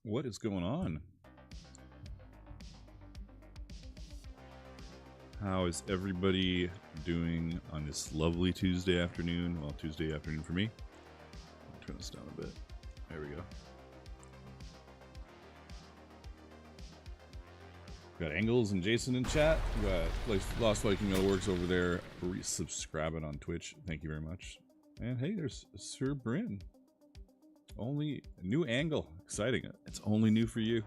What is going on? How is everybody doing on this lovely Tuesday afternoon? Well, Tuesday afternoon for me. I'll turn this down a bit. There we go. Got Engels and Jason in chat. We got Lost Viking Metal Works over there subscribing on Twitch. Thank you very much. And hey, there's Sir Bryn. Only a new angle. Exciting. It's only new for you.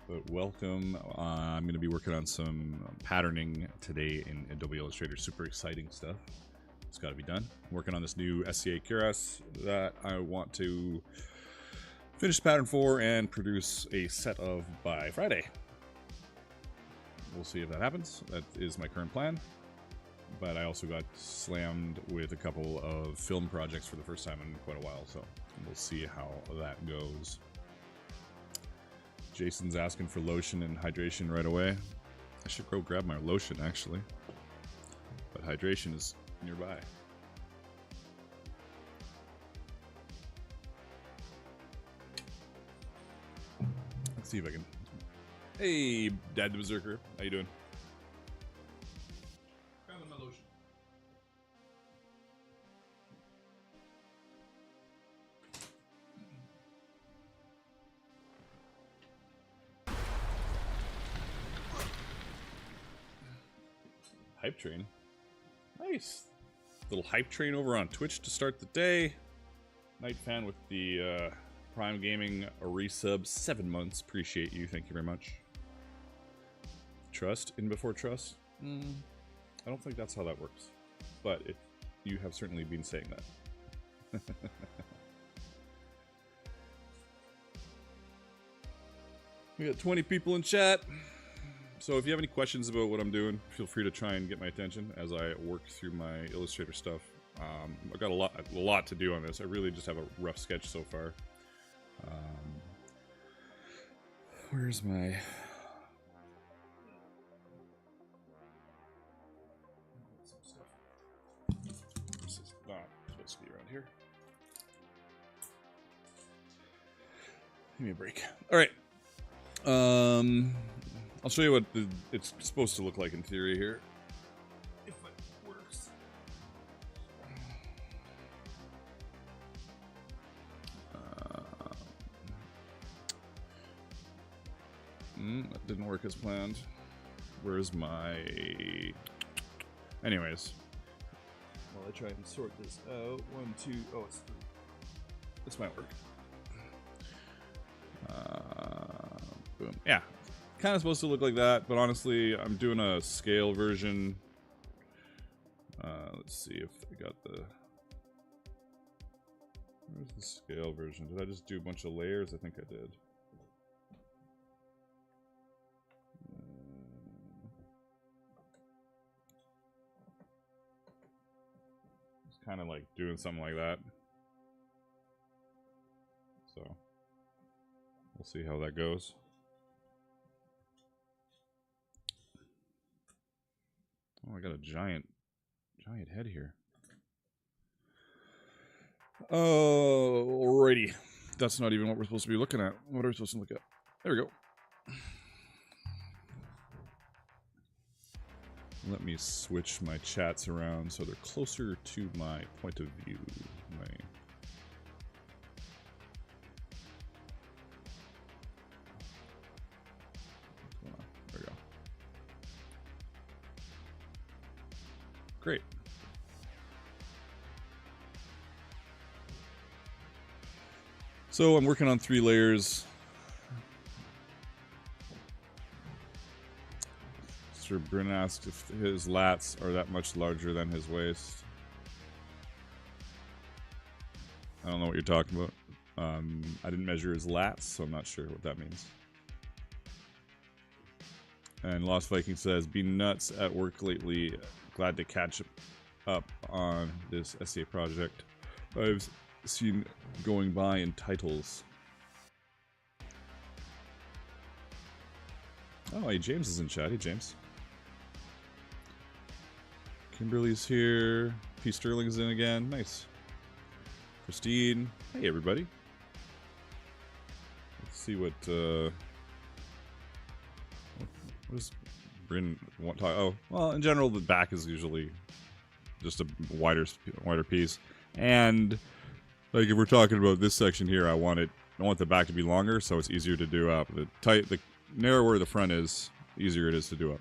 But welcome. I'm going to be working on some patterning today in Adobe Illustrator. Super exciting stuff. It's got to be done. I'm working on this new SCA cuirass that I want to finish the pattern for and produce a set of by Friday. We'll see if that happens. That is my current plan. But I also got slammed with a couple of film projects for the first time in quite a while, so we'll see how that goes. Jason's asking for lotion and hydration right away. I should go grab my lotion, actually. But hydration is nearby. Let's see if I can... Hey, Dad the Berserker. How you doing? Grabbing my lotion. Hype train. Nice. Little hype train over on Twitch to start the day. Night fan with the Prime Gaming resub. 7 months. Appreciate you. Thank you very much. Trust in before trust? I don't think that's how that works. But you have certainly been saying that. We got 20 people in chat. So if you have any questions about what I'm doing, feel free to try and get my attention as I work through my Illustrator stuff. I've got a lot to do on this. I really just have a rough sketch so far. Where's my... This is not supposed to be around here. Give me a break. All right. I'll show you what it's supposed to look like in theory here. If it works. That didn't work as planned. Where's my... Anyways. While I try and sort this out. 1, 2... Oh, it's 3. This might work. Boom. Yeah. Kind of supposed to look like that, but honestly, I'm doing a scale version. Let's see if I got the... Where's the scale version? Did I just do a bunch of layers? I think I did. It's kind of like doing something like that. So, we'll see how that goes. Oh, I got a giant head here. Alrighty. That's not even what we're supposed to be looking at. What are we supposed to look at? There we go. Let me switch my chats around so they're closer to my point of view. There we go. Great. So I'm working on 3 layers. Sir Bryn asked if his lats are that much larger than his waist. I don't know what you're talking about. I didn't measure his lats, so I'm not sure what that means. And Lost Viking says, "Been nuts at work lately. Glad to catch up on this SCA project I've seen going by in titles." Oh, hey, James is in chat. Hey, James. Kimberly's here. P. Sterling's in again. Nice. Christine. Hey, everybody. see what does Bryn want to talk? Oh, well, in general, the back is usually just a wider piece, and like if we're talking about this section here, I want the back to be longer, so it's easier to do up. The narrower the front is, easier it is to do up.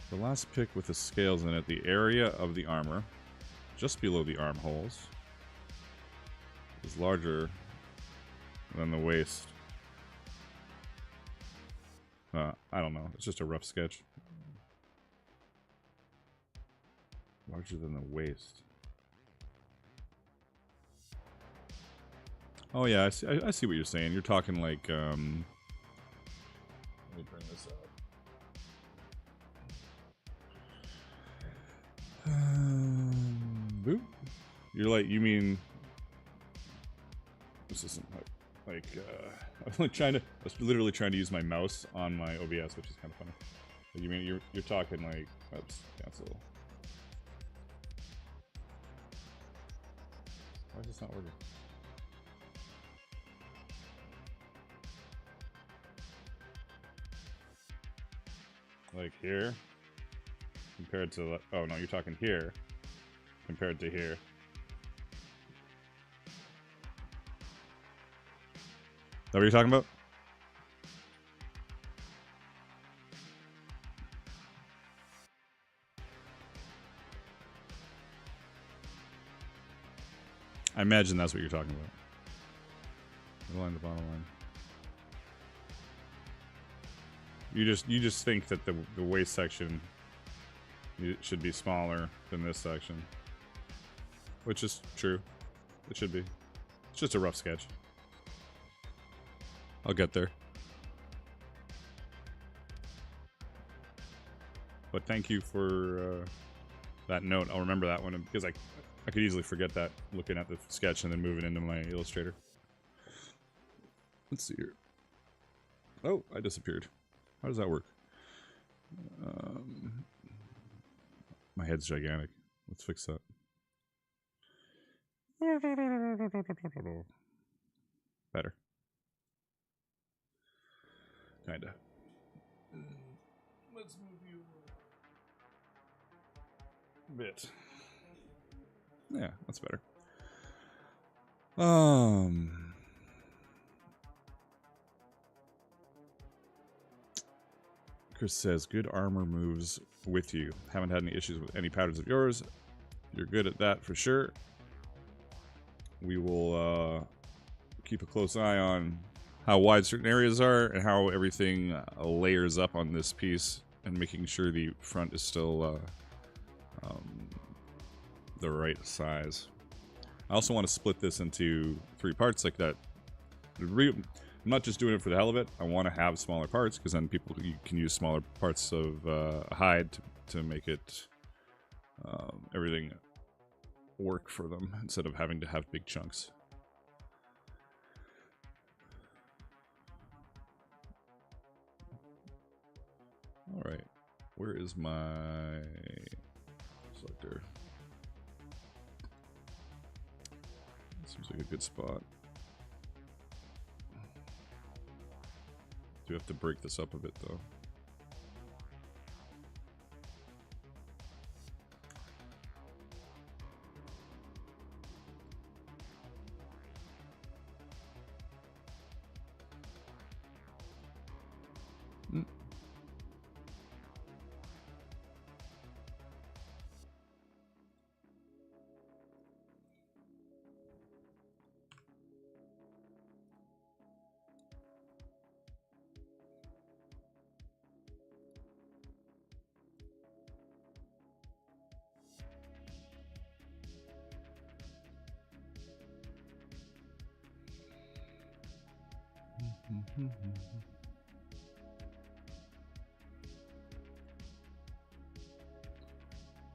The last pick with the scales in it, the area of the armor, just below the armholes, is larger than the waist. I don't know. It's just a rough sketch. Larger than the waist. Oh yeah, I see what you're saying. You're talking like let me bring this up. Boop. You mean this isn't like I was literally trying to use my mouse on my OBS, which is kind of funny. But you mean you're talking like, oops, cancel. Why is this not working? Like here compared to, oh no, you're talking here compared to here. Is that what you're talking about? I imagine that's what you're talking about. The line, the bottom line. You just think that the waist section should be smaller than this section, which is true. It should be. It's just a rough sketch. I'll get there. But thank you for that note. I'll remember that one because I could easily forget that looking at the sketch and then moving into my Illustrator. Let's see here. Oh, I disappeared. How does that work? My head's gigantic. Let's fix that. Better. Kinda. Let's move you a bit. Yeah, that's better. Chris says, good armor moves with you. Haven't had any issues with any patterns of yours. You're good at that for sure. We will keep a close eye on how wide certain areas are and how everything layers up on this piece, and making sure the front is still the right size. I also want to split this into 3 parts like that. I'm not just doing it for the hell of it. I want to have smaller parts because then people can use smaller parts of hide to make it everything work for them instead of having to have big chunks. All right, where is my selector? Seems like a good spot. Do have to break this up a bit though.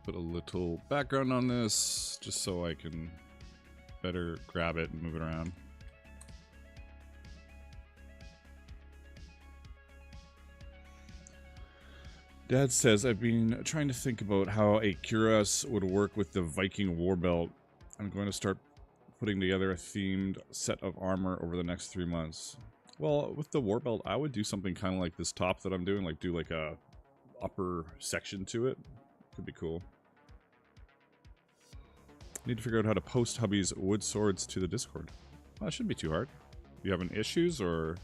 Put a little background on this just so I can better grab it and move it around. Dad says, I've been trying to think about how a cuirass would work with the Viking war belt. I'm going to start putting together a themed set of armor over the next 3 months. Well, with the war belt, I would do something kind of like this top that I'm doing, like do like a upper section to it. Could be cool. Need to figure out how to post hubby's wood swords to the Discord. Well, that shouldn't be too hard. You having issues, or...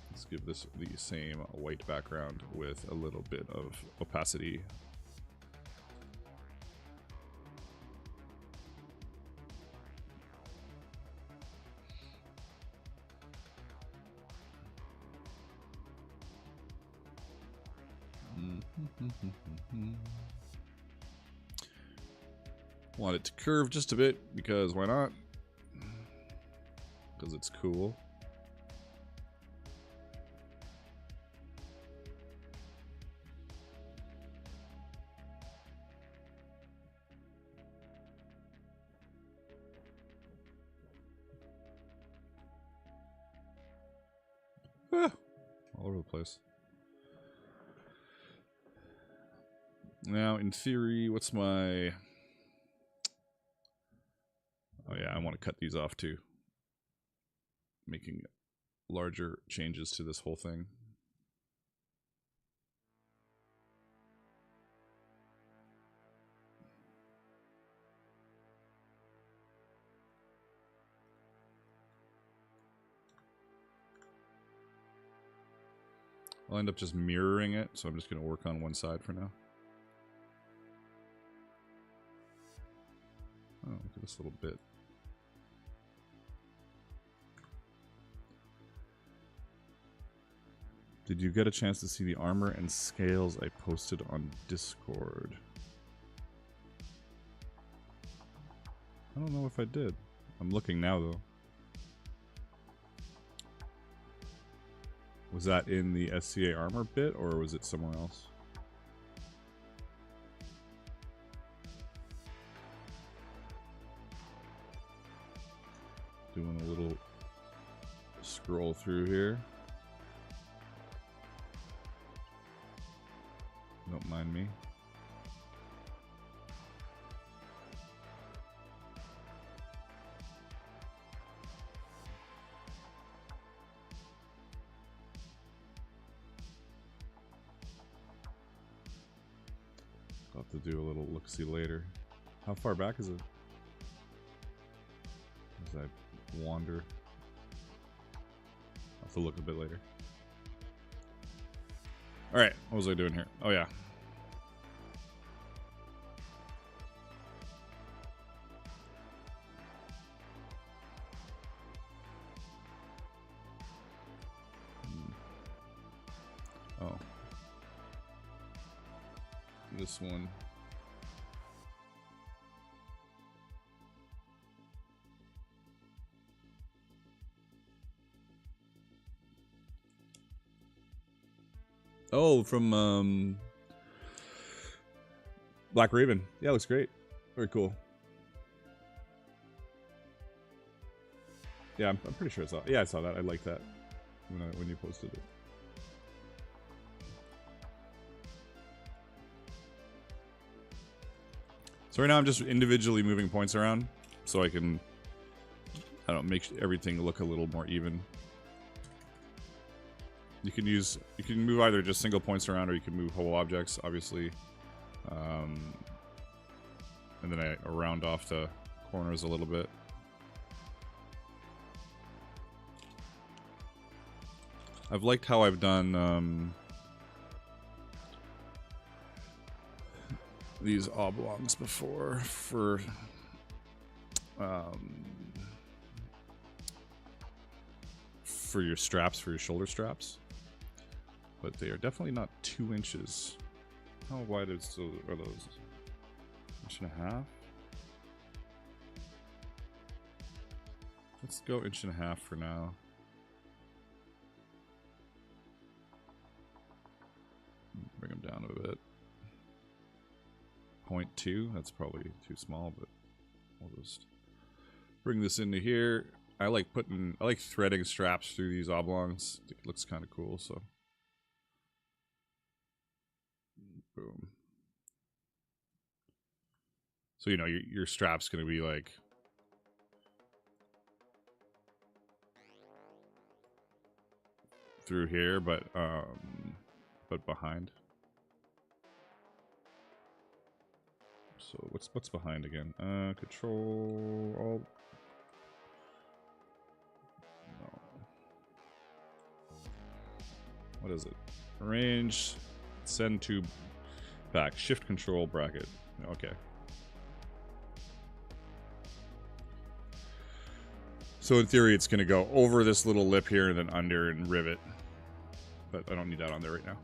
Let's give this the same white background with a little bit of opacity. Want it to curve just a bit, because why not? Because it's cool. Ah, all over the place. Now, in theory, what's my... Oh yeah, I want to cut these off too. Making larger changes to this whole thing. I'll end up just mirroring it, so I'm just going to work on one side for now. Oh, look at this little bit. Did you get a chance to see the armor and scales I posted on Discord? I don't know if I did. I'm looking now, though. Was that in the SCA armor bit, or was it somewhere else? Doing a little scroll through here. Don't mind me. I'll have to do a little look-see later. How far back is it? As I wander. I'll have to look a bit later. Alright, what was I doing here? Oh yeah. Oh. This one. Oh, from Black Raven. Yeah, looks great. Very cool. Yeah, I'm pretty sure I saw it. Yeah, I saw that. I like that when you posted it. So right now I'm just individually moving points around so I can, I don't know, make everything look a little more even. You can move either just single points around, or you can move whole objects, obviously. And then I round off the corners a little bit. I've liked how I've done these oblongs before for your straps, for your shoulder straps. But they are definitely not 2 inches. How wide are those? 1.5 inches? Let's go 1.5 inches for now. Bring them down a bit. 0.2, that's probably too small, but I'll just bring this into here. I like threading straps through these oblongs. It looks kind of cool, so. Boom. So, you know, your strap's going to be like through here, but behind. So what's behind again? Control Alt. No. What is it? Arrange, send to back, Shift Control bracket. Okay. So in theory, it's going to go over this little lip here and then under and rivet. But I don't need that on there right now.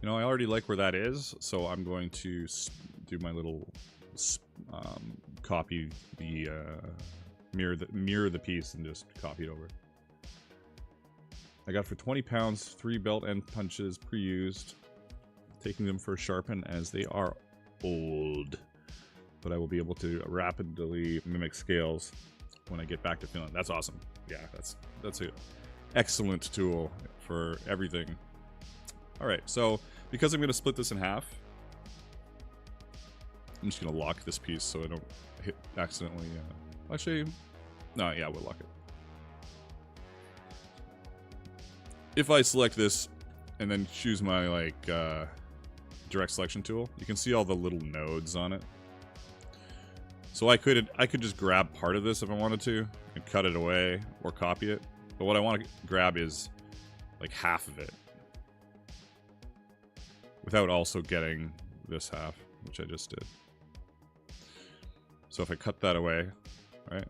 You know, I already like where that is, so I'm going to do my little copy the mirror the piece and just copy it over. I got for 20 pounds 3 belt end punches pre-used, taking them for a sharpen as they are old, but I will be able to rapidly mimic scales when I get back to Finland. That's awesome. Yeah, that's an excellent tool for everything. All right, so because I'm going to split this in half, I'm just going to lock this piece so I don't hit accidentally. Actually, no, yeah, we'll lock it. If I select this and then choose my like direct selection tool, you can see all the little nodes on it. So I could just grab part of this if I wanted to and cut it away or copy it. But what I want to grab is like half of it without also getting this half, which I just did. So if I cut that away, right?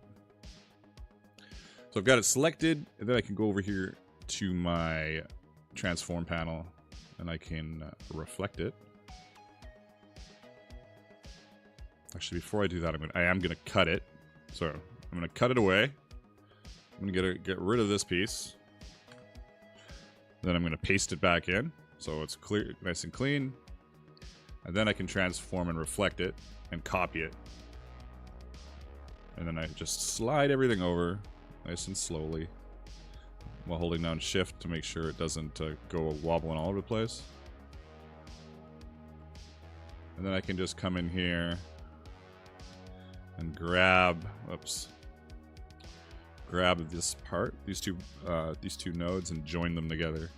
So I've got it selected, and then I can go over here to my transform panel and I can reflect it. Actually, before I do that, I am gonna cut it. So I'm gonna cut it away. I'm gonna get rid of this piece. Then I'm gonna paste it back in so it's clear, nice and clean. And then I can transform and reflect it and copy it. And then I just slide everything over nice and slowly, while holding down Shift to make sure it doesn't go wobbling all over the place. And then I can just come in here and grab this part, these two nodes, and join them together.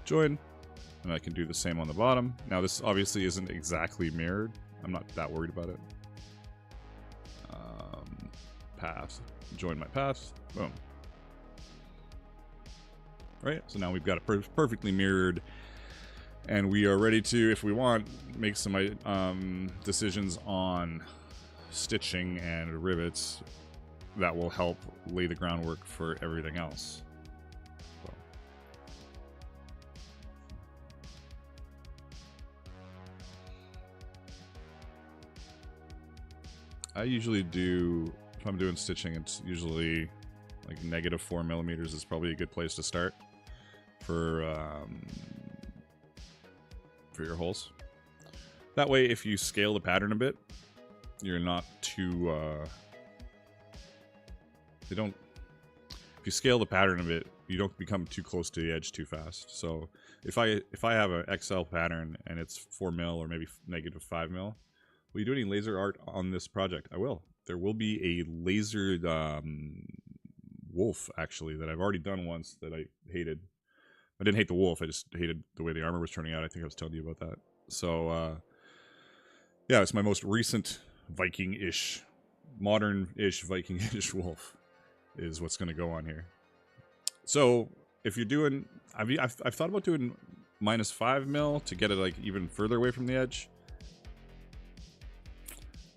Join, and I can do the same on the bottom. Now this obviously isn't exactly mirrored. I'm not that worried about it. Path, join my path, boom. Right, so now we've got it perfectly mirrored, and we are ready to, if we want, make some decisions on stitching and rivets that will help lay the groundwork for everything else. So. I usually do, if I'm doing stitching, it's usually like -4mm is probably a good place to start for your holes. That way, if you scale the pattern a bit, you're not too if you scale the pattern a bit, you don't become too close to the edge too fast. So if I have an XL pattern and it's 4mm or maybe -5mm, will you do any laser art on this project? I will. There will be a lasered wolf, actually, that I've already done once that I hated. I didn't hate the wolf, I just hated the way the armor was turning out. I think I was telling you about that. So, yeah, it's my most recent Viking-ish, modern-ish, Viking-ish wolf is what's going to go on here. So, if you're doing... I've thought about doing -5mm to get it like even further away from the edge.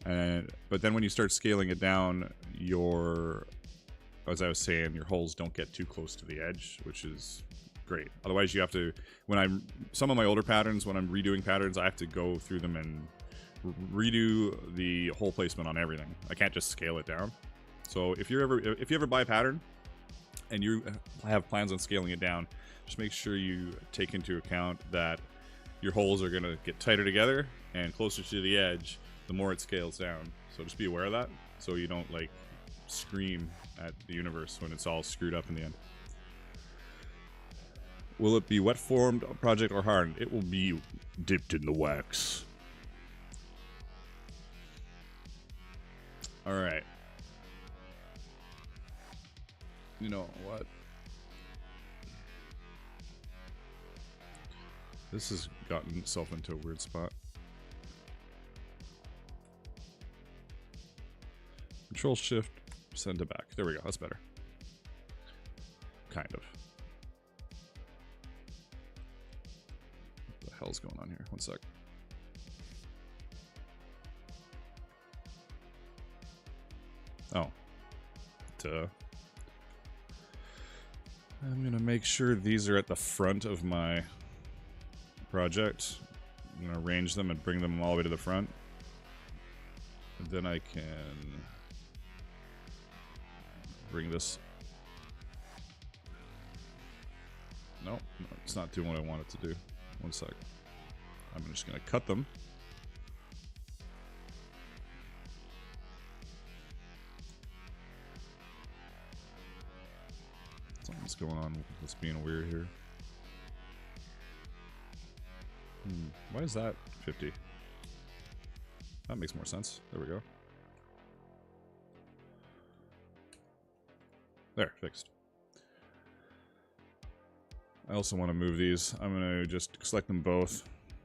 But then when you start scaling it down, as I was saying, your holes don't get too close to the edge, which is great. Otherwise, you have to, some of my older patterns, when I'm redoing patterns, I have to go through them and redo the hole placement on everything. I can't just scale it down. So if you ever buy a pattern and you have plans on scaling it down, just make sure you take into account that your holes are going to get tighter together, and closer to the edge, the more it scales down. So just be aware of that, so you don't like scream at the universe when it's all screwed up in the end. Will it be wet formed project or hardened? It will be dipped in the wax. All right. You know what? This has gotten itself into a weird spot. Control Shift, send it back. There we go. That's better. Kind of. What the hell's going on here? One sec. Oh. Duh. I'm gonna make sure these are at the front of my project. I'm gonna arrange them and bring them all the way to the front. And then I can bring this. Nope, no, it's not doing what I want it to do. One sec. I'm just gonna cut them. Something's going on that's being weird here. Why is that 50? That makes more sense. There we go. There, fixed. I also want to move these. I'm going to just select them both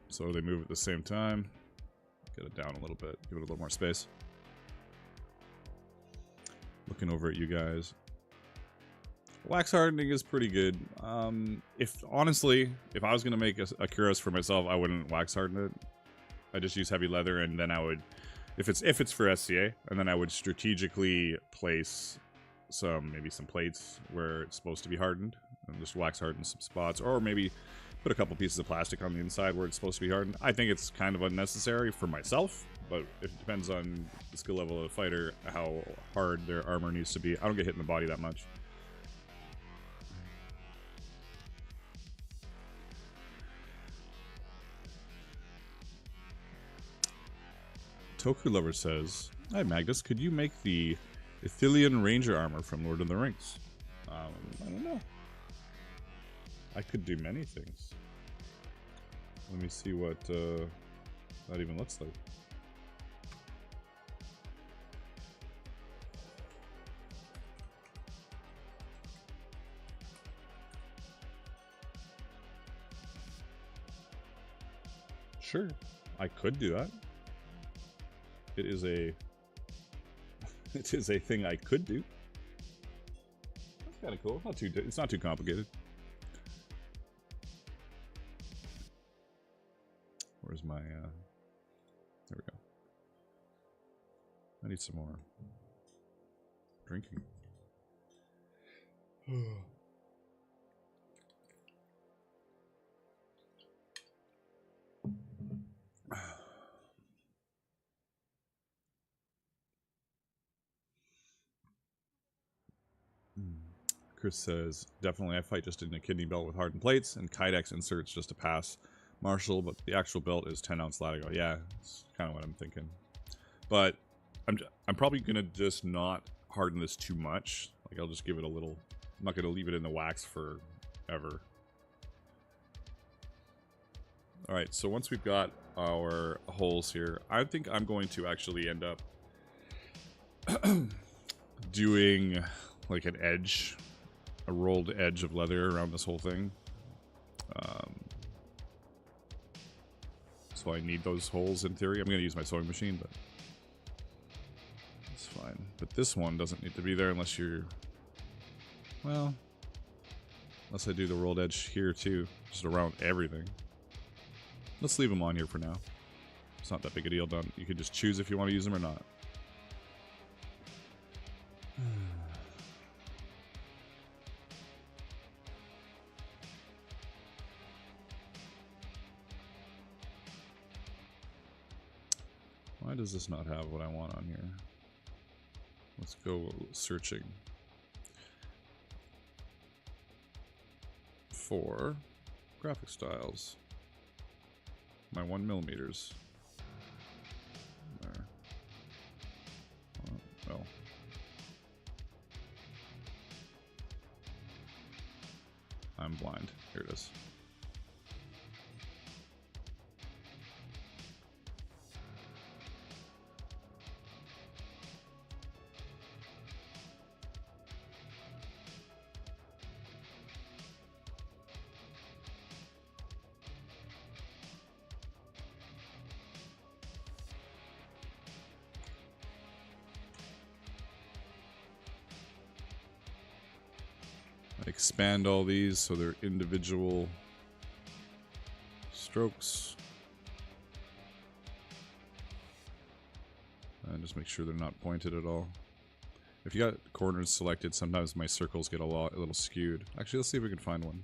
so they move at the same time. Get it down a little bit, give it a little more space. Looking over at you guys. Wax hardening is pretty good. Honestly, if I was going to make a cuirass for myself, I wouldn't wax harden it. I just use heavy leather, and then I would, if it's for SCA, and then I would strategically place maybe some plates where it's supposed to be hardened, and just wax harden some spots, or maybe put a couple pieces of plastic on the inside where it's supposed to be hardened. I think it's kind of unnecessary for myself, but it depends on the skill level of the fighter, how hard their armor needs to be. I don't get hit in the body that much. Toku Lover says, "Hi Magnus, could you make the Ithilien Ranger armor from Lord of the Rings?" I don't know. I could do many things. Let me see what that even looks like. Sure, I could do that. It is a thing I could do. That's kind of cool. It's not too complicated. Where's my there we go. I need some more drinking. Chris says, definitely I fight just in a kidney belt with hardened plates and Kydex inserts just to pass Marshall, but the actual belt is 10-ounce latigo. Yeah, that's kind of what I'm thinking. But I'm probably going to just not harden this too much. Like, I'll just give it a little... I'm not going to leave it in the wax forever. Alright, so once we've got our holes here, I think I'm going to actually end up doing like an edge, a rolled edge of leather around this whole thing. So I need those holes in theory. I'm going to use my sewing machine, but it's fine. But this one doesn't need to be there unless you're, well, unless I do the rolled edge here too, just around everything. Let's leave them on here for now. It's not that big a deal. You can just choose if you want to use them or not. Why does this not have what I want on here? Let's go searching. for graphic styles. My 1mm. There. Well. I'm blind. Here it is. Expand all these so they're individual strokes. And just make sure they're not pointed at all. If you got corners selected, sometimes my circles get a little skewed. Actually, let's see if we can find one.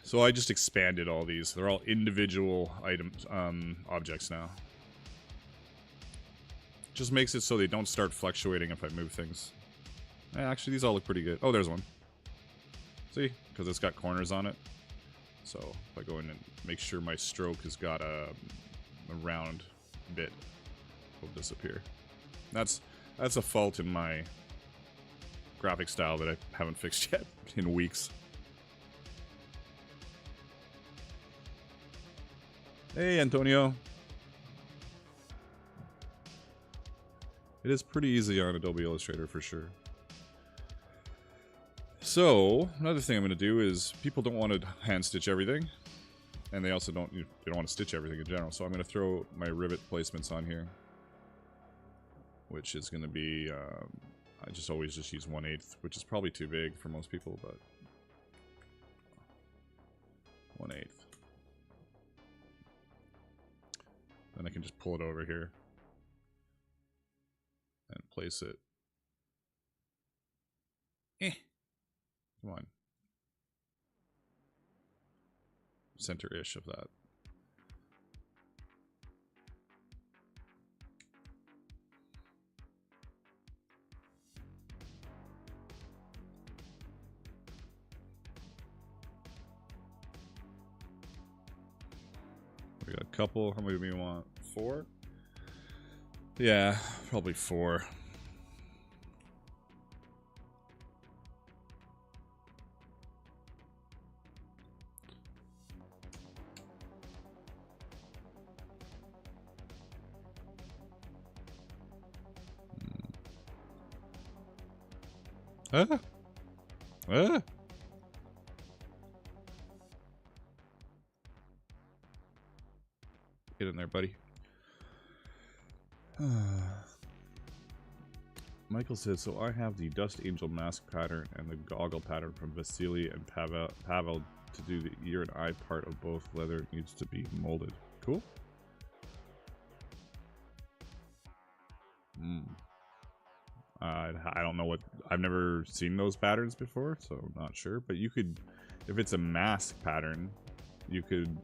So I just expanded all these. They're all individual items, objects now. Just makes it so they don't start fluctuating if I move things. Actually, these all look pretty good. Oh, there's one. See? Because it's got corners on it. So, if I go in and make sure my stroke has got a round bit, will disappear. That's a fault in my graphic style that I haven't fixed yet in weeks. Hey, Antonio. It is pretty easy on Adobe Illustrator for sure. So, another thing I'm going to do is, people don't want to hand stitch everything, and they also don't want to stitch everything in general, so I'm going to throw my rivet placements on here, which is going to be, I always just use 1/8, which is probably too big for most people, but 1/8. Then I can just pull it over here and place it. Come on. Center-ish of that. We got a couple. How many do we want? 4? Yeah, probably 4. Ah! Ah! Get in there, buddy. Michael says, so I have the Dust Angel mask pattern and the goggle pattern from Vasily and Pavel to do the ear and eye part of both. Leather needs to be molded. Cool. I don't know what, I've never seen those patterns before, so I'm not sure. But you could, if it's a mask pattern, you could,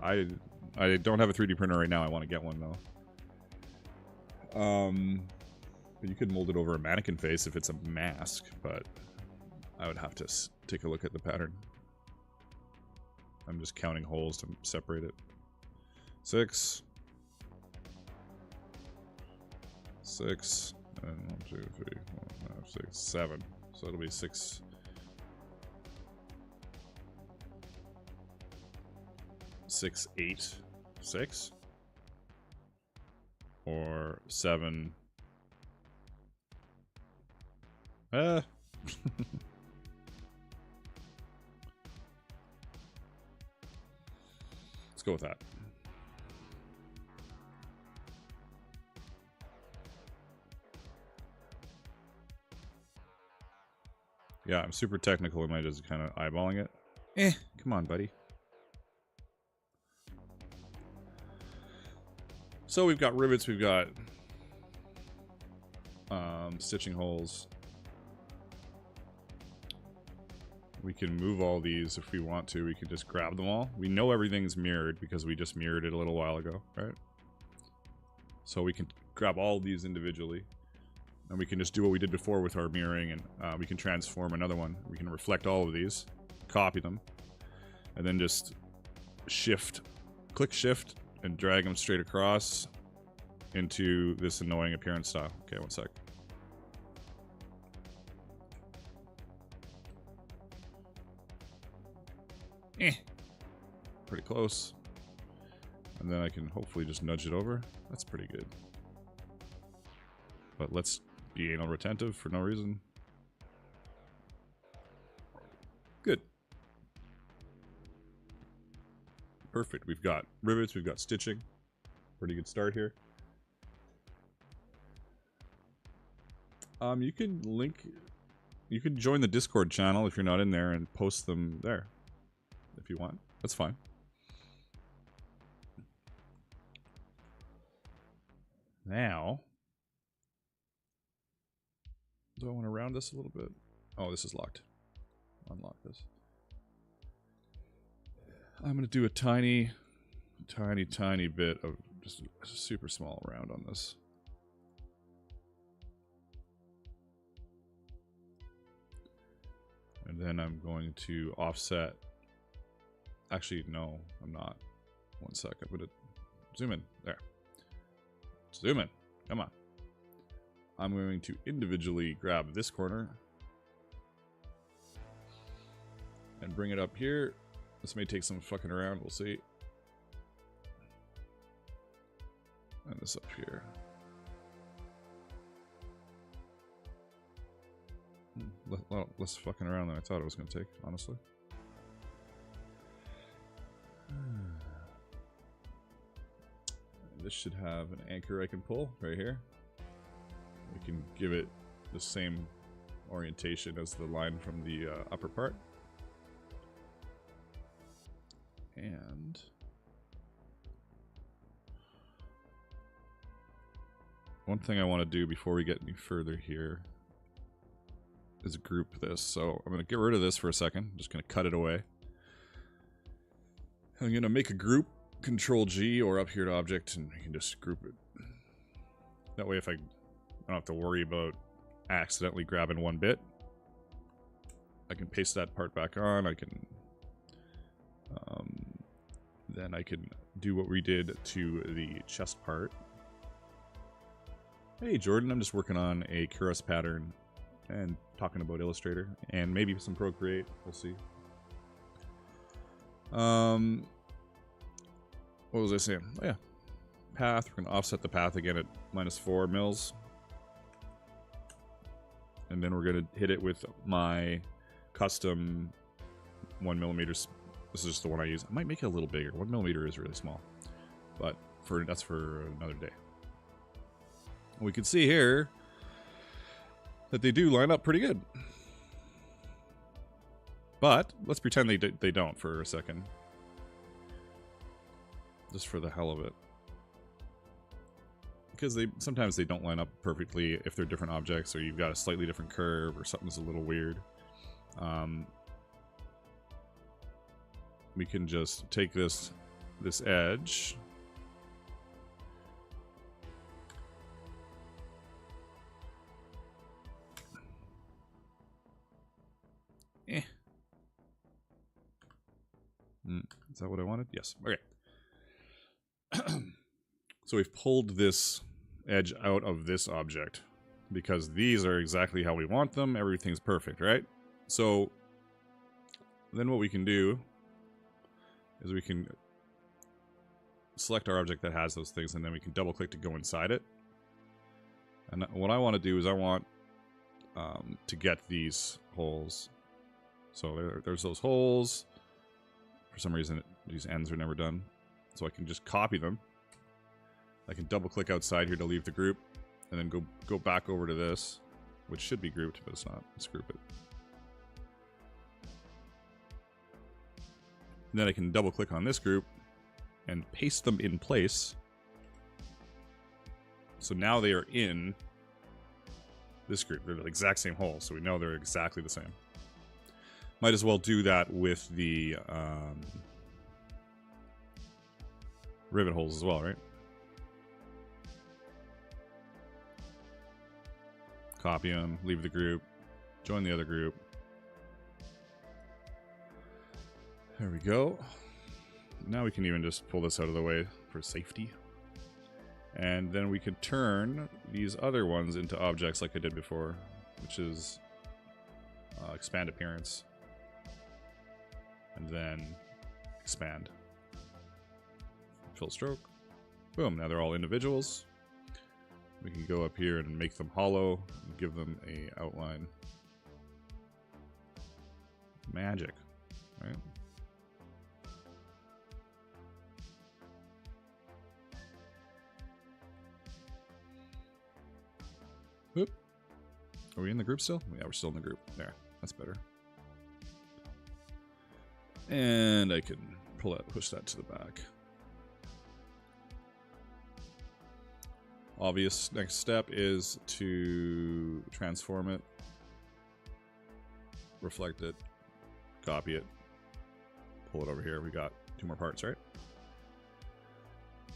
I don't have a 3D printer right now, I want to get one though. But you could mold it over a mannequin face if it's a mask, but I would have to take a look at the pattern. I'm just counting holes to separate it. 6. 6. And 1, 2, 3, 4, 5, 6, 7. So it'll be 6. 6, 8, 6, or 7. Let's go with that. Yeah, I'm super technical. Am I just kind of eyeballing it? Come on, buddy. So we've got rivets, we've got stitching holes. We can move all these if we want to. We can just grab them all. We know everything's mirrored because we just mirrored it a little while ago, right? So we can grab all these individually. And we can just do what we did before with our mirroring, and we can transform another one. We can reflect all of these, copy them, and then just click shift, and drag them straight across into this annoying appearance style. Okay, one sec. Pretty close. And then I can hopefully just nudge it over. That's pretty good. But let's be anal retentive for no reason. Good. Perfect. We've got rivets, we've got stitching. Pretty good start here. You can join the Discord channel if you're not in there and post them there. If you want. That's fine. Now, do I want to round this a little bit? Oh, this is locked. Unlock this. I'm going to do a tiny bit of just a super small round on this. And then I'm going to offset. Actually, no, I'm not. One sec. I'm going to zoom in. There. Zoom in. Come on. I'm going to individually grab this corner and bring it up here. This may take some fucking around. We'll see. And this up here. Less fucking around than I thought it was going to take, honestly. This should have an anchor I can pull right here. We can give it the same orientation as the line from the upper part. And one thing I want to do before we get any further here is group this. So I'm going to get rid of this for a second. I'm just going to cut it away. I'm going to make a group, Control G, or up here to object, and you can just group it. That way if I don't have to worry about accidentally grabbing one bit, I can paste that part back on. I can then I can do what we did to the chest part. Hey Jordan, I'm just working on a cuirass pattern and talking about Illustrator and maybe some Procreate. We'll see. What was I saying? Oh yeah, path. We're gonna offset the path again at -4 mils, and then we're gonna hit it with my custom 1mm. This is just the one I use. I might make it a little bigger. 1mm is really small, but that's for another day. We can see here that they do line up pretty good, but let's pretend they don't for a second, just for the hell of it, because sometimes they don't line up perfectly if they're different objects, or you've got a slightly different curve, or something's a little weird. We can just take this edge, Is that what I wanted? Yes. Okay. So we've pulled this edge out of this object because these are exactly how we want them. Everything's perfect, right? So then what we can do is we can select our object that has those things, and then we can double click to go inside it. And what I want to do is I want to get these holes. So there's those holes. For some reason, these ends are never done. So I can just copy them. I can double click outside here to leave the group, and then go back over to this, which should be grouped, but it's not. Let's group it. And then I can double click on this group and paste them in place. So now they are in this group. They're the exact same hole, so we know they're exactly the same. Might as well do that with the rivet holes as well, right? copy them, leave the group, join the other group. There we go. Now we can even just pull this out of the way for safety. And then we can turn these other ones into objects like I did before, which is expand appearance. And then expand. Fill stroke. Boom, now they're all individuals. We can go up here and make them hollow and give them a outline. Magic, right? Oop. Are we in the group still? Yeah, we're still in the group. There, that's better. And I can pull that, push that to the back. Obvious next step is to transform it, reflect it, copy it, pull it over here. We got 2 more parts, right?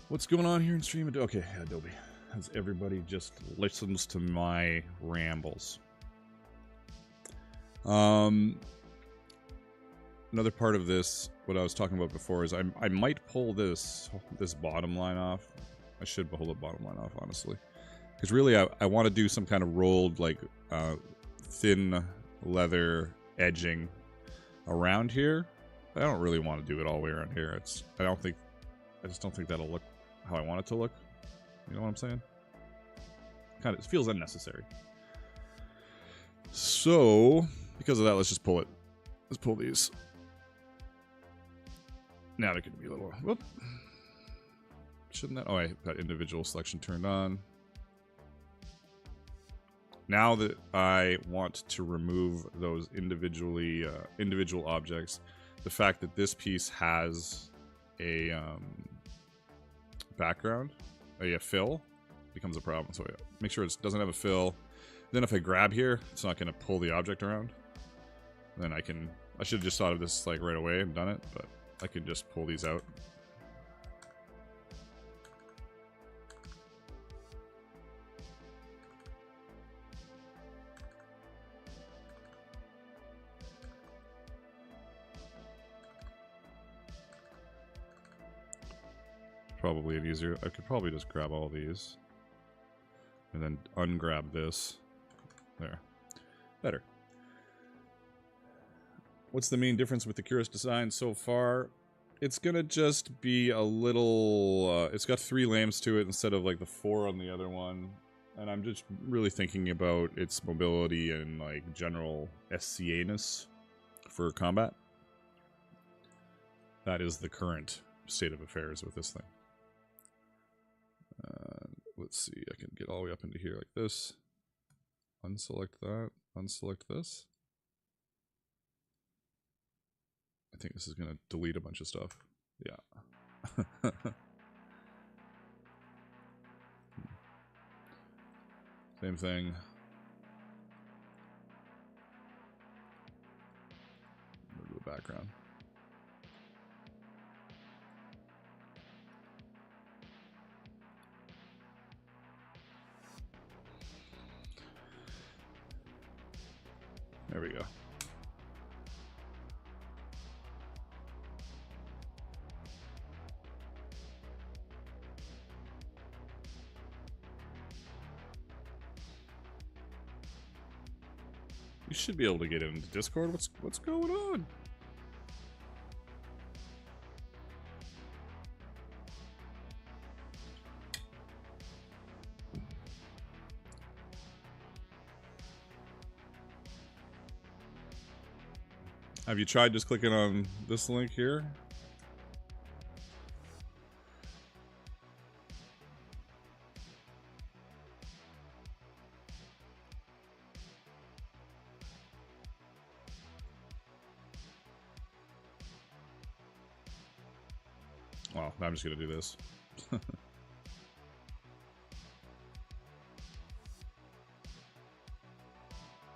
What's going on here in stream? Okay, Adobe. As everybody just listens to my rambles. Another part of this, what I was talking about before, is I might pull this bottom line off. I should pull the bottom line off, honestly. Because really, I want to do some kind of rolled, like, thin leather edging around here. I don't really want to do it all the way around here. I just don't think that'll look how I want it to look. You know what I'm saying? Kind of, it feels unnecessary. So, because of that, let's just pull it. Let's pull these. Now they're going to be a little... Whoop. Shouldn't that... Oh, I got individual selection turned on. Now that I want to remove those individual objects, the fact that this piece has a background, a fill, becomes a problem. So make sure it doesn't have a fill. Then if I grab here, it's not going to pull the object around. Then I should have just thought of this like right away and done it, but I can just pull these out. Probably easier. I could probably just grab all these and then ungrab this. There. Better. What's the main difference with the cuirass design so far? It's gonna just be a little... it's got 3 lambs to it instead of like the 4 on the other one. And I'm just really thinking about its mobility and like general SCA-ness for combat. That is the current state of affairs with this thing. Let's see, I can get all the way up into here like this. Unselect that, unselect this. I think this is going to delete a bunch of stuff. Yeah. Same thing. Move the background. There we go. You should be able to get into Discord. What's going on? Have you tried just clicking on this link here? Well, I'm just going to do this.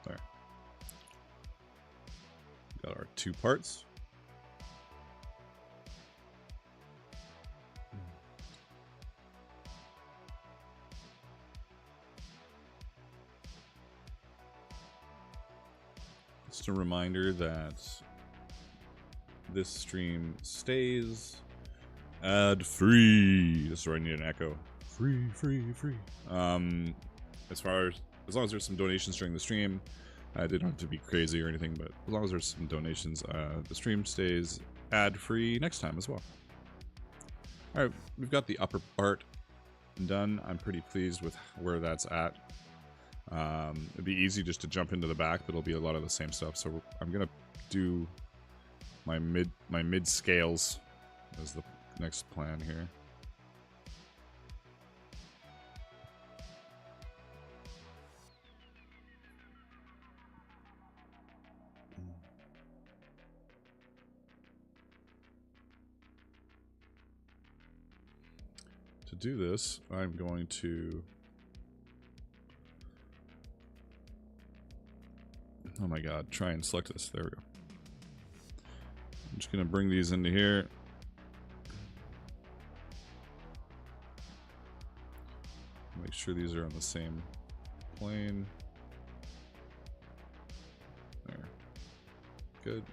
There. Got our 2 parts. Just a reminder that this stream stays ad-free. This is where I need an echo. Free, free, free. As long as there's some donations during the stream, they don't have to be crazy or anything, but as long as there's some donations, the stream stays ad-free next time as well. Alright, we've got the upper part done. I'm pretty pleased with where that's at. It'd be easy just to jump into the back, but it'll be a lot of the same stuff. So I'm gonna do my mid scales as the next plan here. To do this, I'm going to... Oh my god, try and select this. There we go. I'm just going to bring these into here. Make sure these are on the same plane. There. Good.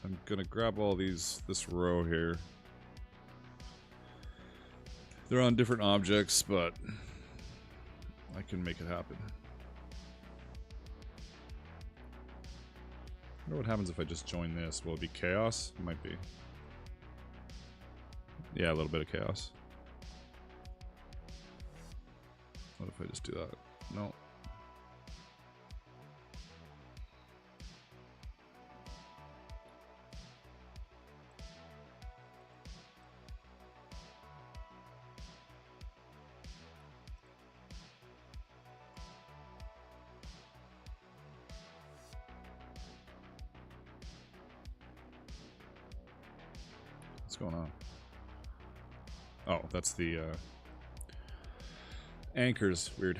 I'm gonna grab all this row here. They're on different objects, but I can make it happen. I wonder what happens if I just join this. Will it be chaos? It might be. Yeah, a little bit of chaos. What if I just do that? No. What's going on? Oh, that's the anchors. Weird.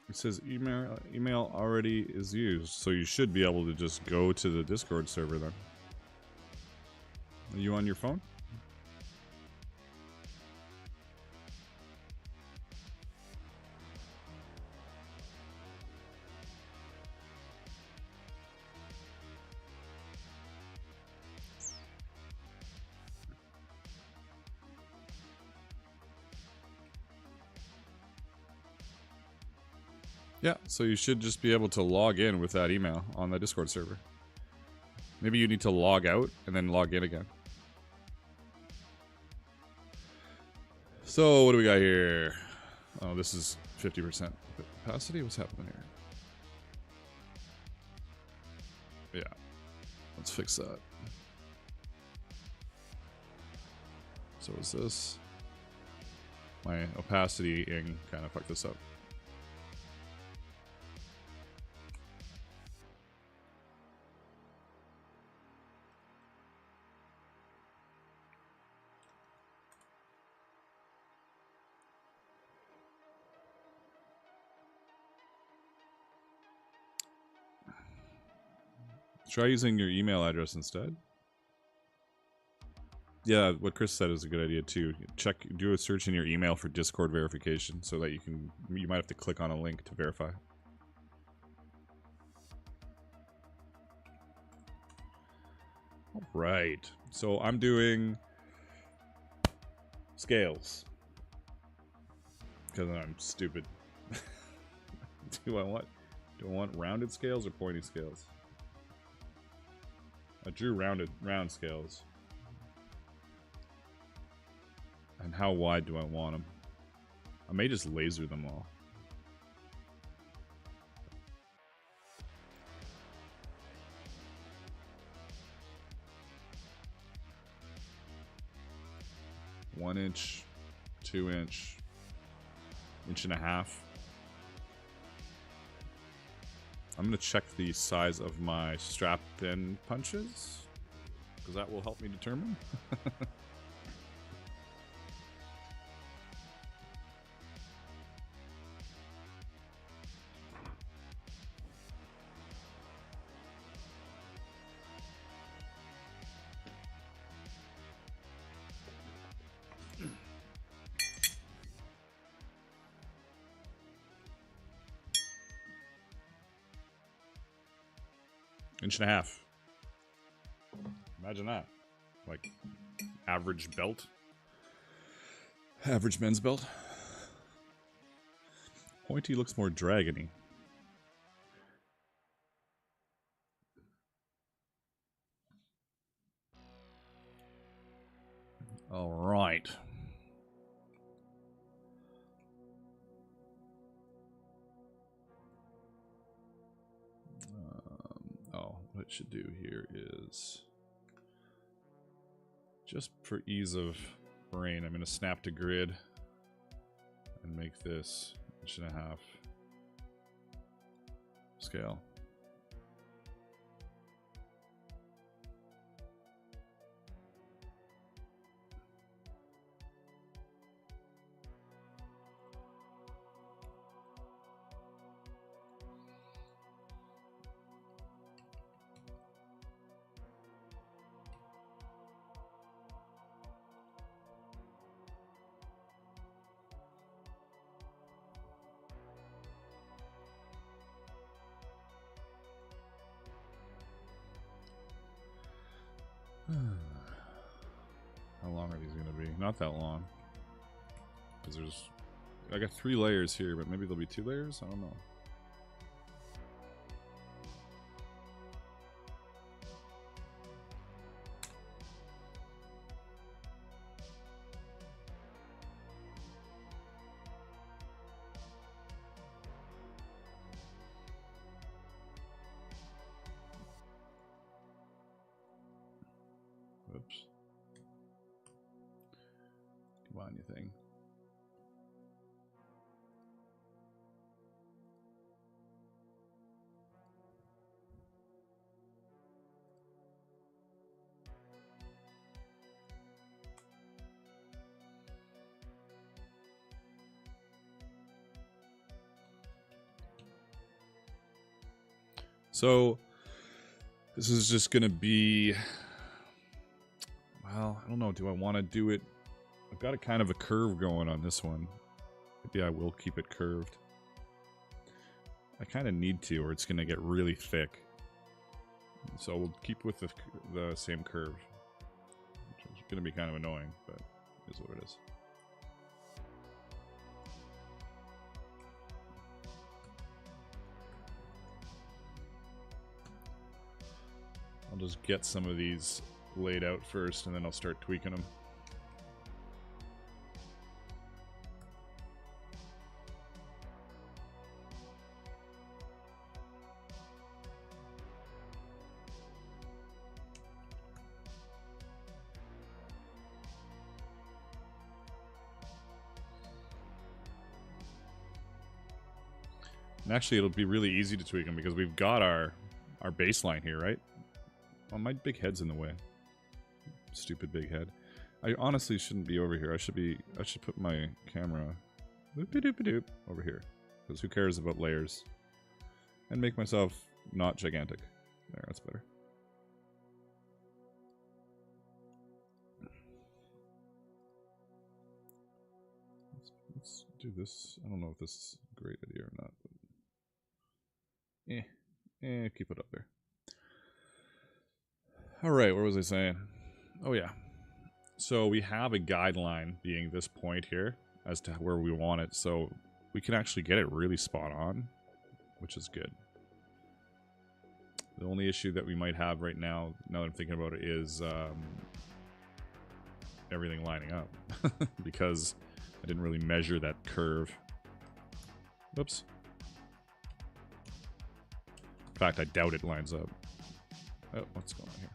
It says email already is used, so you should be able to just go to the Discord server then. Are you on your phone? Yeah, so you should just be able to log in with that email on the Discord server. Maybe you need to log out and then log in again. So what do we got here? Oh, this is 50% capacity. What's happening here? Yeah, let's fix that. So is this? My opacity kind of fucked this up. Try using your email address instead. Yeah, what Chris said is a good idea too. Do a search in your email for Discord verification so that you might have to click on a link to verify. All right, so I'm doing scales because I'm stupid. Do I want rounded scales or pointy scales? I drew round scales. And how wide do I want them? I may just laser them all. 1 inch, 2 inch, 1.5 inches. I'm going to check the size of my strap in punches, because that will help me determine. Inch and a half. Imagine that. Like, average belt. Average men's belt. Pointy looks more dragony. All right. What it should do here is, just for ease of brain, I'm going to snap to grid and make this 1.5 inch scale. How long are these going to be? Not that long. Because I got 3 layers here, but maybe there'll be 2 layers? I don't know. Oops. Come on, you thing. So, this is just going to be, well, I don't know, do I want to do it? I've got a kind of a curve going on this one. Maybe I will keep it curved. I kind of need to, or it's going to get really thick. So we'll keep with the same curve, which is going to be kind of annoying, but it is what it is. I'll just get some of these laid out first, and then I'll start tweaking them. And actually, it'll be really easy to tweak them because we've got our baseline here, right? Oh, my big head's in the way. Stupid big head. I honestly shouldn't be over here. I should put my camera over here. Because who cares about layers? And make myself not gigantic. There, that's better. Let's do this. I don't know if this is a great idea or not. But keep it up there. Alright, where was I saying? Oh yeah. So we have a guideline being this point here as to where we want it, so we can actually get it really spot on, which is good. The only issue that we might have right now that I'm thinking about it, is everything lining up. Because I didn't really measure that curve. Oops. In fact, I doubt it lines up. Oh, what's going on here?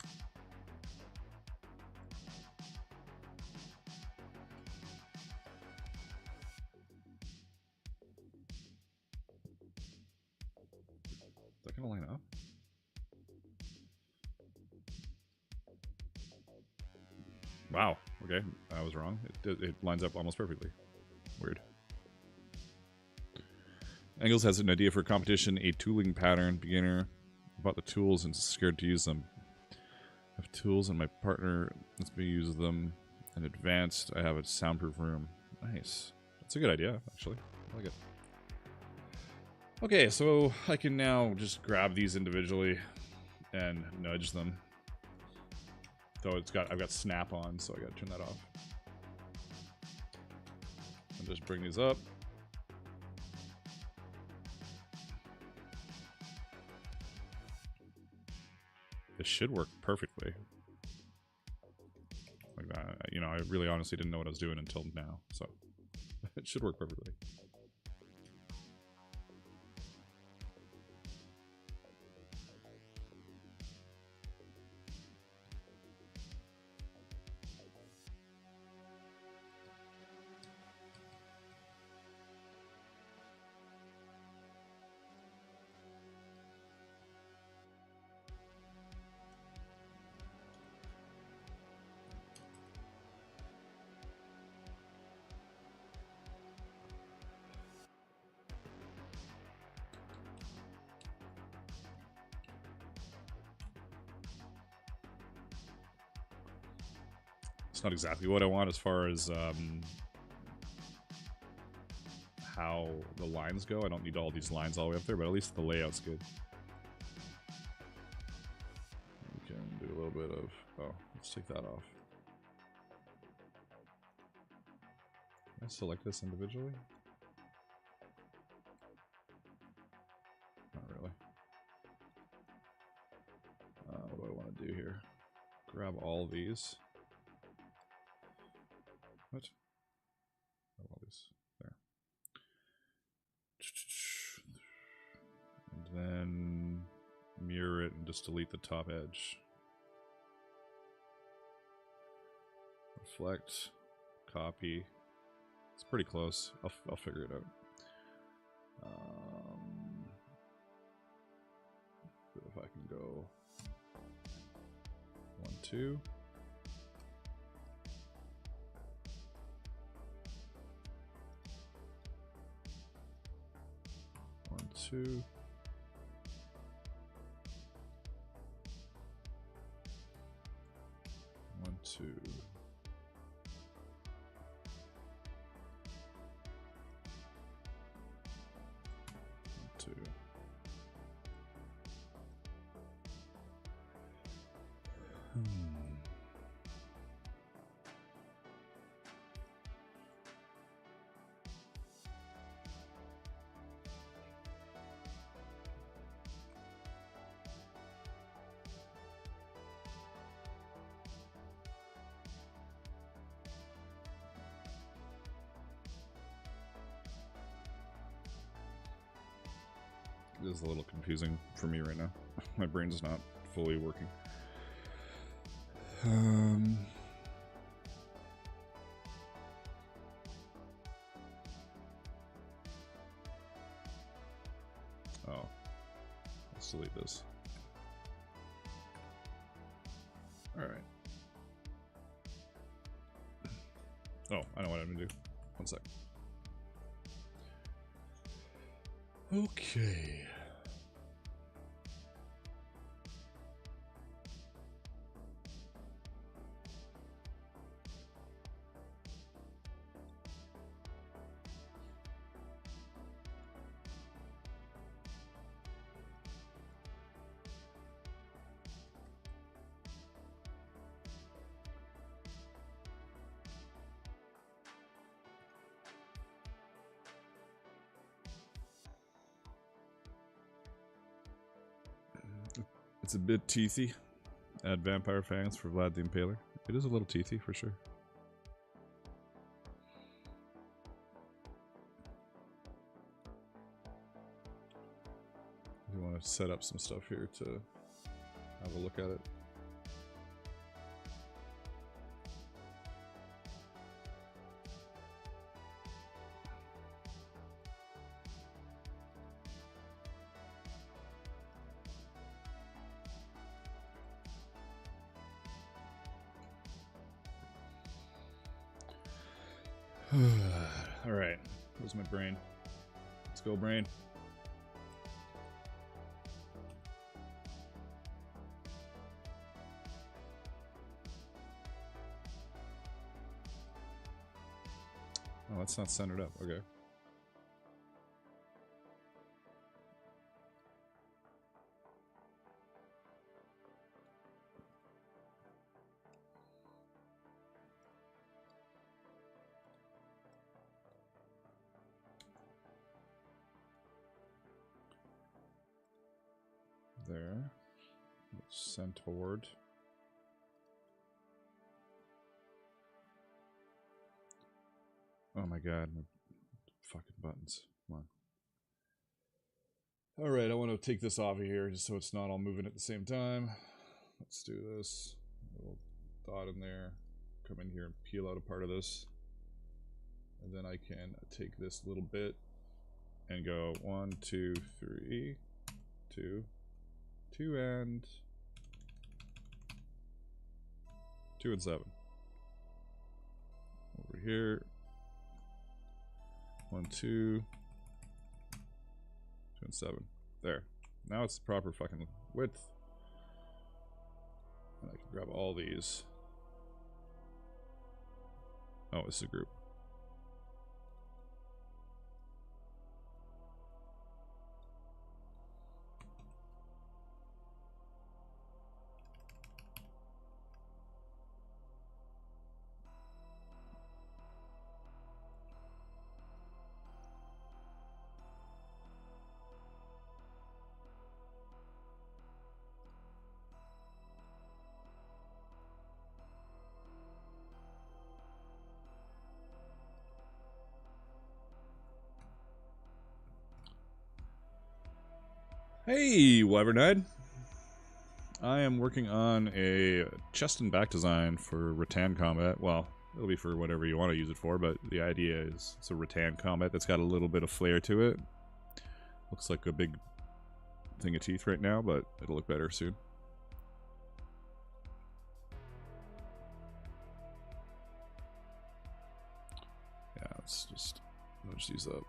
that gonna line up? Wow. Okay, I was wrong. It lines up almost perfectly. Weird. Engels has an idea for a competition, a tooling pattern. Beginner bought the tools and scared to use them. I have tools and my partner lets me use them. And advanced, I have a soundproof room. Nice. That's a good idea, actually. I like it. Okay, so I can now just grab these individually and nudge them. So I've got snap on, so I gotta turn that off. And just bring these up. This should work perfectly. Like that. You know, I really honestly didn't know what I was doing until now, so it should work perfectly. It's not exactly what I want as far as how the lines go. I don't need all these lines all the way up there, but at least the layout's good. We can do a little bit of... Oh, let's take that off. Can I select this individually? Not really. What do I want to do here? Grab all of these. What? Grab all these. There. And then mirror it and just delete the top edge. Reflect. Copy. It's pretty close. I'll figure it out. If I can go 1, 2. 1, 2. 1, 2. 2. This is a little confusing for me right now. My brain's not fully working. Oh, let's delete this. All right. Oh, I know what I'm gonna do. 1 sec. Okay. It's a bit teethy. Add vampire fangs for Vlad the Impaler. It is a little teethy for sure. You want to set up some stuff here to have a look at it. All right, where's my brain? Let's go, brain. Oh, that's not centered up. Okay. There. Centered. Oh my god, my fucking buttons. Come on. Alright, I want to take this off of here just so it's not all moving at the same time. Let's do this. A little dot in there. Come in here and peel out a part of this. And then I can take this little bit and go 1, 2, 3, 2, 2 and 2 and 7. Over here. 1, 2, 2 and 7. There. Now it's the proper fucking width. And I can grab all these. Oh, it's a group. Hey, Wyvernide. I am working on a chest and back design for rattan combat. Well, it'll be for whatever you want to use it for, but the idea is it's a rattan combat that's got a little bit of flair to it. Looks like a big thing of teeth right now, but it'll look better soon. Yeah, let's just nudge these up.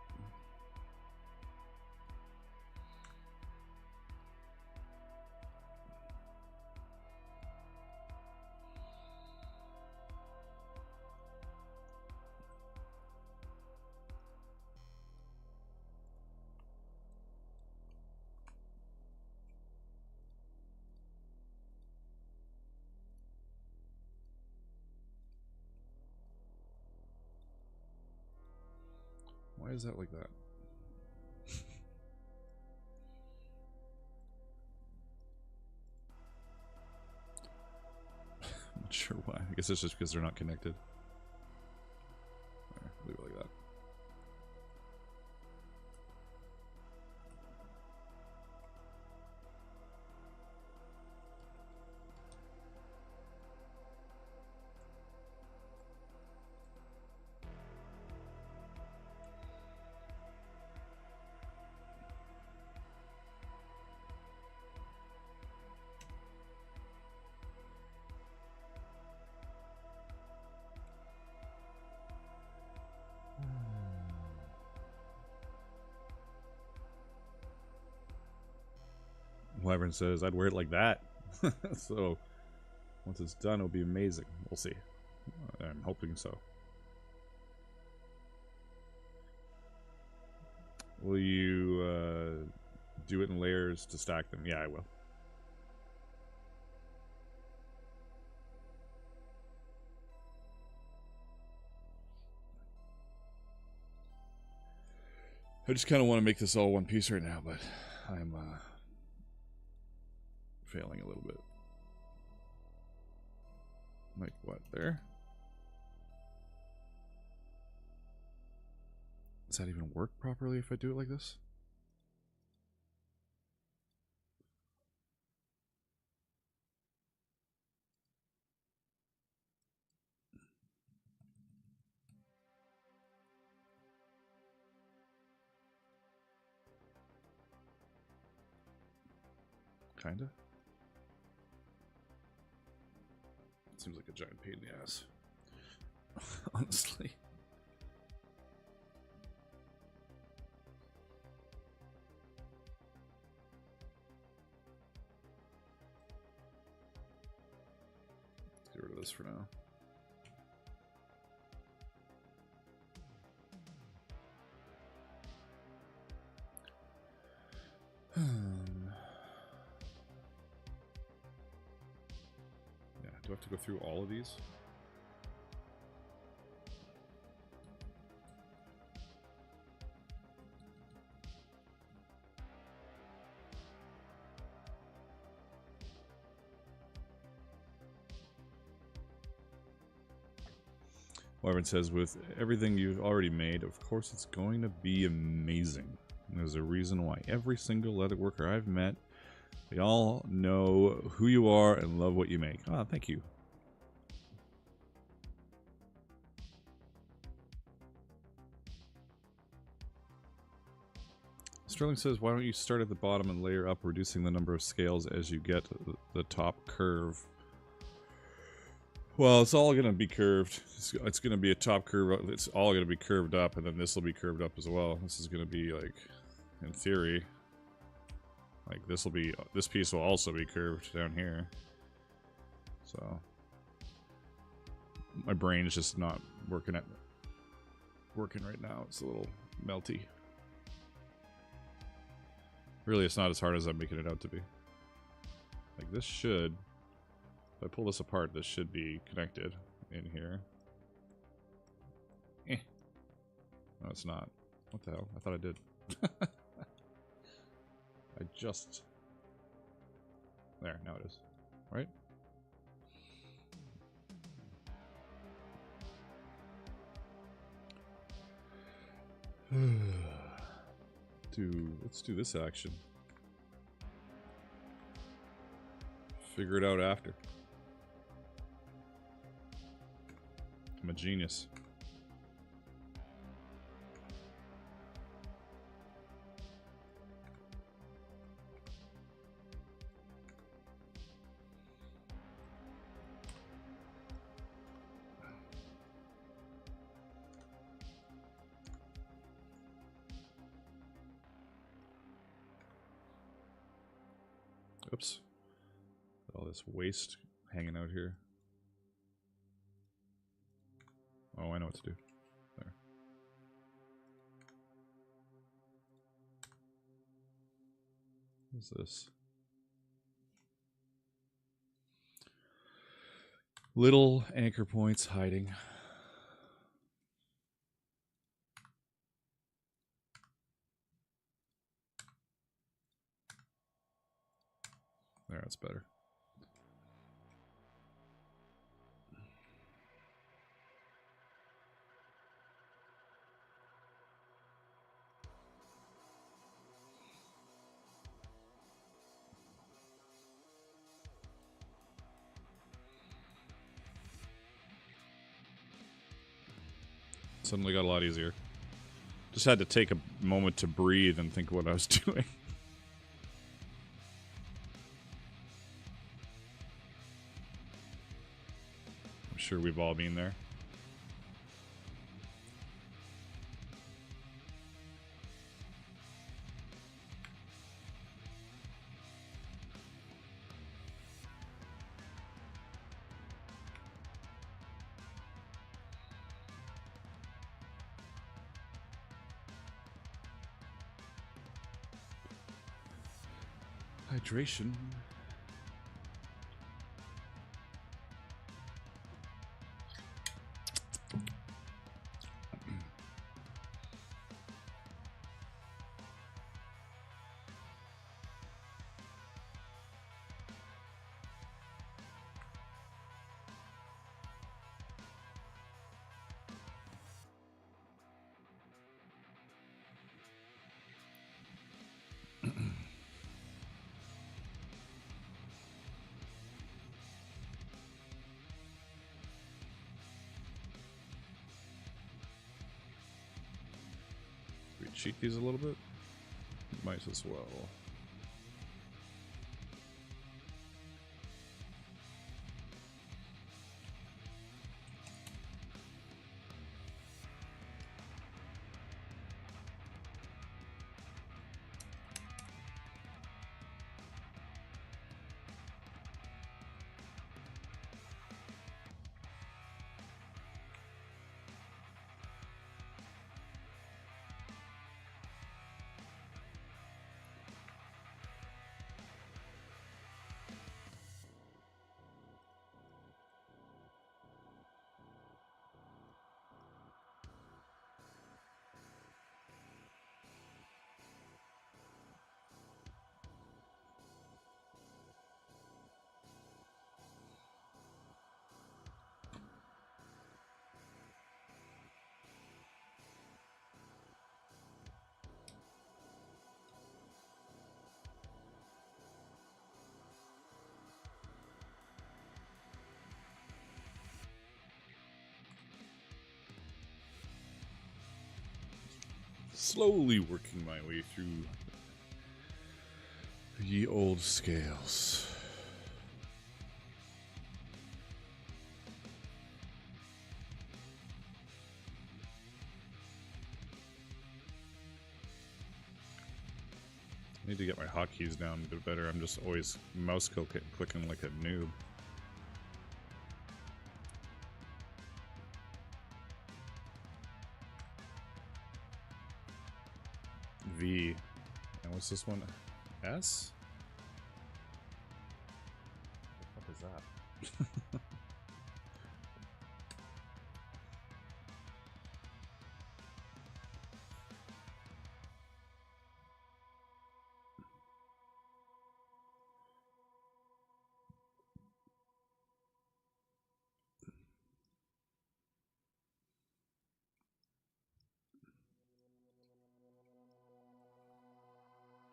Why is that like that? I'm not sure why. I guess it's just because they're not connected. There, leave it like that. Wyvern says, I'd wear it like that. So, once it's done, it'll be amazing. We'll see. I'm hoping so. Will you do it in layers to stack them? Yeah, I will. I just kind of want to make this all one piece right now, but I'm failing a little bit. Like what, there? Does that even work properly if I do it like this? Kinda. Seems like a giant pain in the ass. Honestly. this for now. Yeah, do I have to go through all of these? Marvin says, with everything you've already made, of course it's going to be amazing. There's a reason why every single leather worker I've met, they all know who you are and love what you make. Ah, thank you. Sterling says, why don't you start at the bottom and layer up, reducing the number of scales as you get the top curve? Well, it's all going to be curved. It's going to be a top curve. It's all going to be curved up, and then this will be curved up as well. This is going to be, like, in theory, like this piece will also be curved down here. So my brain is just not working right now. It's a little melty. Really, it's not as hard as I'm making it out to be. Like, this should, if I pull this apart, this should be connected in here. No, it's not. What the hell? I thought I did. I just... There, now it is. Right? Let's do this action. Figure it out after. I'm a genius. Oops. All this waste hanging out here. Oh, I know what to do. There. What's this? Little anchor points hiding. There, that's better. Suddenly got a lot easier. Just had to take a moment to breathe and think what I was doing. I'm sure we've all been there. Hydration. Cheat these a little bit? Might as well. Slowly working my way through ye old scales. I need to get my hotkeys down a bit better. I'm just always mouse clicking like a noob. V. And what's this one? S? What the fuck is that?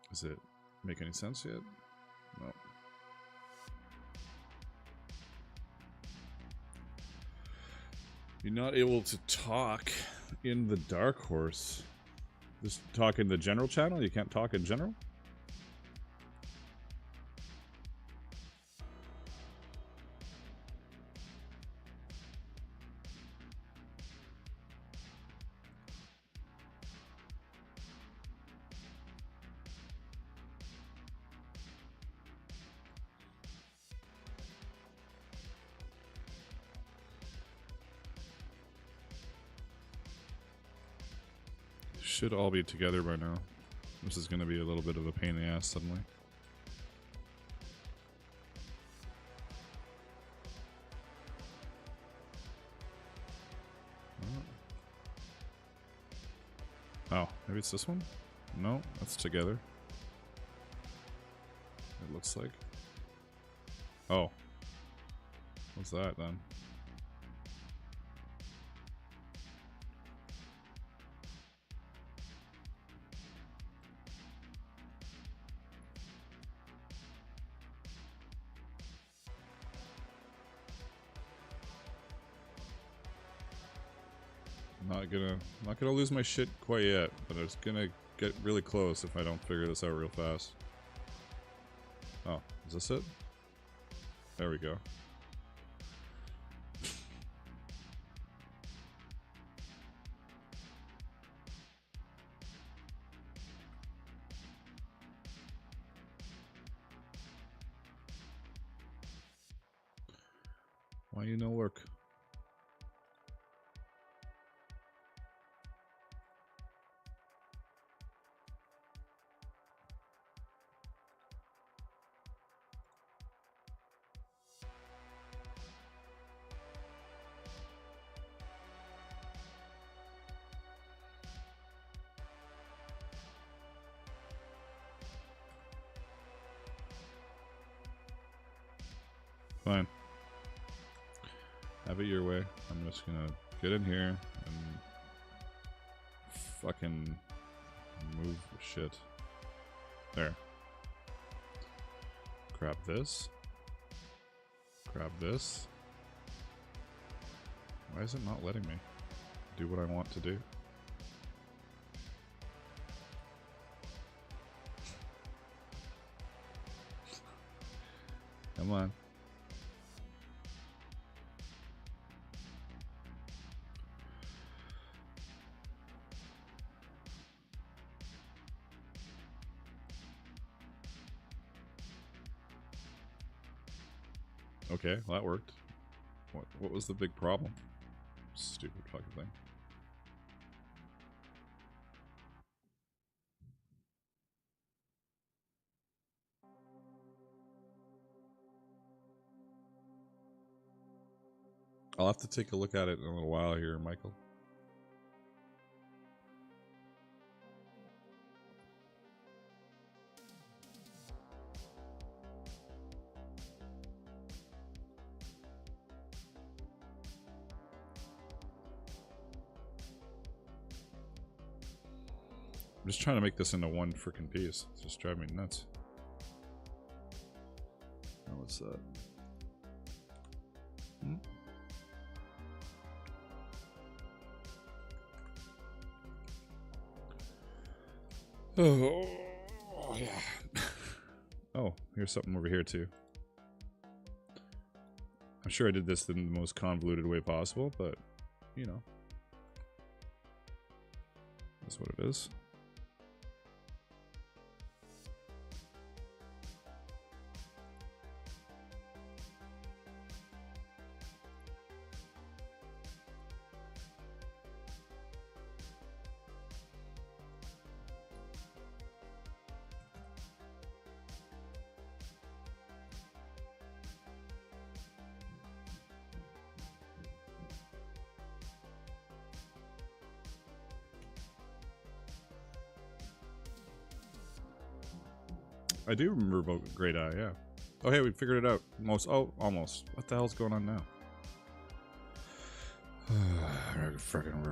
Does it make any sense yet? No. You're not able to talk in the Dark Horse. Just talk in the general channel? You can't talk in general? Should all be together by now. This is going to be a little bit of a pain in the ass suddenly. Oh, maybe it's this one? No, that's together. It looks like. Oh. What's that then? Not gonna lose my shit quite yet, but it's gonna get really close if I don't figure this out real fast. Oh, is this it? There we go. Why you no work? Fine. Have it your way. I'm just gonna get in here and fucking move the shit. There. Grab this. Grab this. Why is it not letting me do what I want to do? Come on. Okay, well, that worked. What was the big problem? Stupid fucking thing. I'll have to take a look at it in a little while here, Michael. I'm just trying to make this into one freaking piece. It's just driving me nuts. Oh, what's that? Oh, yeah. Oh, here's something over here too. I'm sure I did this in the most convoluted way possible, but, you know. That's what it is. I do remember about Great Eye, yeah. Oh, hey, we figured it out. Almost. What the hell's going on now? Freaking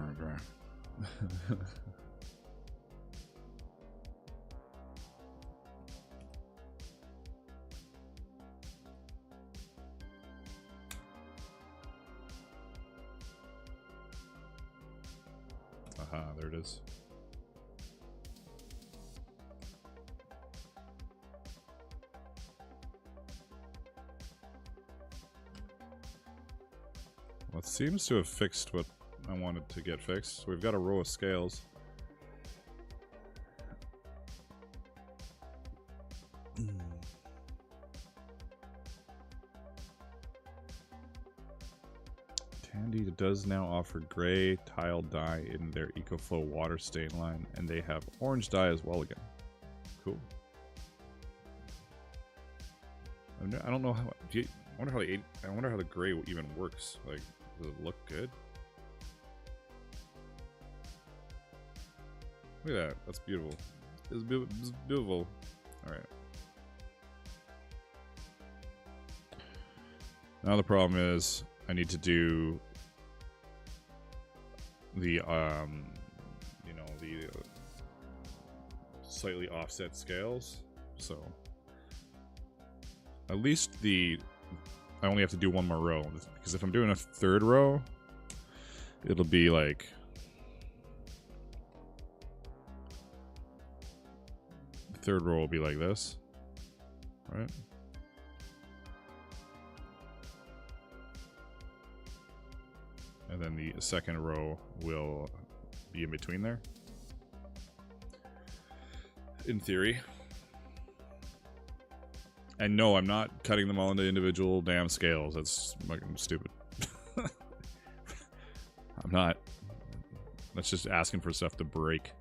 aha, there it is. Well, it seems to have fixed what I wanted to get fixed. So we've got a row of scales. Tandy does now offer gray tile dye in their EcoFlow water stain line, and they have orange dye as well again. Cool. I don't know how. I wonder how the gray even works. Like, does it look good? Look at that. That's beautiful. It's beautiful. All right. Now the problem is I need to do the you know, the slightly offset scales. So at least I only have to do one more row, because if I'm doing a third row, it'll be like the third row will be like this, right? And then the second row will be in between there, in theory. And no, I'm not cutting them all into individual damn scales. That's fucking stupid. I'm not. That's just asking for stuff to break.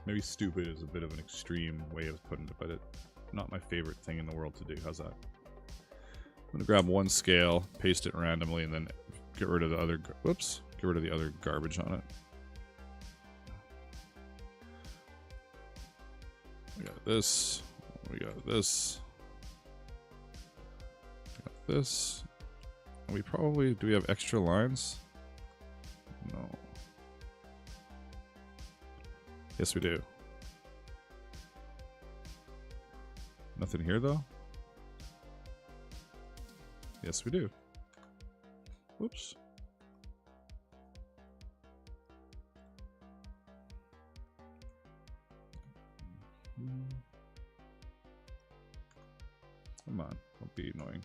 Maybe stupid is a bit of an extreme way of putting it, but it's not my favorite thing in the world to do. How's that? I'm gonna grab one scale, paste it randomly, and then get rid of the other. Whoops! Get rid of the other garbage on it. We got this. We got this. We got this. We probably... Do we have extra lines? No. Yes, we do. Nothing here, though? Yes, we do. Whoops. Come on, don't be annoying.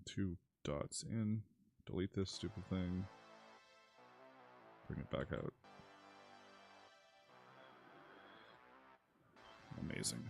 Two dots in. Delete this stupid thing. Bring it back out. Amazing.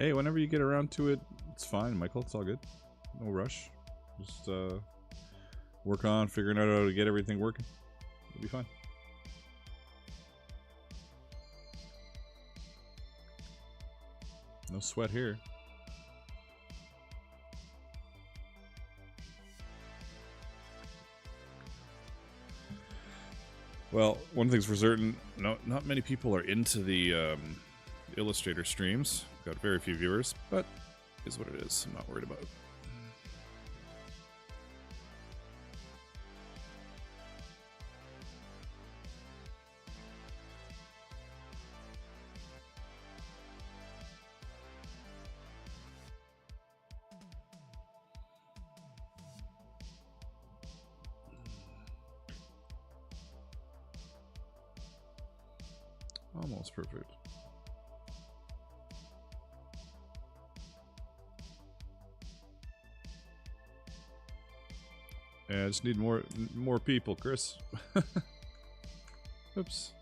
Hey, whenever you get around to it, it's fine, Michael. It's all good. No rush. Just work on figuring out how to get everything working. It'll be fine. No sweat here. Well, one thing's for certain, not many people are into the Illustrator streams. Got very few viewers, but it is what it is. I'm not worried about it. Almost perfect. Yeah, I just need more people, Chris. Oops.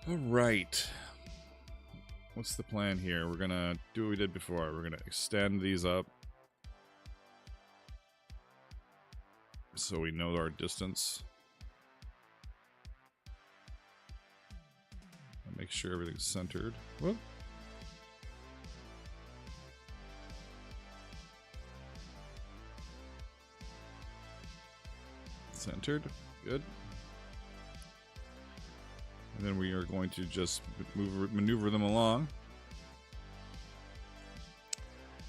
All right. What's the plan here? We're gonna do what we did before. We're gonna extend these up so we know our distance. Make sure everything's centered. Whoop. Centered. Good. And then we are going to just maneuver them along.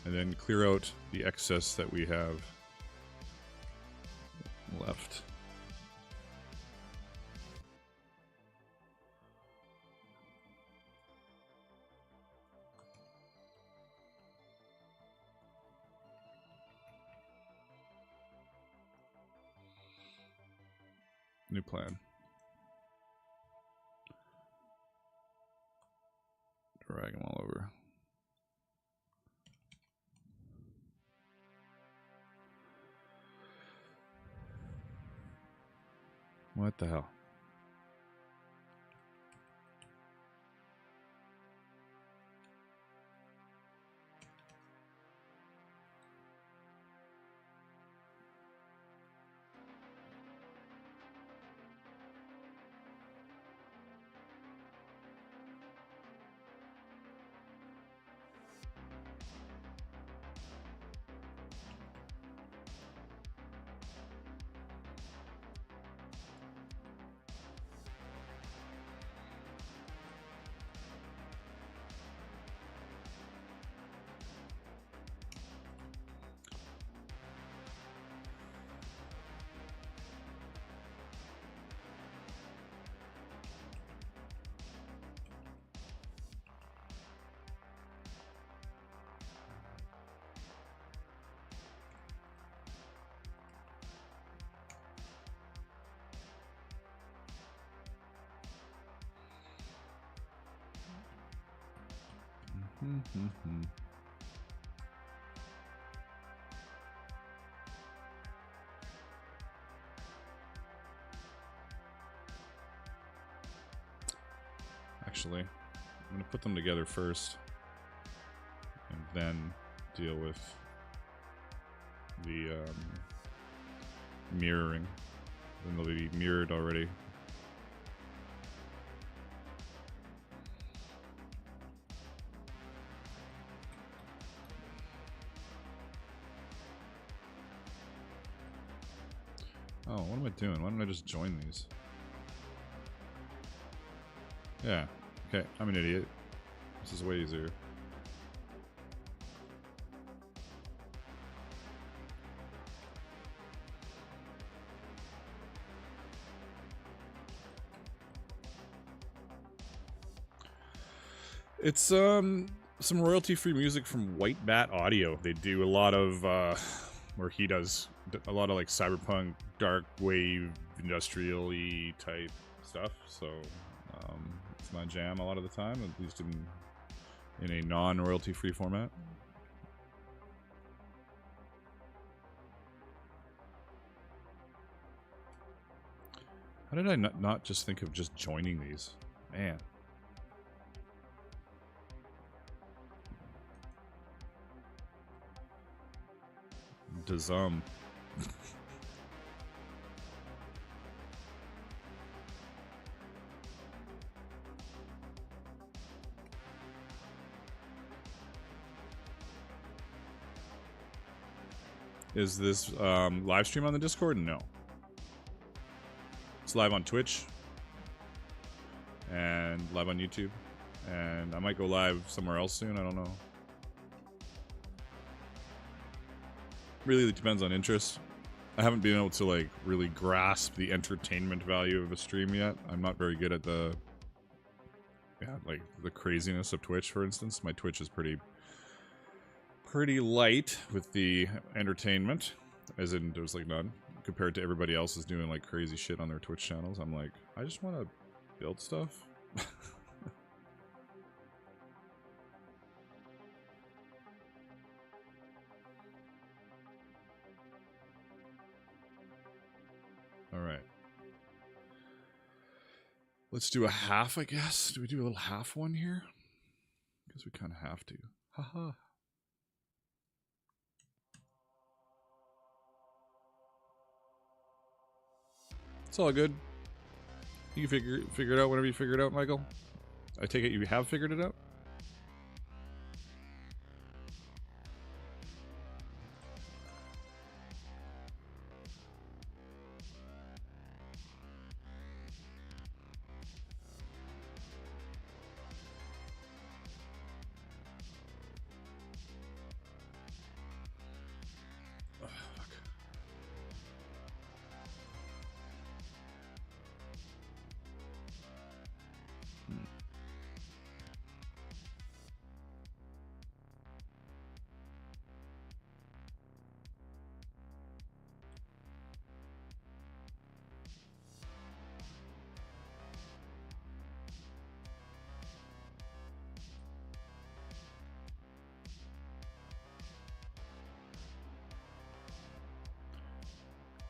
And then clear out the excess that we have left. New plan. Drag them all over. What the hell? Actually, I'm going to put them together first and then deal with the mirroring. Then they'll be mirrored already. Oh, what am I doing? Why don't I just join these? Yeah. Okay, I'm an idiot. This is way easier. It's some royalty-free music from White Bat Audio. They do a lot of or he does a lot of like cyberpunk, dark wave, industrial-y type stuff. So it's my jam a lot of the time, at least in a non-royalty free format. How did I not just think of just joining these? Man. Dazum. Is this live stream on the Discord? No. It's live on Twitch and live on YouTube, and I might go live somewhere else soon. I don't know. Really depends on interest. I haven't been able to like really grasp the entertainment value of a stream yet. I'm not very good at the like the craziness of Twitch, for instance. My Twitch is pretty light with the entertainment, as in there's like none compared to everybody else is doing like crazy shit on their Twitch channels. I'm like, I just want to build stuff. All right. Let's do a half, I guess. Do we do a little half one here? Because we kind of have to. Haha. It's all good. You can figure it out whenever you figure it out, Michael. I take it you have figured it out?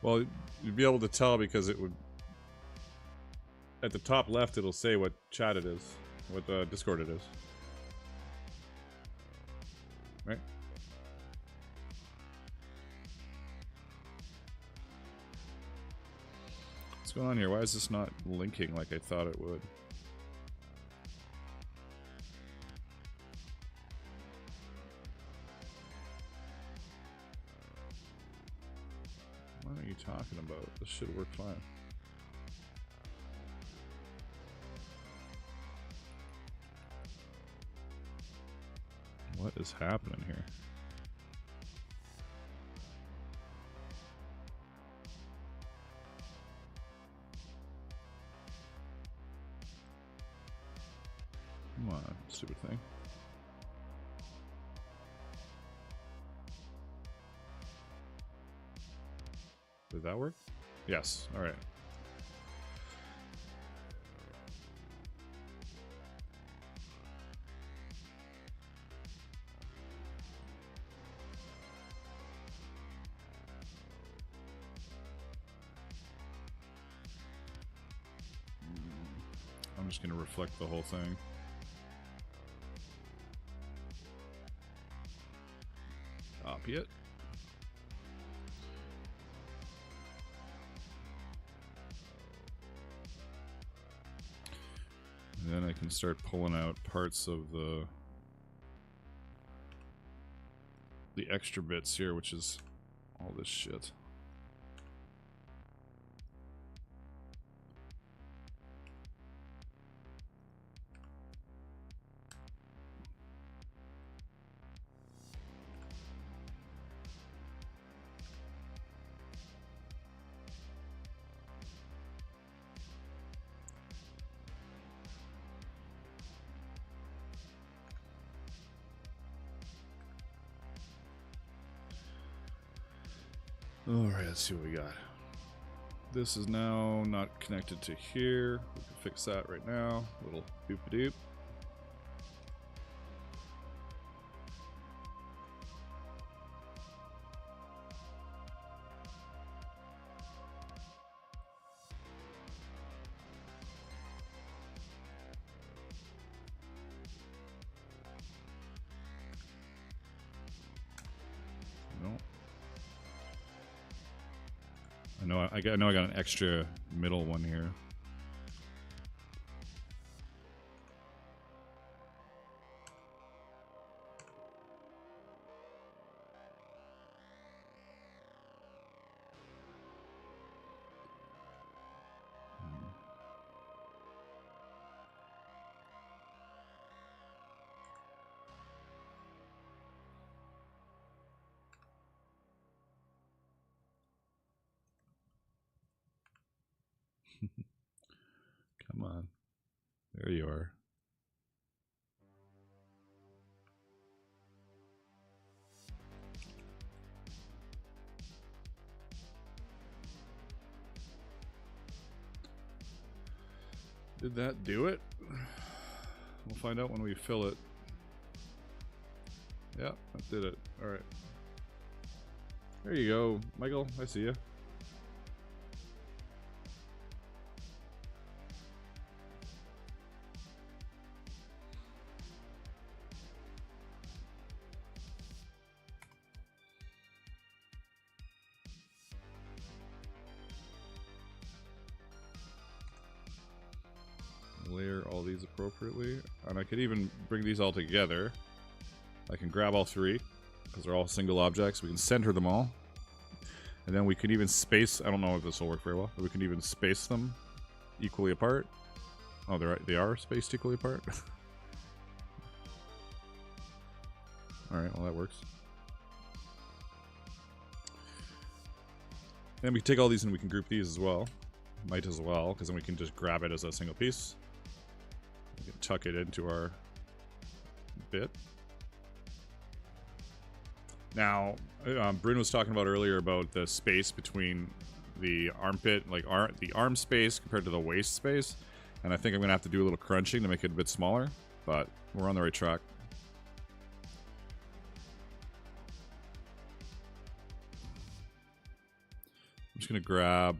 Well, you'd be able to tell because it would... At the top left, it'll say what chat it is. What Discord it is. Right? What's going on here? Why is this not linking like I thought it would? What are you talking about? This should work fine. What is happening here? Come on, stupid thing. Did that work? Yes. All right. I'm just going to reflect the whole thing. Copy it. And then I can start pulling out parts of the extra bits here, which is all this shit. Alright, let's see what we got. This is now not connected to here. We can fix that right now. Little boop-a-doop. know I got an extra middle one here. Come on. There you are. Did that do it? We'll find out when we fill it. Yeah, that did it. Alright. There you go, Michael. I see you. Layer all these appropriately, and I could even bring these all together. I can grab all three because they're all single objects. We can center them all, and then we can even space. I don't know if this will work very well, but we can even space them equally apart. Oh, they are spaced equally apart. All right, well that works. And we can take all these and we can group these as well. Might as well, because then we can just grab it as a single piece. We can tuck it into our bit. Now, Bryn was talking about earlier about the space between the armpit, like the arm space compared to the waist space. And I think I'm going to have to do a little crunching to make it a bit smaller, but we're on the right track. I'm just going to grab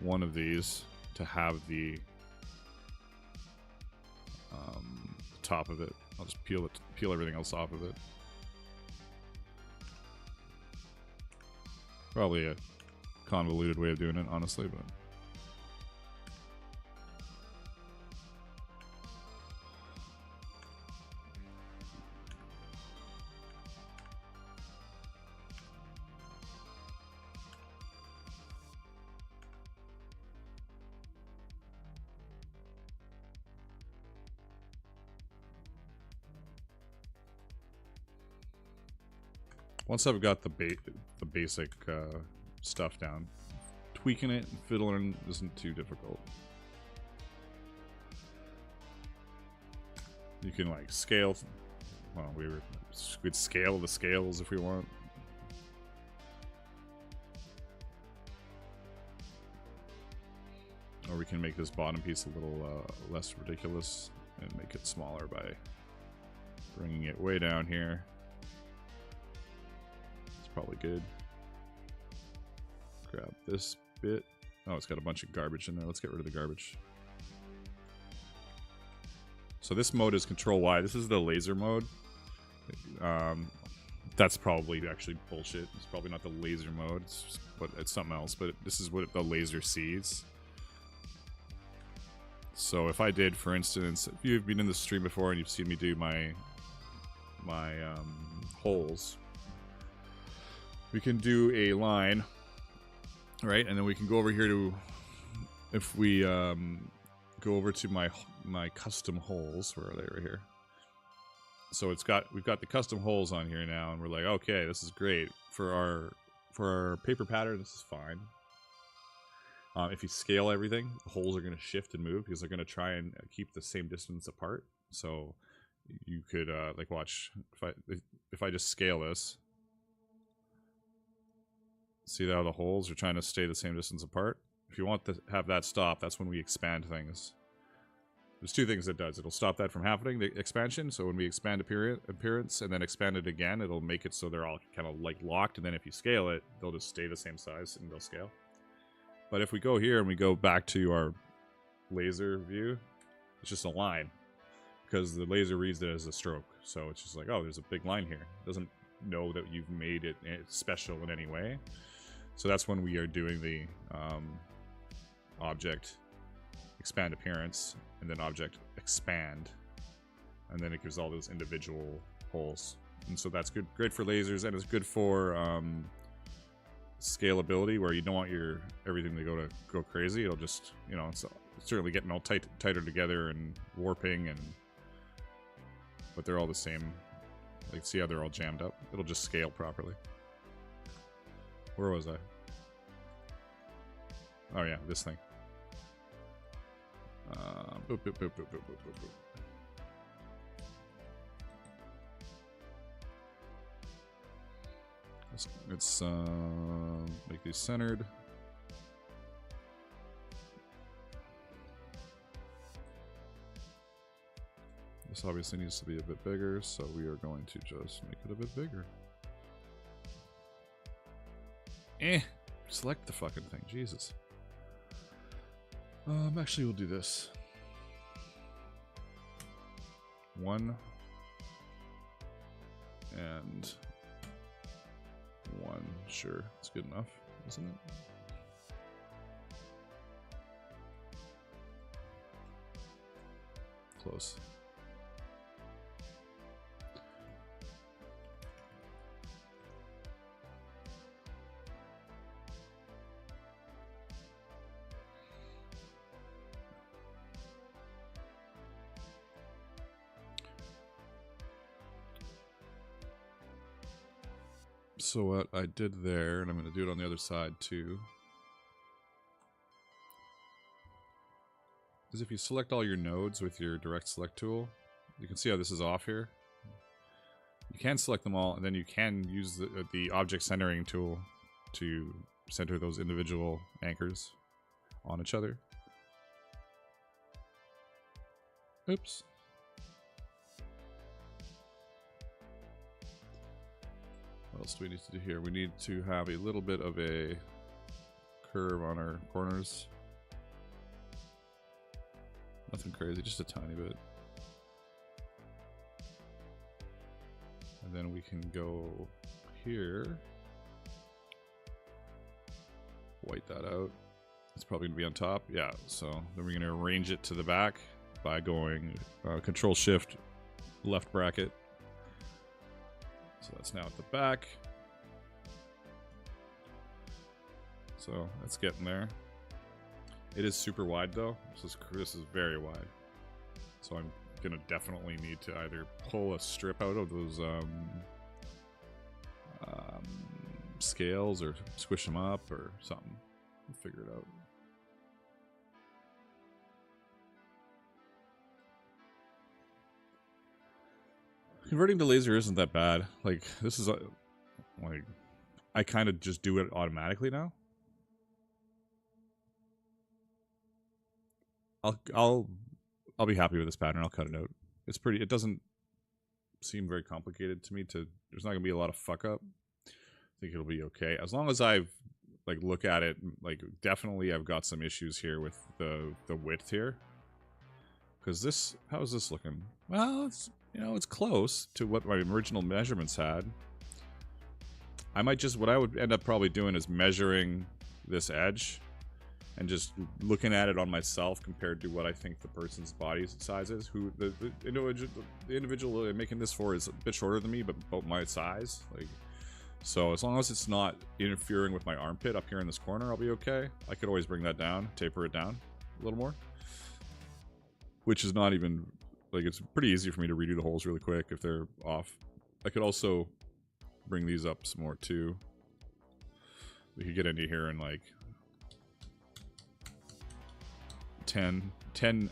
one of these to have the top of it. I'll just peel everything else off of it. Probably a convoluted way of doing it, honestly, but once I've got the basic stuff down, tweaking it and fiddling isn't too difficult. You can like scale. Well, we'd scale the scales if we want. Or we can make this bottom piece a little less ridiculous and make it smaller by bringing it way down here. Probably good. Grab this bit. Oh, it's got a bunch of garbage in there. Let's get rid of the garbage. So this mode is Control Y. This is the laser mode. That's probably actually bullshit. It's probably not the laser mode, but it's something else. But this is what the laser sees. So if I did, for instance, if you've been in the stream before and you've seen me do my holes, we can do a line, right? And then we can go over here to, if we go over to my custom holes, where are they? Right here. So we've got the custom holes on here now, and we're like, okay, this is great for our paper pattern. This is fine. If you scale everything, the holes are going to shift and move because they're going to try and keep the same distance apart. So you could like watch if I just scale this. See how the holes are trying to stay the same distance apart? If you want to have that stop, that's when we expand things. There's two things it does. It'll stop that from happening, the expansion. So when we expand appearance and then expand it again, it'll make it so they're all kind of like locked. And then if you scale it, they'll just stay the same size and they'll scale. But if we go here and we go back to our laser view, it's just a line. Because the laser reads it as a stroke. So it's just like, oh, there's a big line here. It doesn't know that you've made it special in any way. So that's when we are doing the object expand appearance, and then object expand, and then it gives all those individual holes. And so that's good, great for lasers, and it's good for scalability, where you don't want everything to go crazy. It'll just, you know, it's certainly getting all tighter together and warping, but they're all the same. Like, see how they're all jammed up? It'll just scale properly. Where was I? Oh yeah, this thing. Boop, boop, boop, boop, boop, boop, boop, boop. Let's make these centered. This obviously needs to be a bit bigger, so we are going to just make it a bit bigger. Select the fucking thing, Jesus. Actually, we'll do this. 1 and 1. Sure, it's good enough, isn't it? Close. So what I did there, and I'm going to do it on the other side too, is if you select all your nodes with your direct select tool, you can see how this is off here. You can select them all, and then you can use the object centering tool to center those individual anchors on each other. Oops. What else do we need to do here? We need to have a little bit of a curve on our corners. Nothing crazy, just a tiny bit. And then we can go here. White that out. It's probably going to be on top. Yeah, so then we're going to arrange it to the back by going Control Shift left bracket. So that's now at the back. So that's getting there. It is super wide though. This is very wide. So I'm gonna definitely need to either pull a strip out of those scales, or squish them up, or something. We'll figure it out. Converting to laser isn't that bad. Like, this is like, I kind of just do it automatically now. I'll be happy with this pattern. I'll cut it out. It's pretty. It doesn't seem very complicated to me. There's not gonna be a lot of fuck up. I think it'll be okay as long as I've look at it. Like, definitely I've got some issues here with the width here. Because this, how is this looking? Well, it's, you know, it's close to what my original measurements had. I might just, what I would end up probably doing is measuring this edge and just looking at it on myself compared to what I think the person's body size is. Who the individual I'm making this for is a bit shorter than me, but about my size. Like, so as long as it's not interfering with my armpit up here in this corner, I'll be okay. I could always bring that down, taper it down a little more. Which is not even, like, it's pretty easy for me to redo the holes really quick if they're off. I could also bring these up some more too. We could get into here and like 10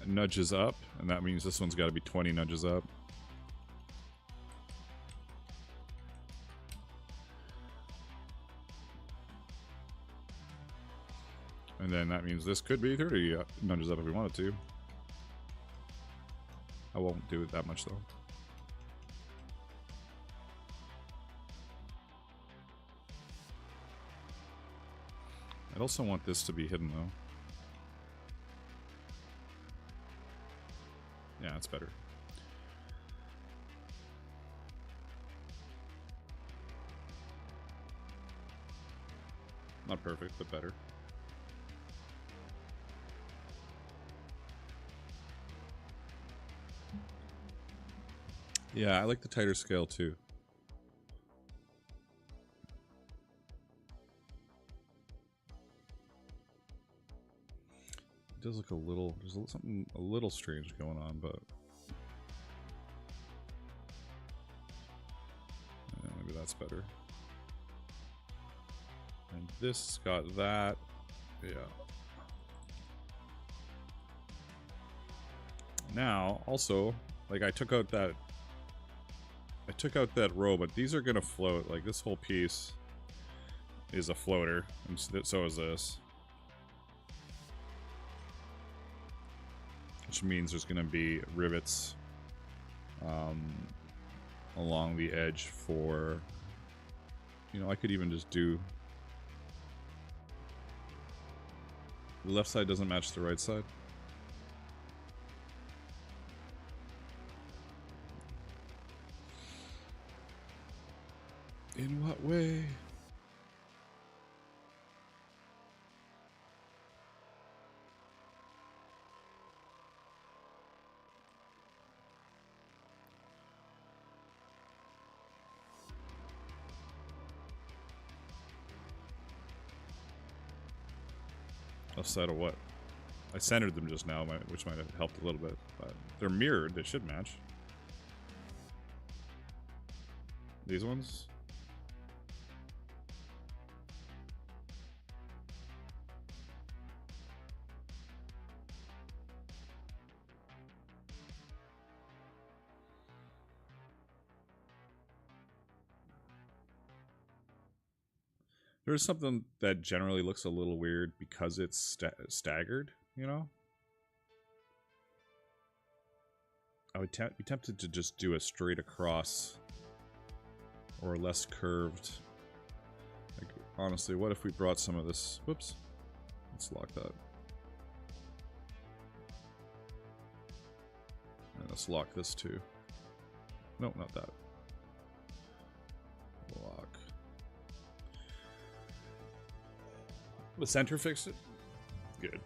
nudges up, and that means this one's got to be 20 nudges up. And then that means this could be 30 nudges up if we wanted to. I won't do it that much though. I'd also want this to be hidden though. Yeah, that's better. Not perfect, but better. Yeah, I like the tighter scale too. It does look a little, there's something a little strange going on, but yeah, maybe that's better. And this got that, yeah. Now, also, like I took out that row, but these are gonna float. Like this whole piece is a floater, and so is this. Which means there's gonna be rivets along the edge for, you know, I could even just do, the left side doesn't match the right side. In what way? Left side of what? I centered them just now, which might have helped a little bit, but they're mirrored. They should match. These ones? There's something that generally looks a little weird because it's staggered, you know? I would be tempted to just do a straight across or less curved. Like, honestly, what if we brought some of this... Whoops. Let's lock that. And let's lock this too. Nope, not that. Lock. The center fixed it? Good.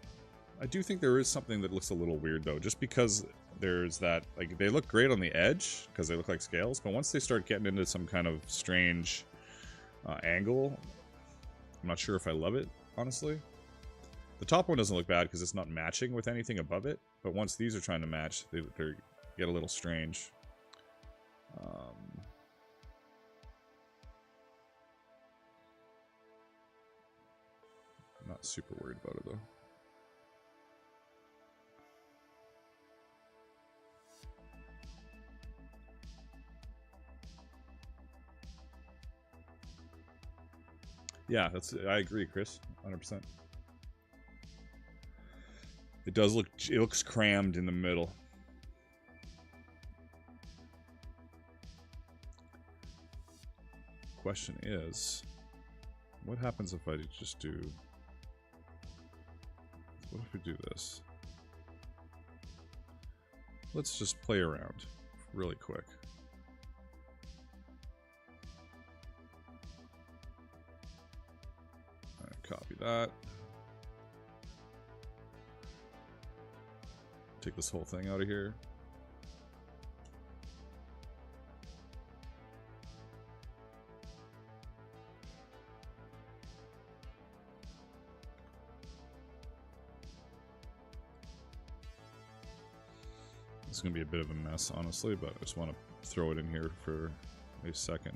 I do think there is something that looks a little weird though, just because there's that, like, they look great on the edge because they look like scales, but once they start getting into some kind of strange angle, I'm not sure if I love it, honestly. The top one doesn't look bad because it's not matching with anything above it, but once these are trying to match, they get a little strange. Not super worried about it though. Yeah, I agree, Chris. 100%. It does look, it looks crammed in the middle. Question is, what happens if I just do... What if we do this? Let's just play around really quick. All right, copy that. Take this whole thing out of here. It's going to be a bit of a mess, honestly, but I just want to throw it in here for a second.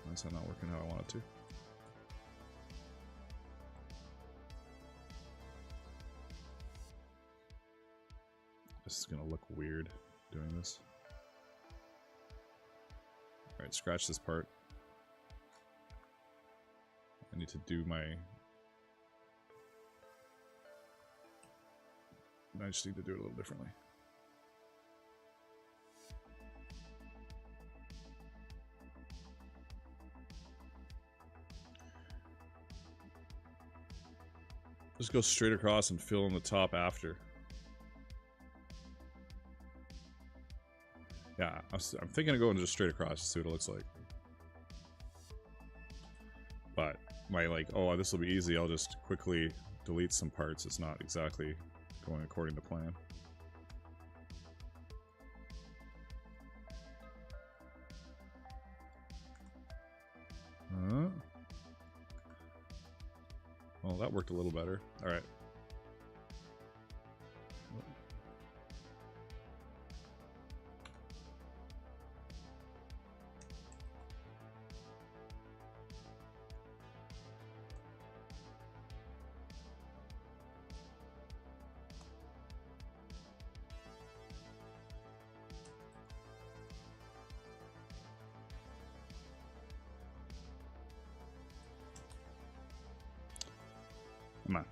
Why is that not working how I want it to? This is going to look weird doing this. Alright, scratch this part. I need to do my... I just need to do it a little differently. Just go straight across and fill in the top after. Yeah, I'm thinking of going just straight across to see what it looks like. But my like, oh, this will be easy. I'll just quickly delete some parts. It's not exactly going according to plan. Well, that worked a little better. All right. Come on.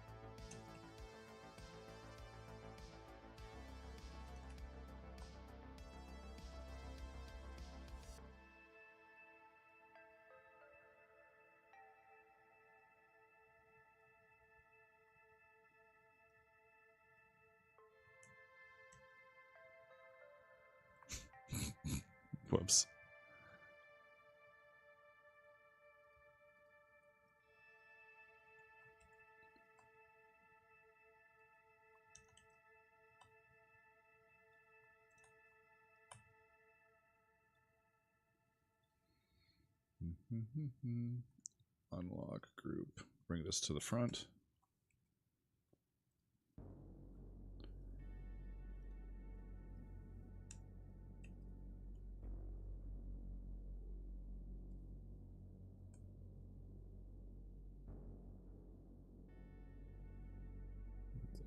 Whoops. Unlock group. Bring this to the front.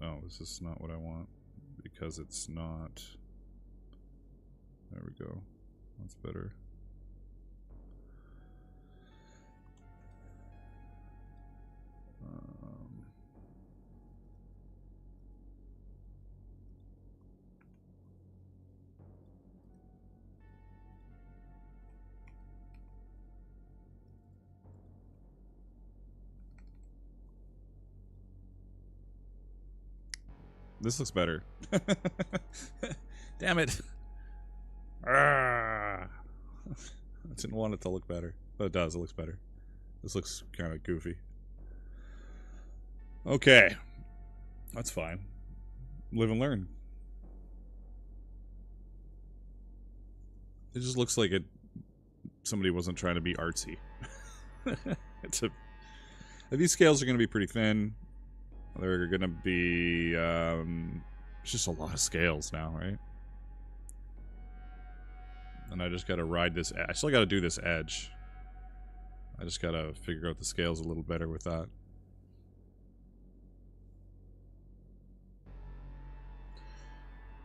Oh, this is not what I want because it's not. There we go. That's better. This looks better. Damn it. I didn't want it to look better. But it does. It looks better. This looks kind of goofy. Okay. That's fine. Live and learn. It just looks like somebody wasn't trying to be artsy. These scales are going to be pretty thin. They're going to be... it's just a lot of scales now, right? And I just got to ride this... I still got to do this edge. I just got to figure out the scales a little better with that.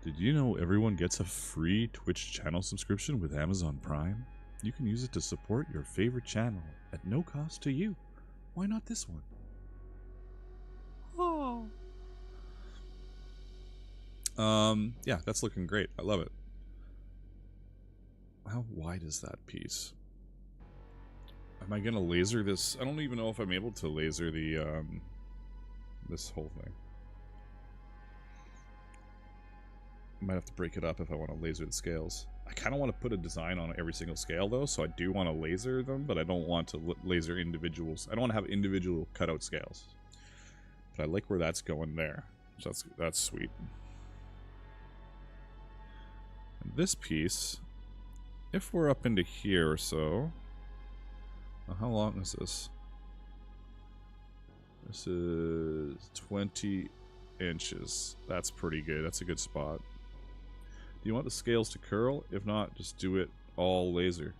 Did you know everyone gets a free Twitch channel subscription with Amazon Prime? You can use it to support your favorite channel at no cost to you. Why not this one? Oh. Yeah, that's looking great. I love it. How wide is that piece? Am I gonna laser this? I don't even know if I'm able to laser the, this whole thing. I might have to break it up if I want to laser the scales. I kind of want to put a design on every single scale, though, so I do want to laser them, but I don't want to laser individuals. I don't want to have individual cutout scales. But I like where that's going there. So that's sweet. And this piece, if we're up into here or so... how long is this? This is 20 inches. That's pretty good. That's a good spot. Do you want the scales to curl? If not, just do it all laser.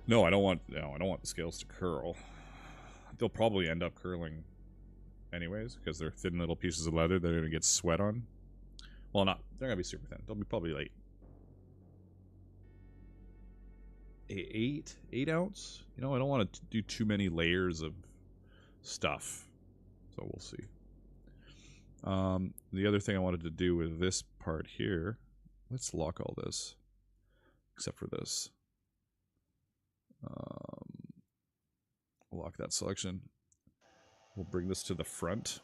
No, I don't want the scales to curl. They'll probably end up curling anyways, because they're thin little pieces of leather that are gonna get sweat on. Well, they're gonna be super thin. They'll be probably like 8 ounce. You know, I don't want to do too many layers of stuff, so we'll see. The other thing I wanted to do with this part here, let's lock all this, except for this. Lock that selection. We'll bring this to the front.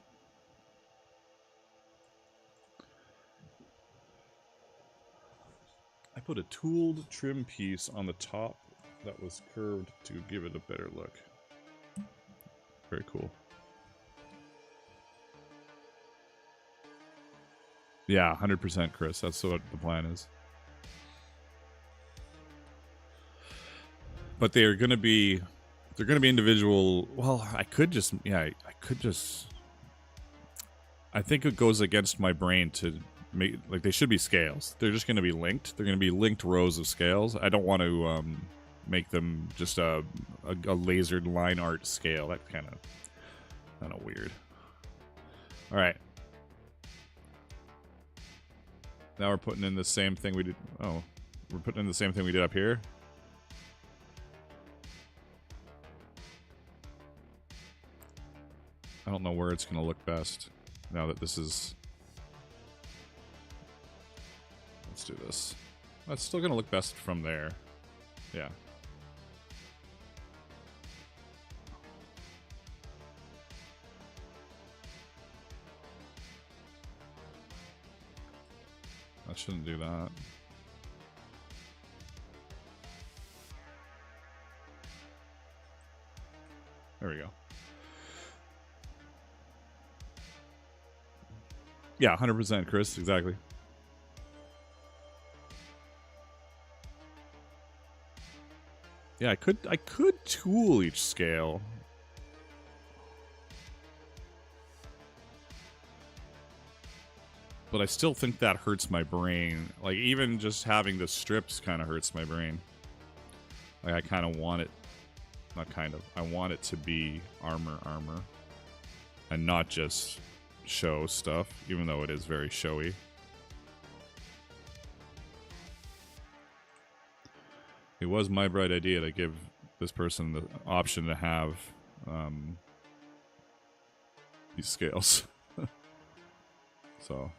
I put a tooled trim piece on the top that was curved to give it a better look. Very cool. Yeah, 100%, Chris. That's what the plan is. But they're going to be individual. Well, I could just, I think it goes against my brain to make, like, they should be scales. They're just going to be linked. They're going to be linked rows of scales. I don't want to make them just a lasered line art scale. That's kind of weird. All right. Now we're putting in the same thing we did. Oh, we're putting in the same thing we did up here. I don't know where it's going to look best now that this is... Let's do this. That's still going to look best from there. Yeah. I shouldn't do that. There we go. Yeah, 100%, Chris. Exactly. Yeah, I could tool each scale. But I still think that hurts my brain. Like, even just having the strips kind of hurts my brain. Like, I kind of want it... Not kind of. I want it to be armor. And not just show stuff, even though it is very showy. It was my bright idea to give this person the option to have these scales. So...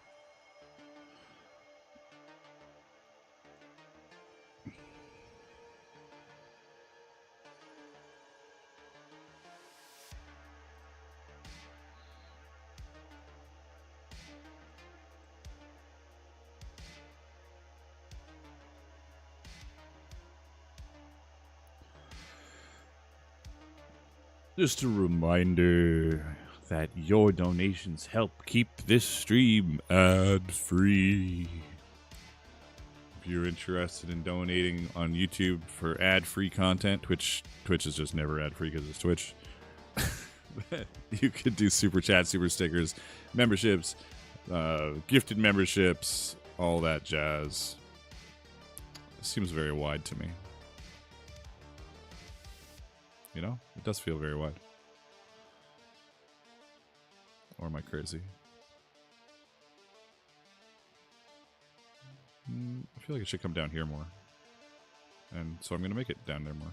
Just a reminder that your donations help keep this stream ad-free. If you're interested in donating on YouTube for ad-free content, Twitch is just never ad-free because it's Twitch. You could do super chat, super stickers, memberships, gifted memberships, all that jazz. It seems very wide to me. You know, it does feel very wide. Or am I crazy? I feel like it should come down here more. And so I'm going to make it down there more.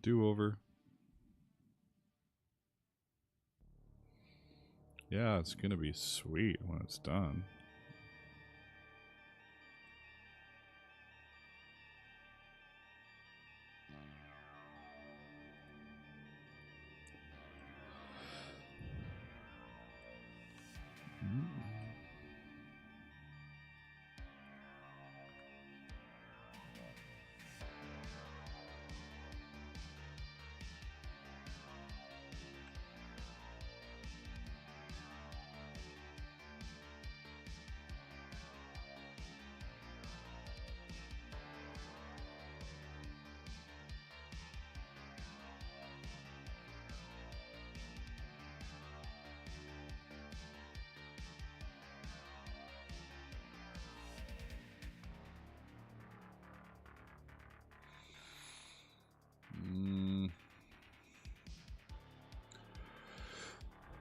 Do over. Yeah, it's going to be sweet when it's done.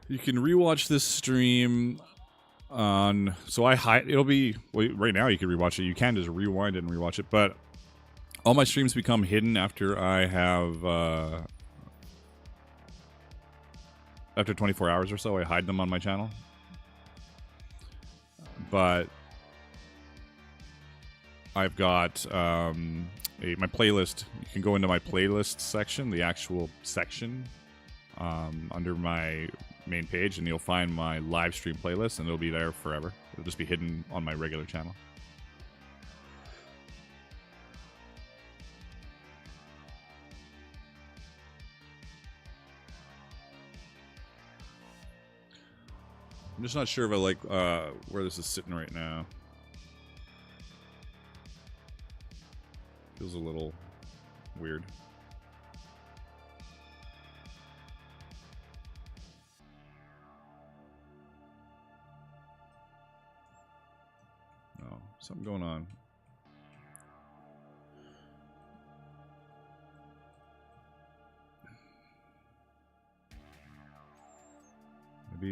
You can rewatch this stream on... So I hide... It'll be... Well, right now you can rewatch it. You can just rewind it and rewatch it. But all my streams become hidden after I have... after 24 hours or so, I hide them on my channel. But I've got my playlist. You can go into my playlist section, the actual section under my main page, and you'll find my live stream playlist, and it'll be there forever. It'll just be hidden on my regular channel. I'm just not sure if I like where this is sitting right now. Feels a little weird. Oh, something going on.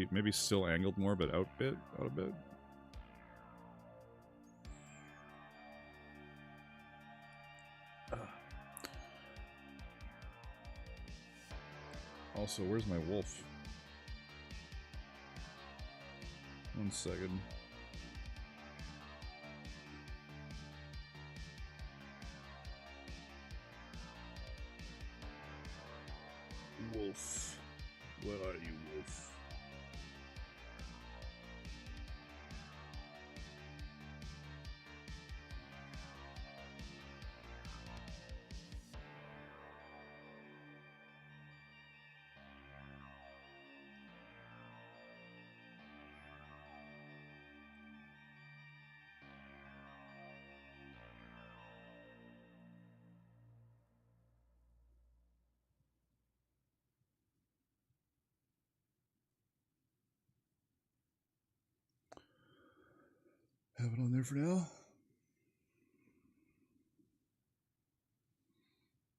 Maybe still angled more, but out a bit. Also, where's my wolf? 1 second. Wolf. Where are you, wolf? Have it on there for now.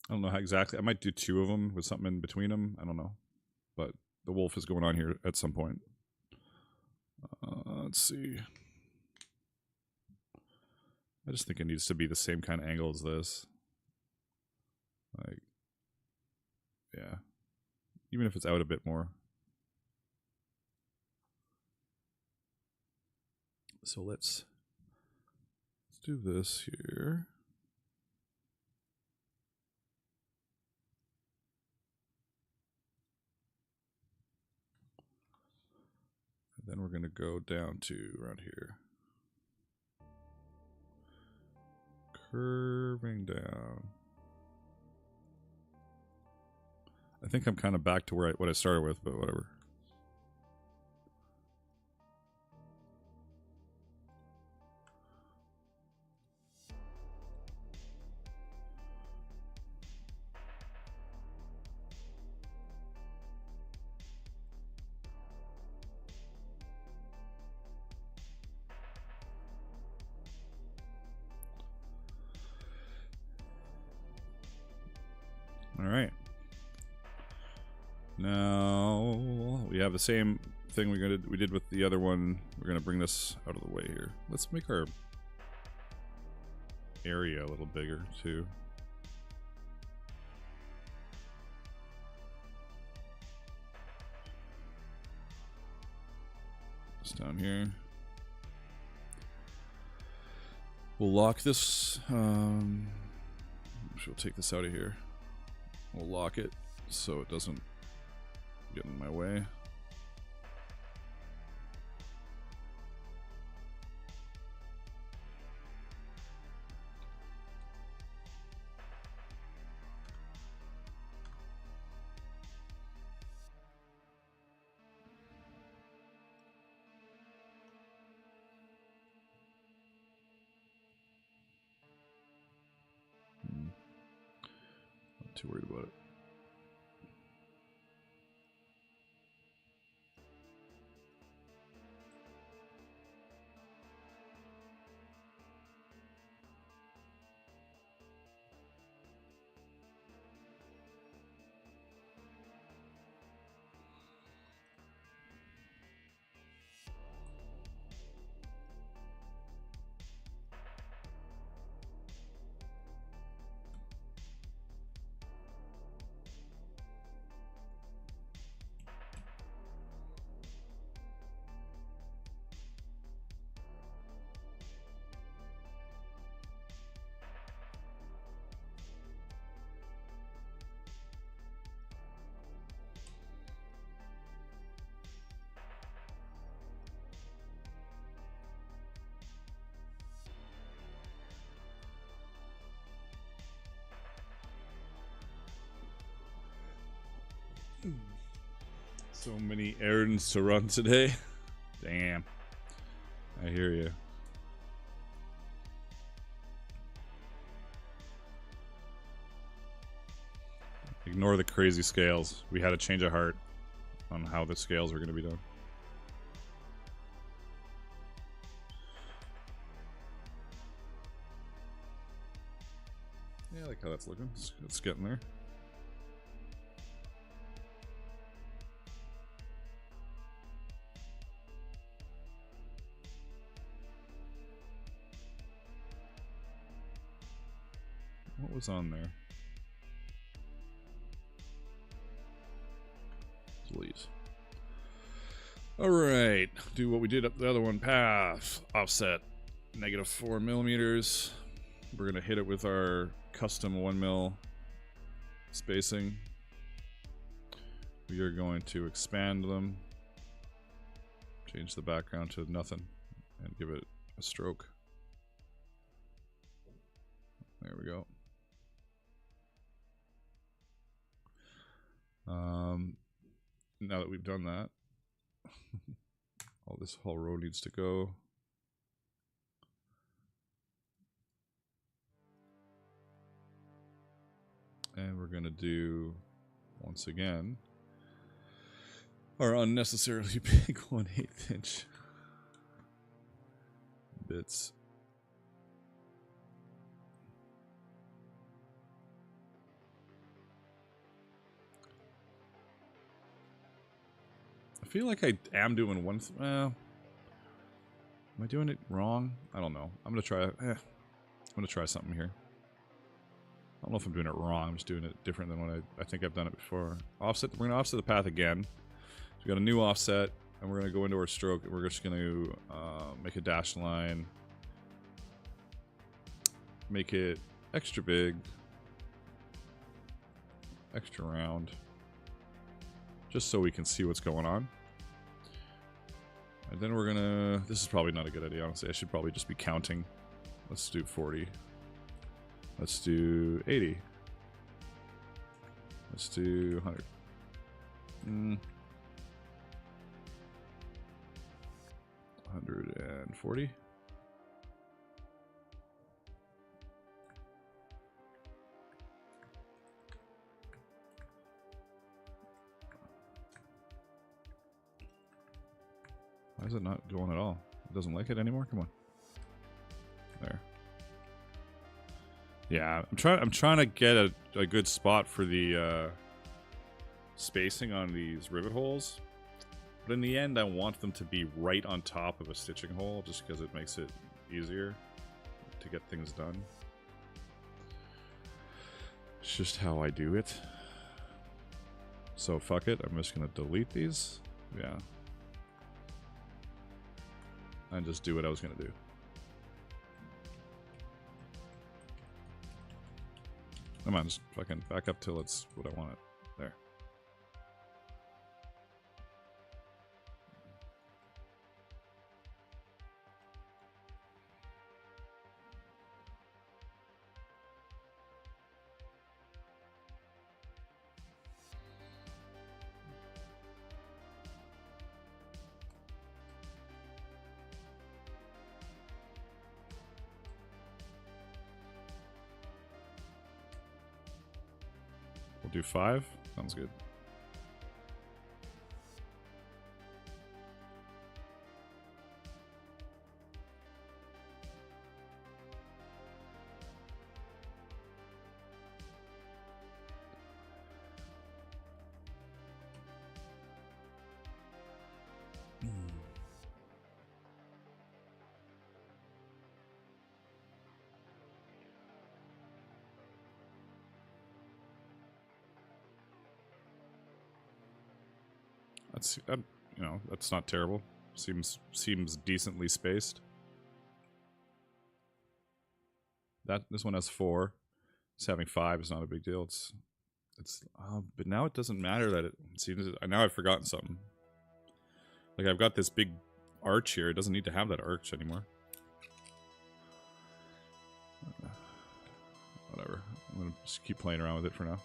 I don't know how exactly. I might do 2 of them with something in between them. I don't know. But the wolf is going on here at some point. Let's see. I just think it needs to be the same kind of angle as this. Like, yeah. Even if it's out a bit more. So let's do this here. And then we're going to go down to around here. Curving down. I think I'm kind of back to what I started with, but whatever. All right. Now we have the same thing we did with the other one. We're gonna bring this out of the way here. Let's make our area a little bigger too. Just down here. We'll lock this. We'll take this out of here. We'll lock it so it doesn't get in my way. Not too worried about it. So many errands to run today. Damn. I hear you. Ignore the crazy scales. We had a change of heart on how the scales were going to be done. Yeah, I like how that's looking. It's getting there. What was on there? Please. Alright. Do what we did up the other one. Path. Offset. -4 millimeters. We're going to hit it with our custom 1 mil spacing. We are going to expand them. Change the background to nothing. And give it a stroke. There we go. Now that we've done that, all this whole row needs to go. And we're going to do, once again, our unnecessarily big 1/8 inch bits. I feel like I am doing one. Well, am I doing it wrong? I don't know. I'm gonna try. I'm gonna try something here. I don't know if I'm doing it wrong. I'm just doing it different than what I think I've done it before. Offset. We're gonna offset the path again. So we got a new offset, and we're gonna go into our stroke. And we're just gonna make a dashed line. Make it extra big, extra round, just so we can see what's going on. And then we're gonna, this is probably not a good idea, honestly. I should probably just be counting. Let's do 40. Let's do 80. Let's do 100. 140. Why is it not going at all? It doesn't like it anymore? Come on. There. Yeah, I'm trying to get a good spot for the spacing on these rivet holes. But in the end, I want them to be right on top of a stitching hole, just because it makes it easier to get things done. It's just how I do it. So fuck it, I'm just gonna delete these. Yeah. And just do what I was gonna do. Come on, just fucking back up till it's what I want it. There. We'll do 5. Sounds good. That's you know, that's not terrible. Seems decently spaced. This one has 4. Just having 5 is not a big deal. It's but now it doesn't matter that it seems. Now I've forgotten something. Like I've got this big arch here. It doesn't need to have that arch anymore. Whatever. I'm gonna just keep playing around with it for now.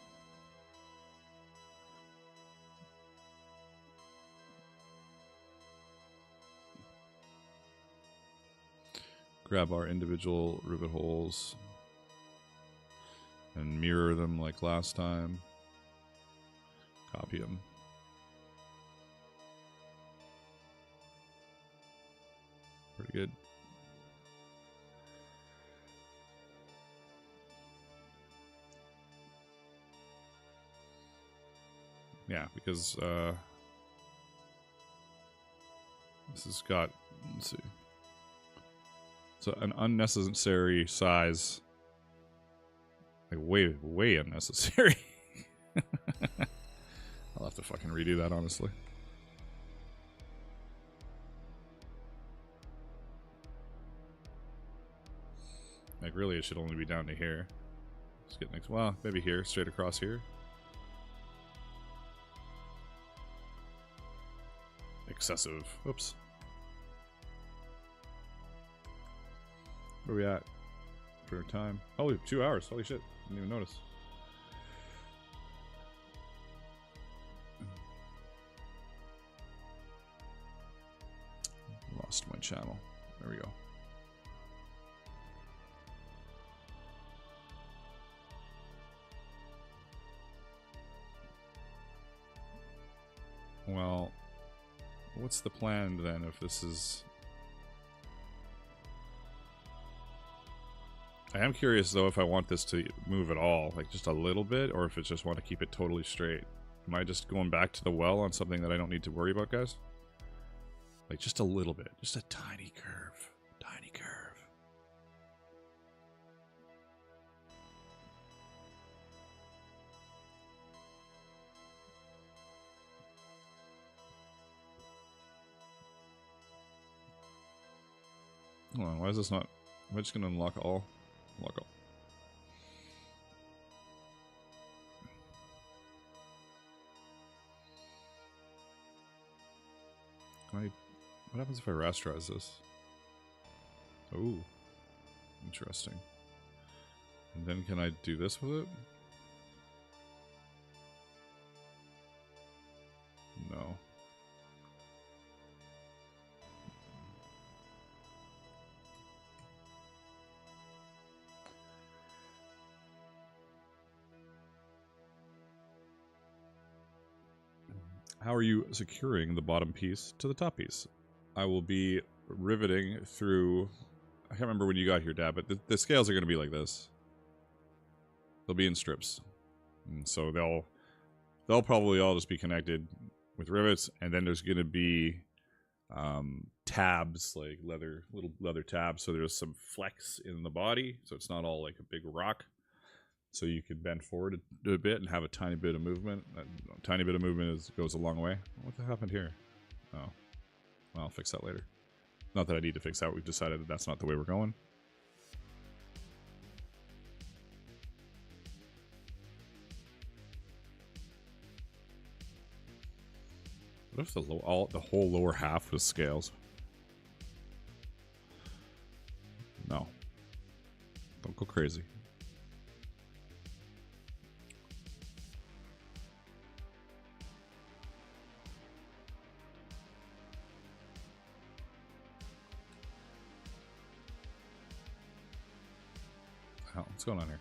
grab our individual rivet holes and mirror them like last time. Copy them. Pretty good. Yeah, because this has got, let's see. So an unnecessary size. Like way unnecessary. I'll have to fucking redo that, honestly. Like, really, it should only be down to here. Let's get next. Well, maybe here, straight across here. Excessive. Oops. Where are we at for time? Oh, we have 2 hours. Holy shit. Didn't even notice. Lost my channel. There we go. Well, what's the plan then if this is... I am curious though if I want this to move at all, like just a little bit, or if it's just want to keep it totally straight. Am I just going back to the well on something that I don't need to worry about, guys? Like just a little bit, just a tiny curve, tiny curve. Hold on, why is this not... Am I just going to unlock all? Unlock all. Can I... What happens if I rasterize this? Oh, interesting. And then can I do this with it? No. How are you securing the bottom piece to the top piece? I will be riveting through... I can't remember when you got here, Dad, but the scales are going to be like this. They'll be in strips. And so they'll probably all just be connected with rivets, and then there's going to be tabs, like little leather tabs, so there's some flex in the body, so it's not all like a big rock. So you can bend forward a bit and have a tiny bit of movement. A tiny bit of movement goes a long way. What happened here? Oh. Well, I'll fix that later. Not that I need to fix that. We've decided that that's not the way we're going. What if the whole lower half was scales? No. Don't go crazy. What's going on here?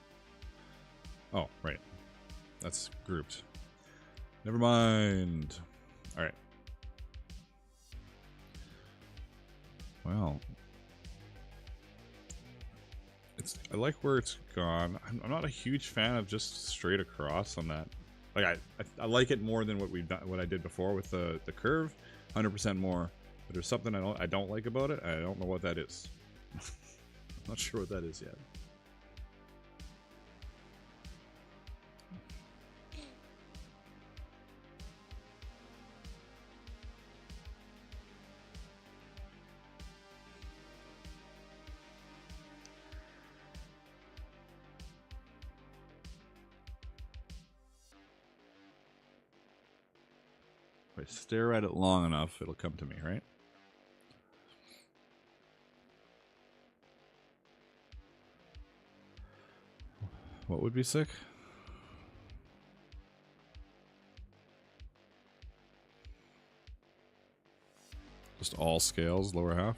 Oh, right. That's grouped. Never mind. Alright. Well. I like where it's gone. I'm not a huge fan of just straight across on that. Like I like it more than what I did before with the curve. 100% more. But there's something I don't like about it. I don't know what that is. I'm not sure what that is yet. If I stare at it long enough, it'll come to me, right? What would be sick? Just all scales, lower half.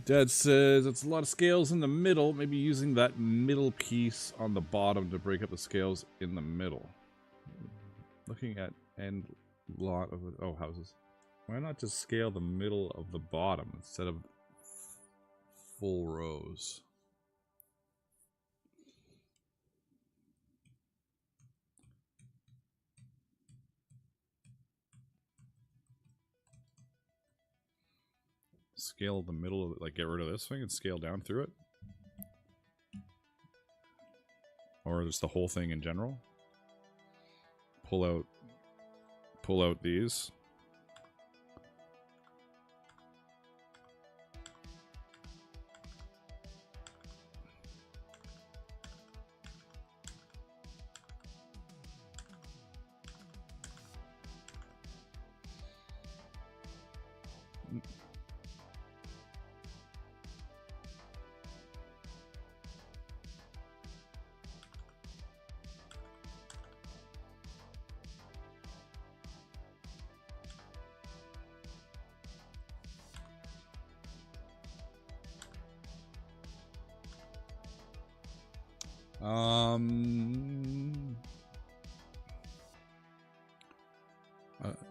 Dad says it's a lot of scales in the middle. Maybe using that middle piece on the bottom to break up the scales in the middle. Looking at end lot of houses. Why not just scale the middle of the bottom instead of full rows? Scale the middle of it, like get rid of this thing and scale down through it? Or just the whole thing in general? Pull out these.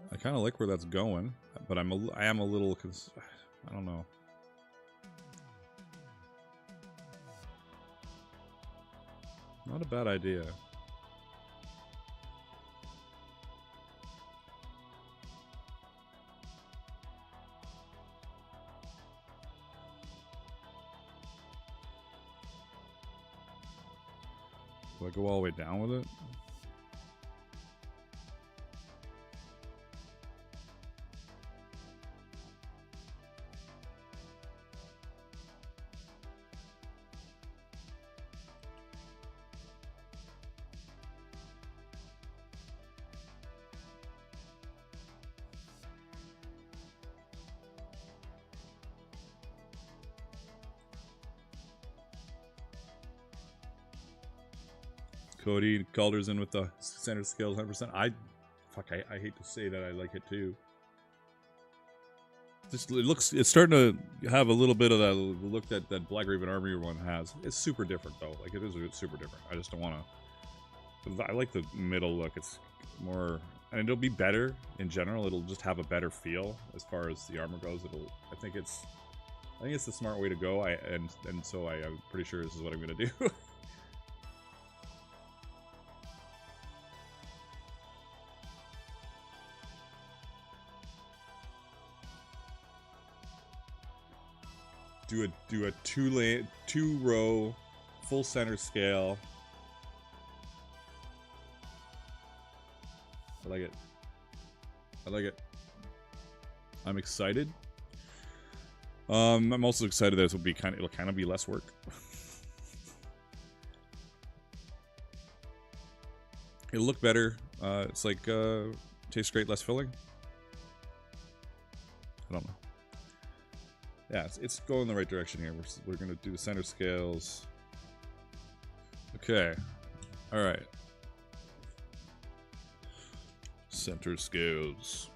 I kind of like where that's going, but I am a little I don't know. Not a bad idea. Do I go all the way down with it? Cody Calder's in with the center scales 100%. I hate to say that I like it too. Just it's starting to have a little bit of that look that Black Raven Armory one has. It's super different though. Like it is super different. I just don't want to. I like the middle look. It's more, and it'll be better in general. It'll just have a better feel as far as the armor goes. I think it's the smart way to go. I'm pretty sure this is what I'm gonna do. Do a two row full center scale. I like it. I like it. I'm excited. I'm also excited that it'll kind of be less work. It'll look better. It's like tastes great, less filling. I don't know. Yeah, it's going in the right direction here. We're going to do the center scales. Okay. All right. Center scales.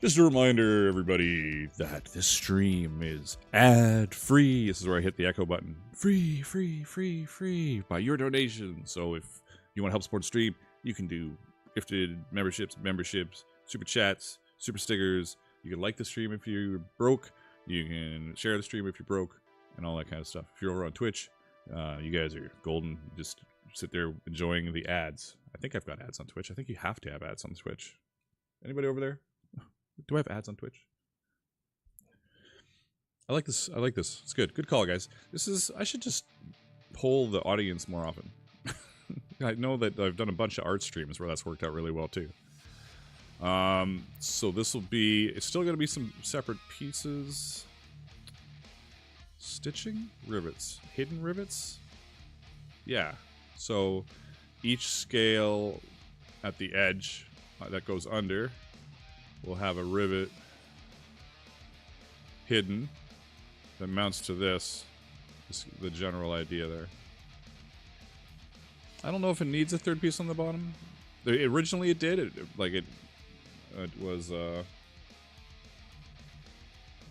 Just a reminder, everybody, that this stream is ad-free. This is where I hit the echo button. Free, free, free, free by your donation. So if you want to help support the stream, you can do gifted memberships, super chats, super stickers. You can like the stream if you're broke. You can share the stream if you're broke, and all that kind of stuff. If you're over on Twitch, you guys are golden. Just sit there enjoying the ads. I think I've got ads on Twitch. I think you have to have ads on Twitch. Anybody over there? Do I have ads on Twitch? I like this. I like this. It's good. Good call, guys. I should just poll the audience more often. I know that I've done a bunch of art streams where that's worked out really well too. So this will be, it's still going to be some separate pieces. Stitching? Rivets. Hidden rivets? Yeah. So each scale at the edge that goes under will have a rivet hidden that mounts to this. The general idea there. I don't know if it needs a third piece on the bottom. Originally it did. It was, let's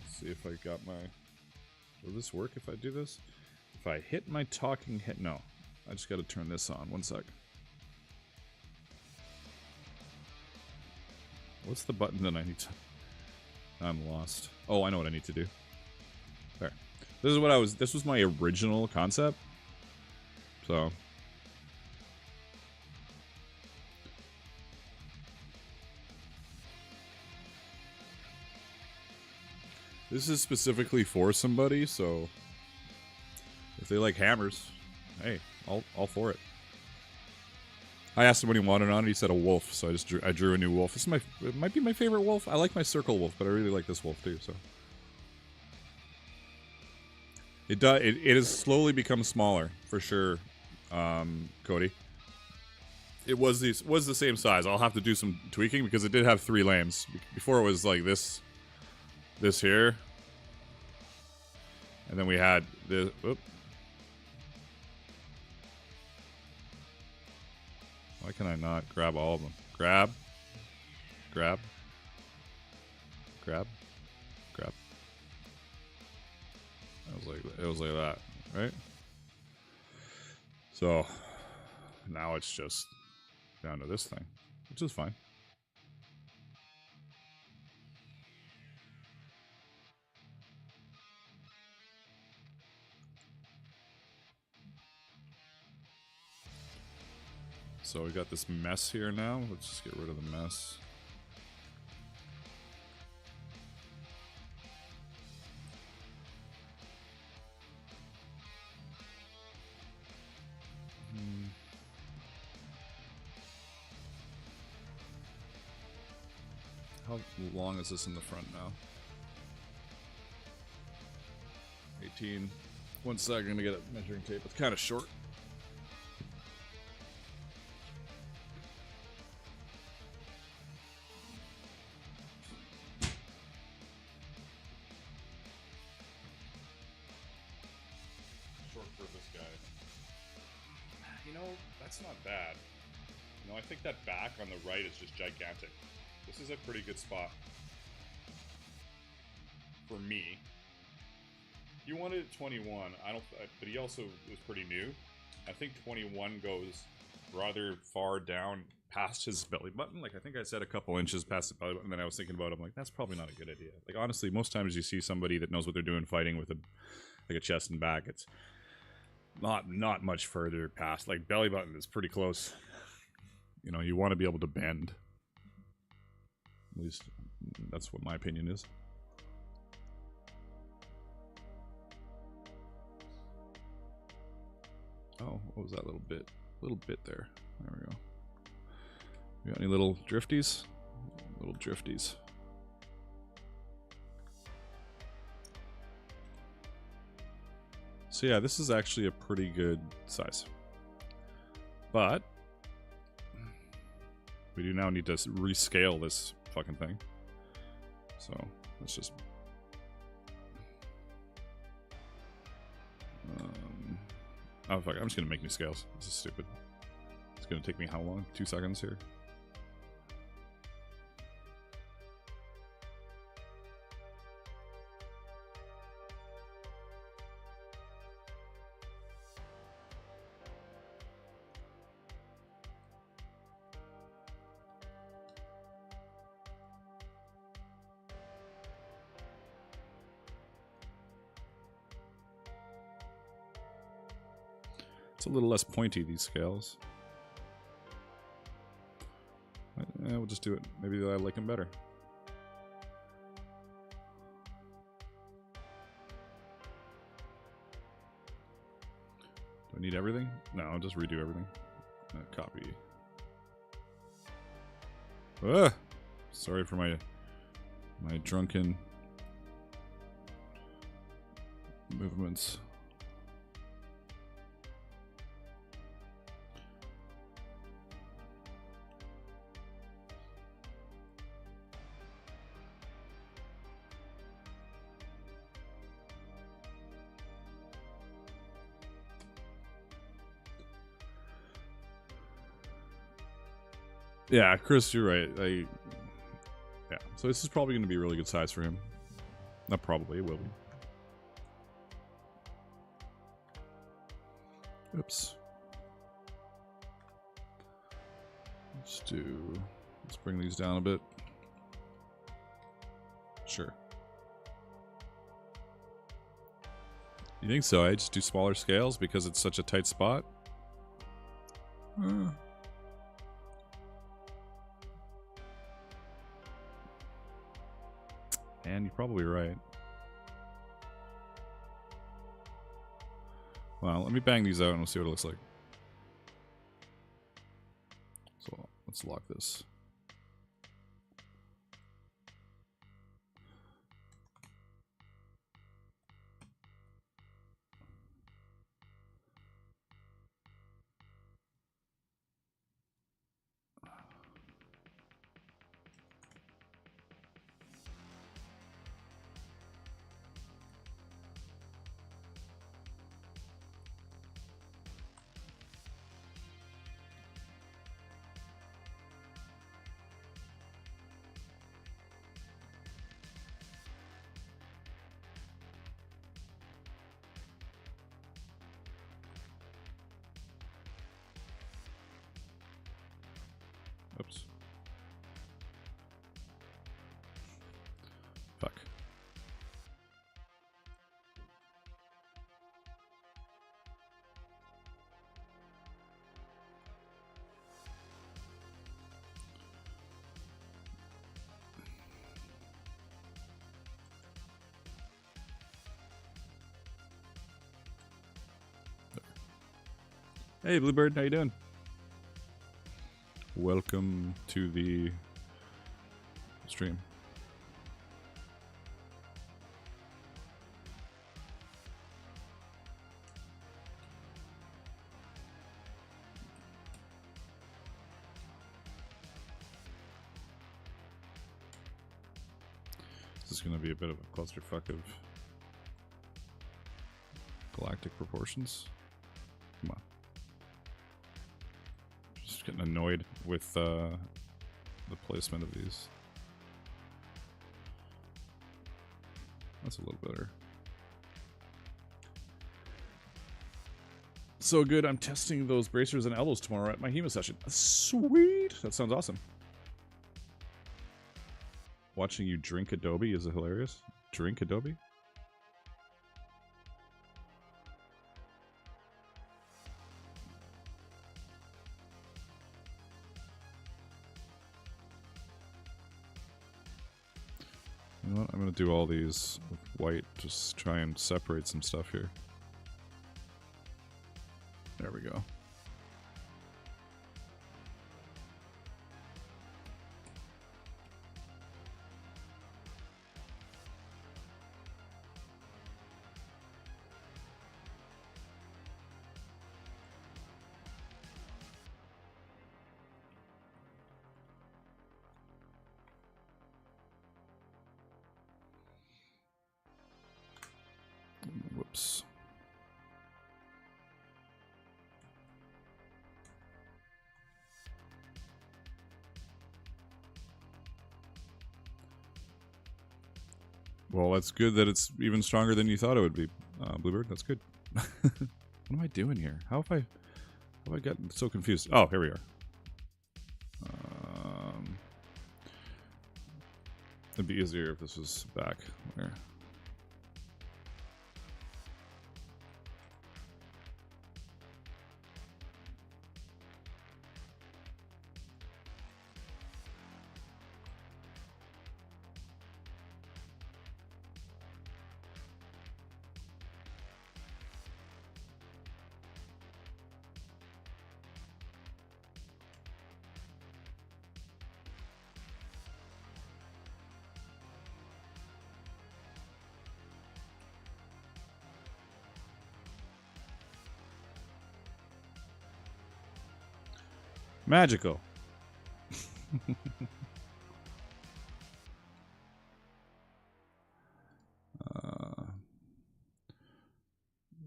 see if I got my Will this work if I do this? If I hit my talking head... No. I just got to turn this on. One sec. What's the button that I need to... I'm lost. Oh, I know what I need to do. There. This is what I was... This was my original concept. So... This is specifically for somebody, so... If they like hammers, hey, all for it. I asked him what he wanted on it. He said a wolf, so I drew a new wolf. This is it might be my favorite wolf. I like my circle wolf, but I really like this wolf too. So it has slowly become smaller for sure, Cody. It was the same size. I'll have to do some tweaking because it did have 3 lambs. Before it was like this here, and then we had this. Whoop. Why can I not grab all of them? Grab. Grab. Grab. Grab. It was like that, right? So now it's just down to this thing, which is fine. So we got this mess here now. Let's just get rid of the mess. How long is this in the front now? 18. 1 second, I'm gonna get a measuring tape. It's kind of short. That's not bad. You know, I think that back on the right is just gigantic. This is a pretty good spot for me. He wanted it 21. But he also was pretty new. I think 21 goes rather far down past his belly button. Like I think I said a couple inches past the belly button. And then I was thinking about it. I'm like, that's probably not a good idea. Like honestly, most times you see somebody that knows what they're doing fighting with a chest and back. It's not much further past. Like belly button is pretty close. You know, you want to be able to bend. At least that's what my opinion is. Oh, what was that little bit? Little bit there. There we go. You got any little drifties? Little drifties. So yeah, this is actually a pretty good size. But we do now need to rescale this fucking thing. So let's just oh fuck, I'm just gonna make new scales. This is stupid. It's gonna take me how long? 2 seconds here. A little less pointy, these scales. Yeah, we'll just do it. Maybe I like them better. Do I need everything? No, I'll just redo everything. Copy. Sorry for my drunken movements. Yeah, Chris, you're right. Yeah, so this is probably going to be a really good size for him. Not probably, it will be. Oops. Let's bring these down a bit. Sure. You think so? I just do smaller scales because it's such a tight spot? And you're probably right. Well, let me bang these out and we'll see what it looks like. So let's lock this. Oops. Fuck. Hey, Bluebird, how you doing? Welcome to the stream. This is going to be a bit of a clusterfuck of galactic proportions. Come on. Just getting annoyed with the placement of these. That's a little better. So good, I'm testing those bracers and elbows tomorrow at my HEMA session. Sweet! That sounds awesome. Watching you drink Adobe is hilarious. Drink Adobe? You know what? I'm going to do all these with white, just try and separate some stuff here. There we go. Whoops. Well, that's good that it's even stronger than you thought it would be, Bluebird. That's good. What am I doing here? How have I gotten so confused? Oh, here we are. It'd be easier if this was back there. Magical.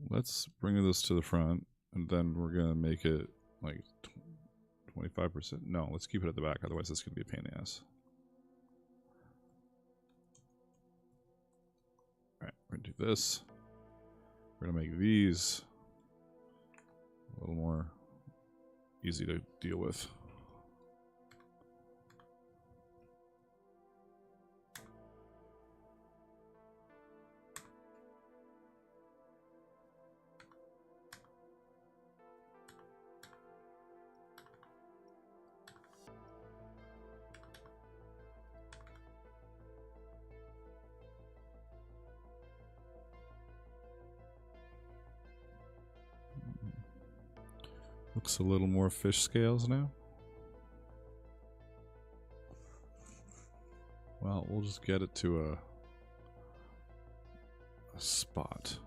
Let's bring this to the front, and then we're gonna make it like 25%. No, let's keep it at the back. Otherwise, it's gonna be a pain in the ass. All right, we're gonna do this. We're gonna make these a little more easy to deal with. Looks a little more fish scales now. Well, we'll just get it to a spot.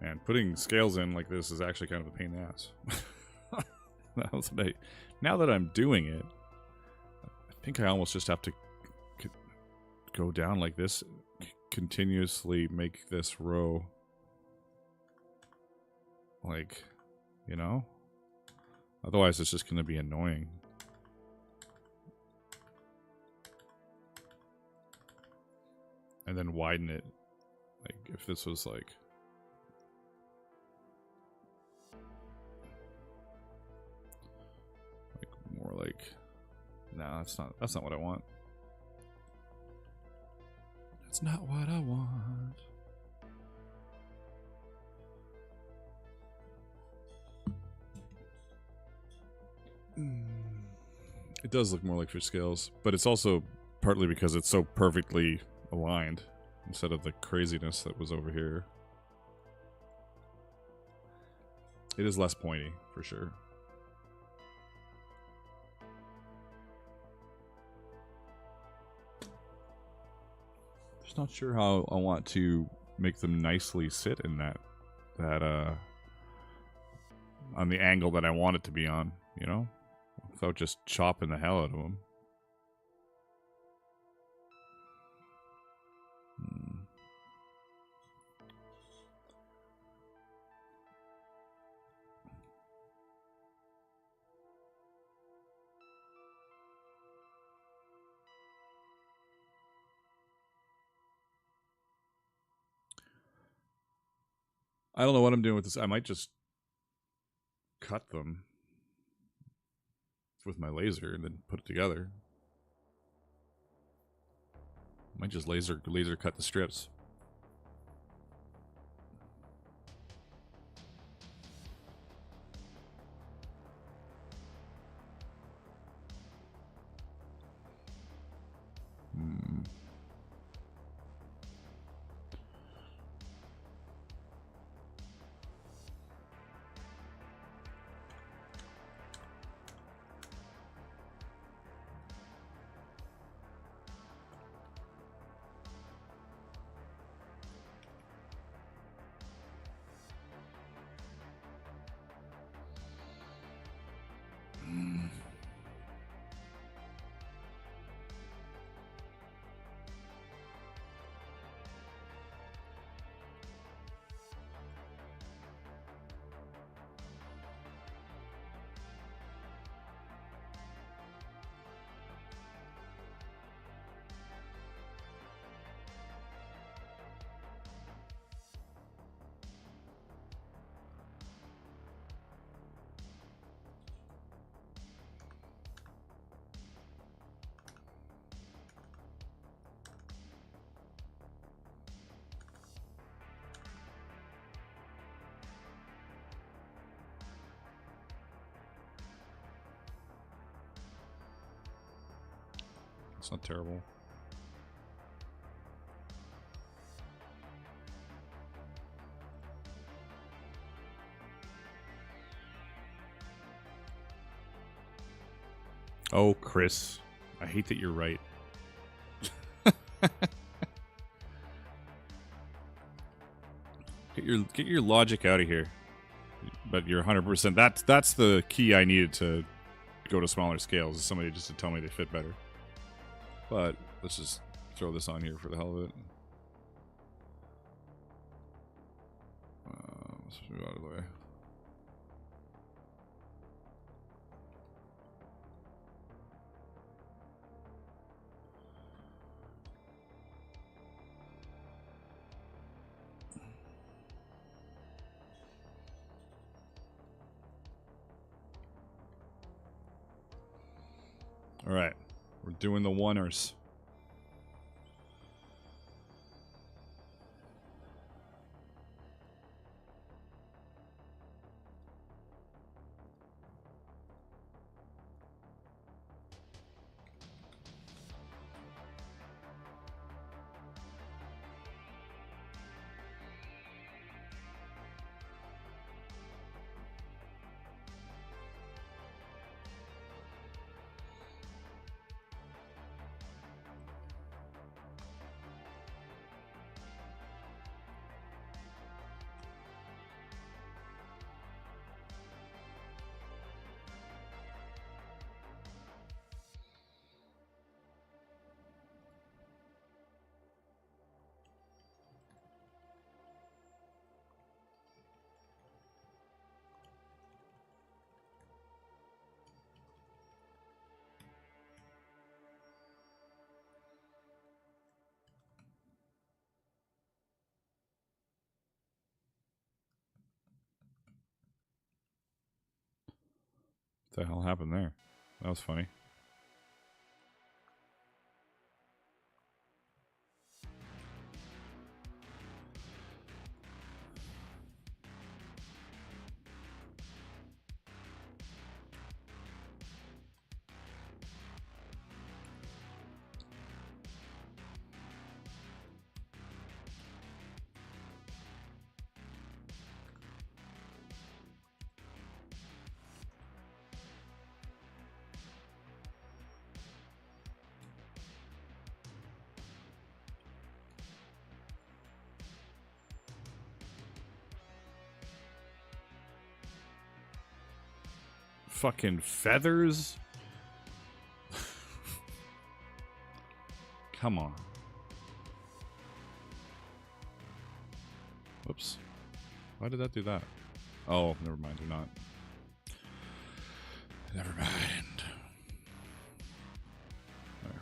And putting scales in like this is actually kind of a pain in the ass. Now that I'm doing it, I think I almost just have to go down like this, continuously make this row, like, you know? Otherwise it's just going to be annoying. And then widen it, like if this was like... more like, no, that's not what I want. That's not what I want. It does look more like fish scales, but it's also partly because it's so perfectly aligned instead of the craziness that was over here. It is less pointy, for sure. Just not sure how I want to make them nicely sit in that on the angle that I want it to be on, you know, without just chopping the hell out of them. I don't know what I'm doing with this. I might just cut them with my laser and then put it together. Might just laser cut the strips. It's not terrible. Oh, Chris, I hate that you're right. Get your logic out of here. But you're 100%. That's the key I needed to go to smaller scales. Is somebody just to tell me they fit better. But let's just throw this on here for the hell of it. Let's move out of the way. Alright. We're doing the oneers. What the hell happened there? That was funny. Fucking feathers? Come on. Whoops. Why did that do that? Oh, never mind. They're not. Never mind. There.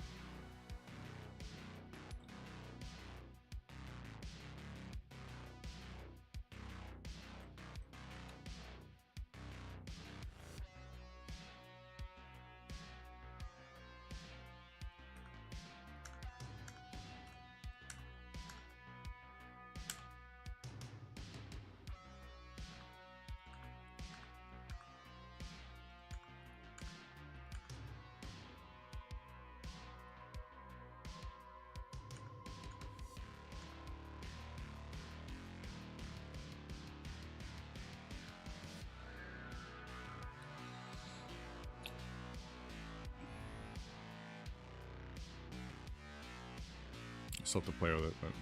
Still have to play with it, but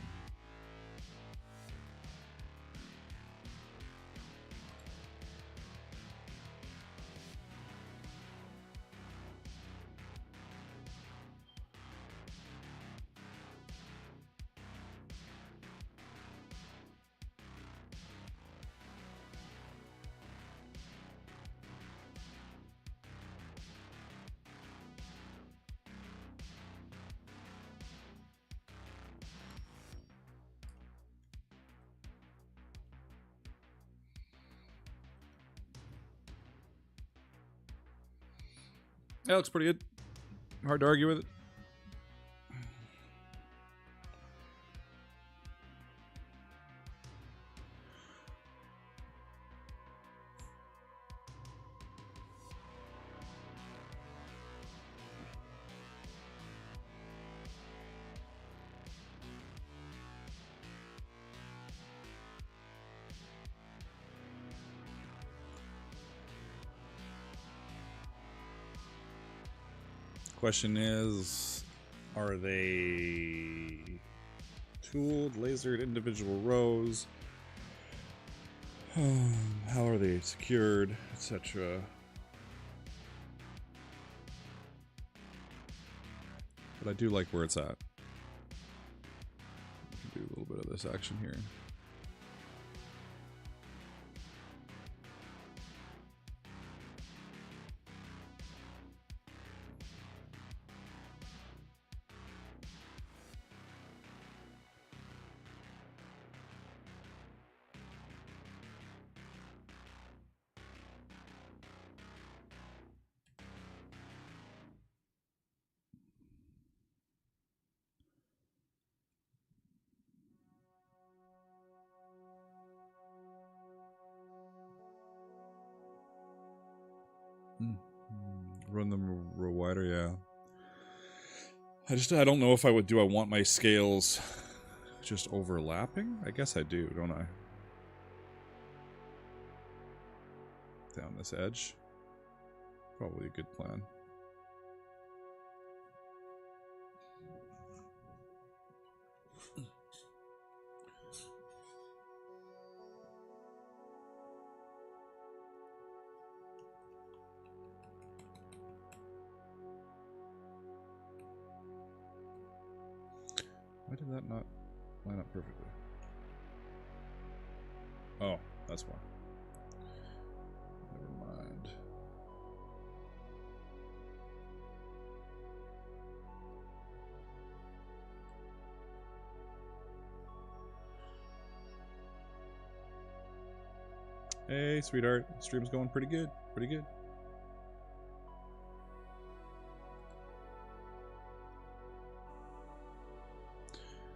yeah, it looks pretty good. Hard to argue with it. Question is, are they tooled, lasered, individual rows? How are they secured, etc.? But I do like where it's at. We can do a little bit of this action here. Run them wider, yeah. I don't know if I would. Do I want my scales just overlapping? I guess I do, don't I? Down this edge. Probably a good plan. Why did that not line up perfectly? Oh, that's why. Never mind. Hey, sweetheart. Stream's going pretty good. Pretty good.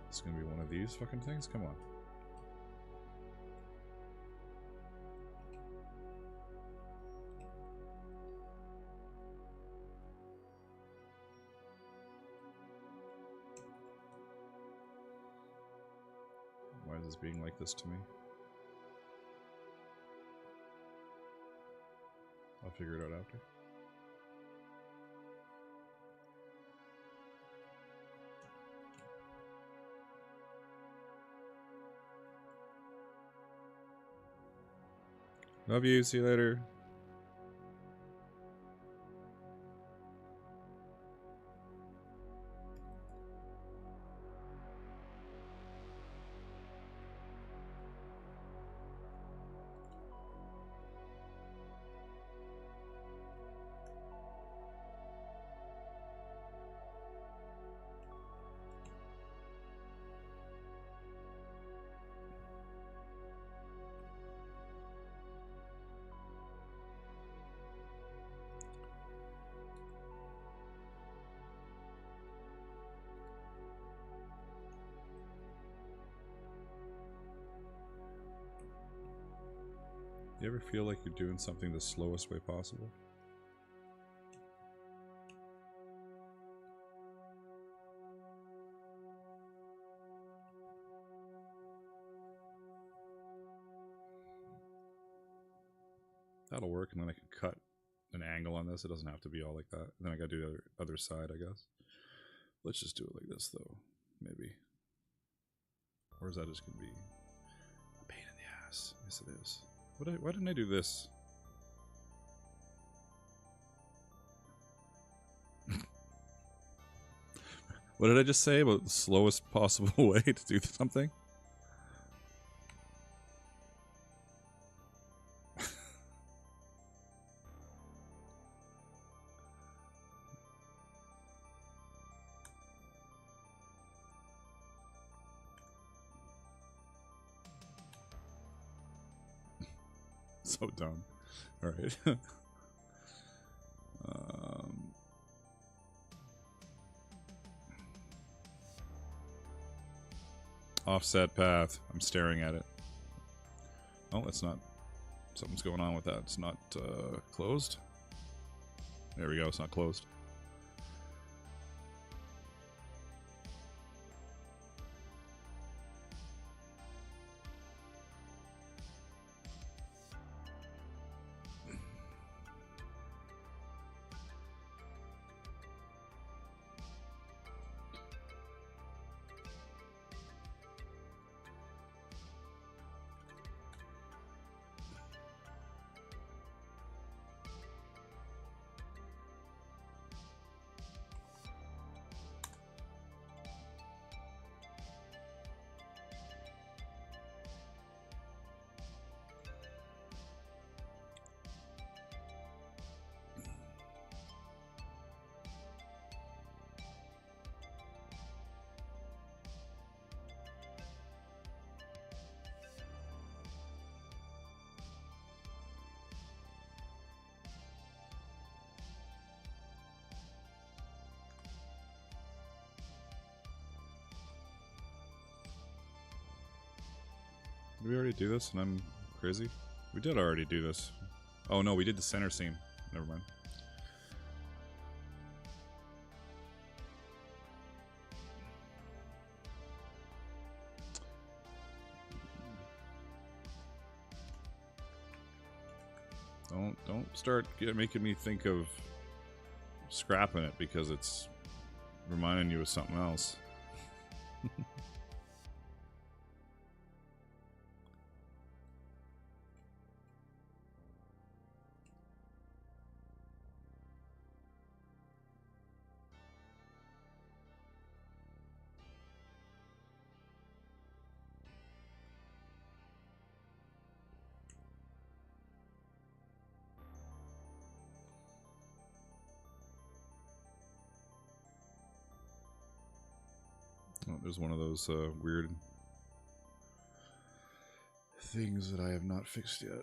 It's gonna be one of these fucking things? Come on. Why is this being like this to me? I'll figure it out after. Love you. See you later. You ever feel like you're doing something the slowest way possible? That'll work, and then I can cut an angle on this. It doesn't have to be all like that. And then I gotta do the other side, I guess. Let's just do it like this, though. Maybe. Or is that just gonna be a pain in the ass? Yes, it is. Why didn't I do this? What did I just say about the slowest possible way to do something? So dumb. All right. Offset path. I'm staring at it. Oh, it's not. Something's going on with that. It's not closed. There we go. It's not closed. Did we already do this and I'm crazy? We did already do this. Oh no, we did the center seam. never mind. Don't start making me think of scrapping it because it's reminding you of something else. Oh, there's one of those weird things that I have not fixed yet.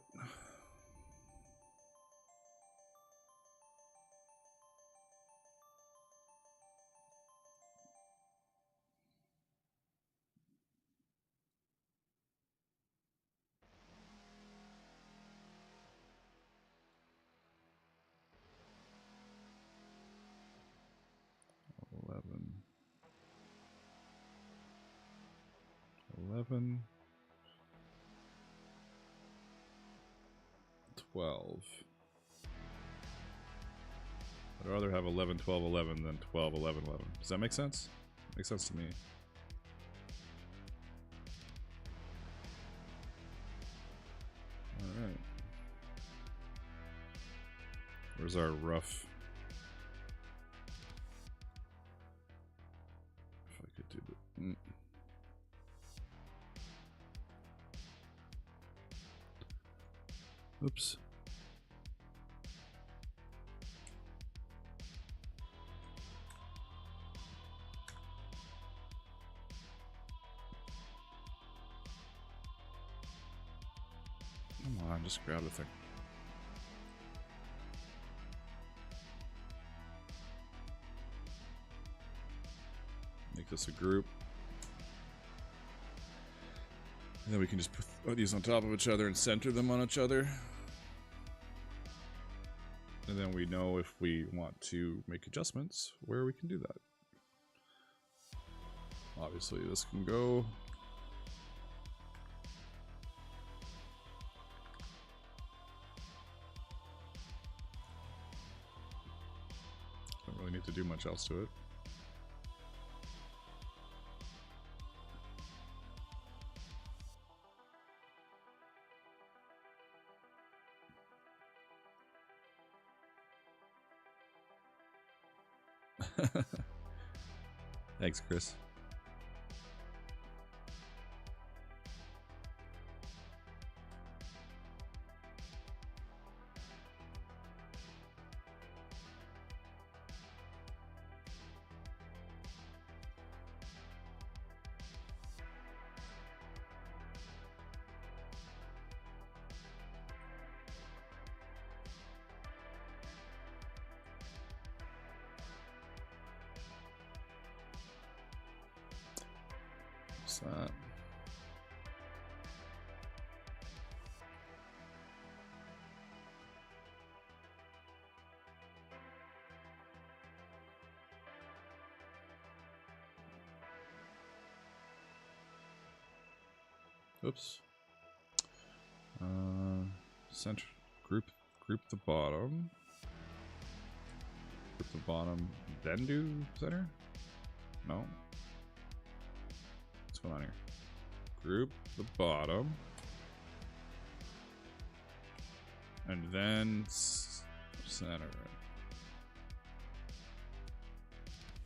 Eleven. 12. I'd rather have 11, 12, 11 than 12, 11, 11. Does that make sense? Makes sense to me. Alright. Where's our rough? If I could do the... Oops. Come on, just grab the thing. Make this a group. And then we can just put these on top of each other and center them on each other. And then we know if we want to make adjustments where we can do that. Obviously this can go. Don't really need to do much else to it. Thanks, Chris. What's that? Oops. Center group the bottom. Group the bottom, then do center? No. What's going on here? Group the bottom. And then center it.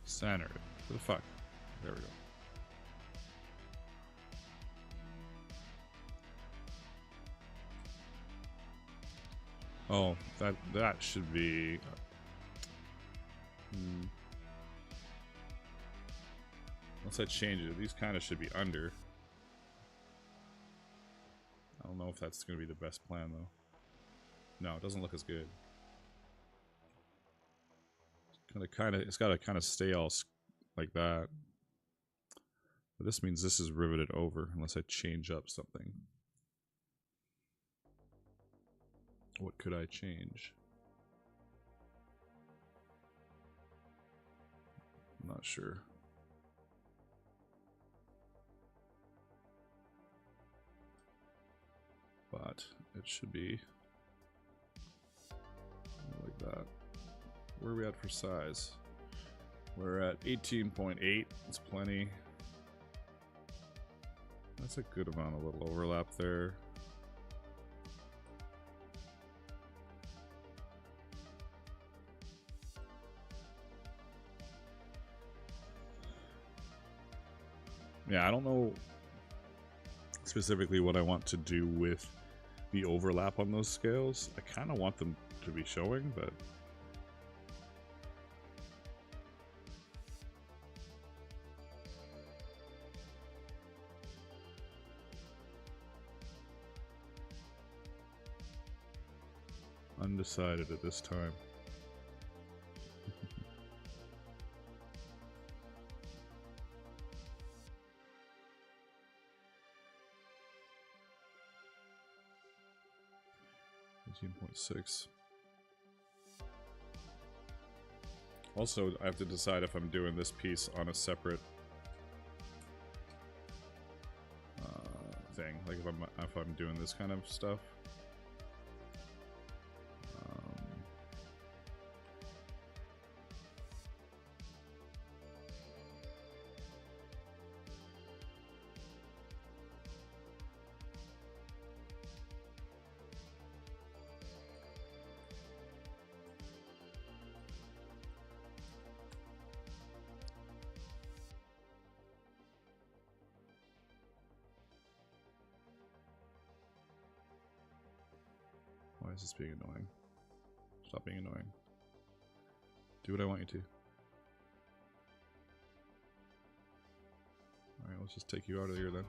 Center it. What the fuck? There we go. Oh, that should be. Once I change it, these kind of should be under. I don't know if that's going to be the best plan though. No, it doesn't look as good. It's got to kind of stay all like that. But this means this is riveted over unless I change up something. What could I change? not sure. But it should be like that. Where are we at for size? We're at 18.8. It's plenty. That's a good amount of little overlap there. Yeah, I don't know specifically what I want to do with the overlap on those scales. I kind of want them to be showing, but undecided at this time. .6. Also, I have to decide if I'm doing this piece on a separate thing, like if I'm doing this kind of stuff. Why is this being annoying? Stop being annoying. Do what I want you to. Alright, let's just take you out of here then.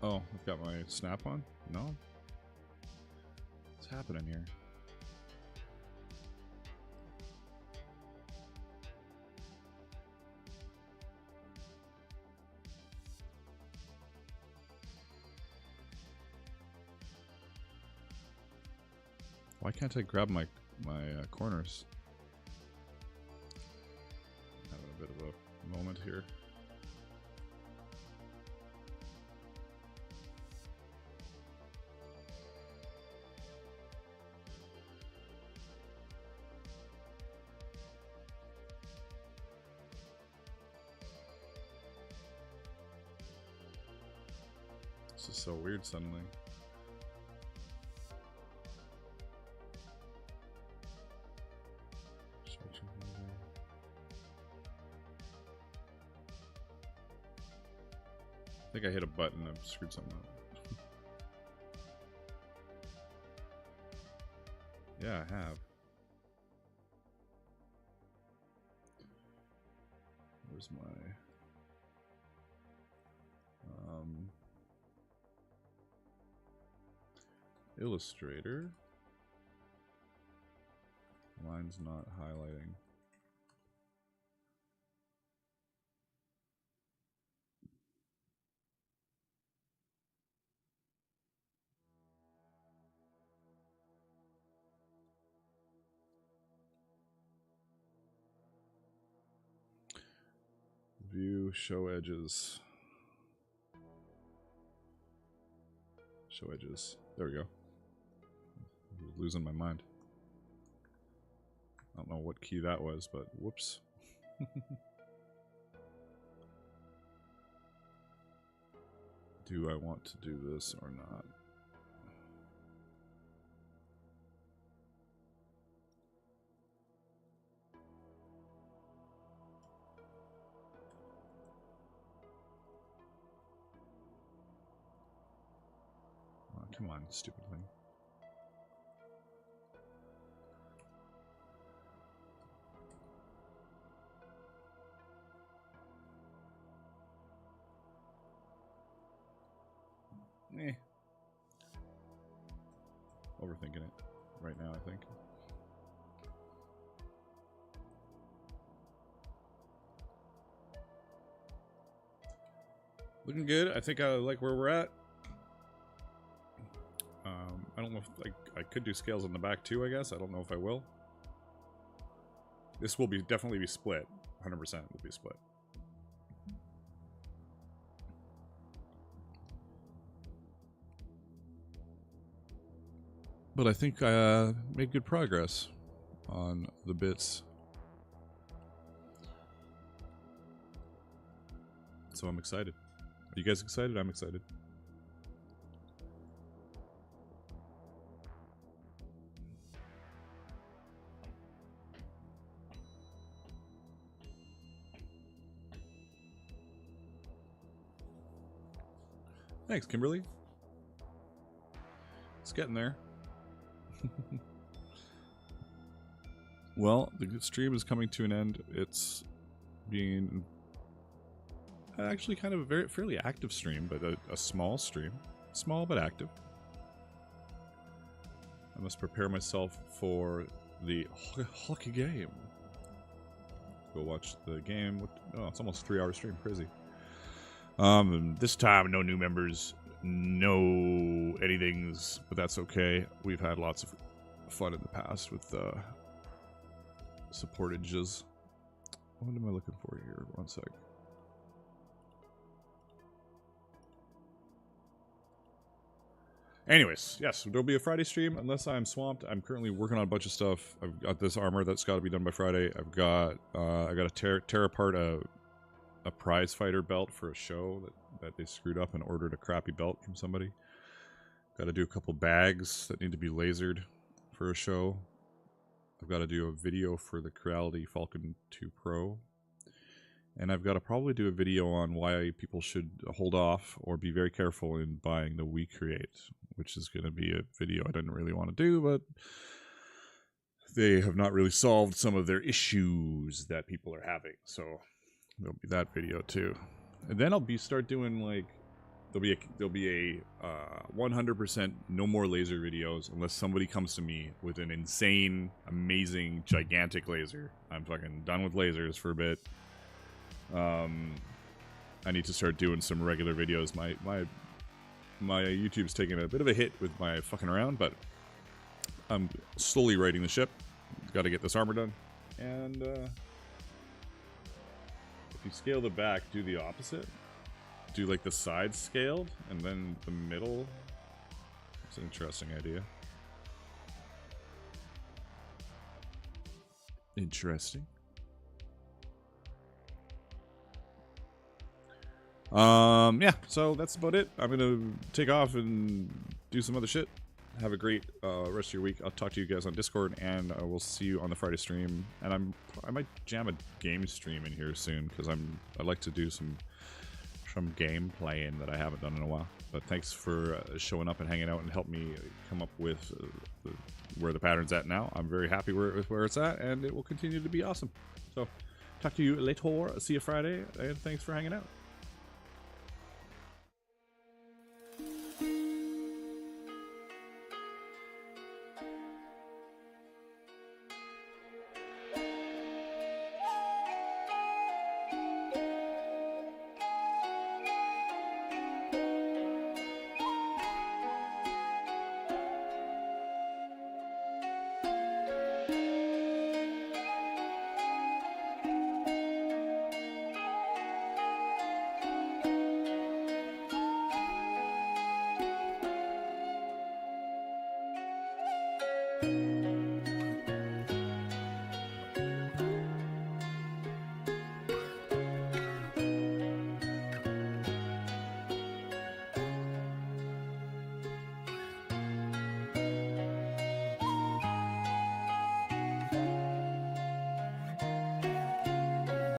Oh, I've got my snap on? No? What's happening here? Why can't I grab my corners? Having a bit of a moment here. This is so weird suddenly. I think I hit a button and screwed something up. Yeah, I have. Where's my Illustrator? Mine's not highlighting. View, show edges. Show edges. There we go. I was losing my mind. I don't know what key that was, but whoops. Do I want to do this or not? Oh, come on, stupid thing. Eh. Overthinking it right now, I think. Looking good. I think I like where we're at. I don't know if I could do scales on the back too, I guess. I don't know if I will. This will be definitely be split. 100% will be split. But I think I made good progress on the bits. So I'm excited. Are you guys excited? I'm excited. Thanks, Kimberly. It's getting there. Well, the stream is coming to an end. It's being actually kind of a fairly active stream, but a small stream. Small but active. I must prepare myself for the hockey game. Go watch the game. Oh, it's almost a 3-hour stream. Crazy. This time, no new members, no anythings, but that's okay. We've had lots of fun in the past with supportages. What am I looking for here? One sec. Anyways, yes, there'll be a Friday stream unless I'm swamped. I'm currently working on a bunch of stuff. I've got this armor that's got to be done by Friday. I've got I got to tear apart a prize fighter belt for a show that they screwed up and ordered a crappy belt from somebody. Got to do a couple bags that need to be lasered for a show. I've got to do a video for the Creality Falcon 2 Pro. And I've got to probably do a video on why people should hold off or be very careful in buying the Procreat, which is going to be a video I didn't really want to do, but they have not really solved some of their issues that people are having. So there'll be that video too. And then I'll start doing like there'll be a 100% no more laser videos unless somebody comes to me with an insane, amazing, gigantic laser. I'm fucking done with lasers for a bit. I need to start doing some regular videos. My YouTube's taking a bit of a hit with my fucking around, but I'm slowly righting the ship. Got to get this armor done, and if you scale the back, do the opposite. Do like the sides scaled, and then the middle. It's an interesting idea. Interesting. Yeah, so that's about it. I'm gonna take off and do some other shit. Have a great rest of your week. I'll talk to you guys on Discord, and we'll see you on the Friday stream. And I might jam a game stream in here soon because I'd like to do some game playing that I haven't done in a while. But thanks for showing up and hanging out and help me come up with where the pattern's at now. I'm very happy with where it's at, and it will continue to be awesome. So, talk to you later. See you Friday, and thanks for hanging out. you.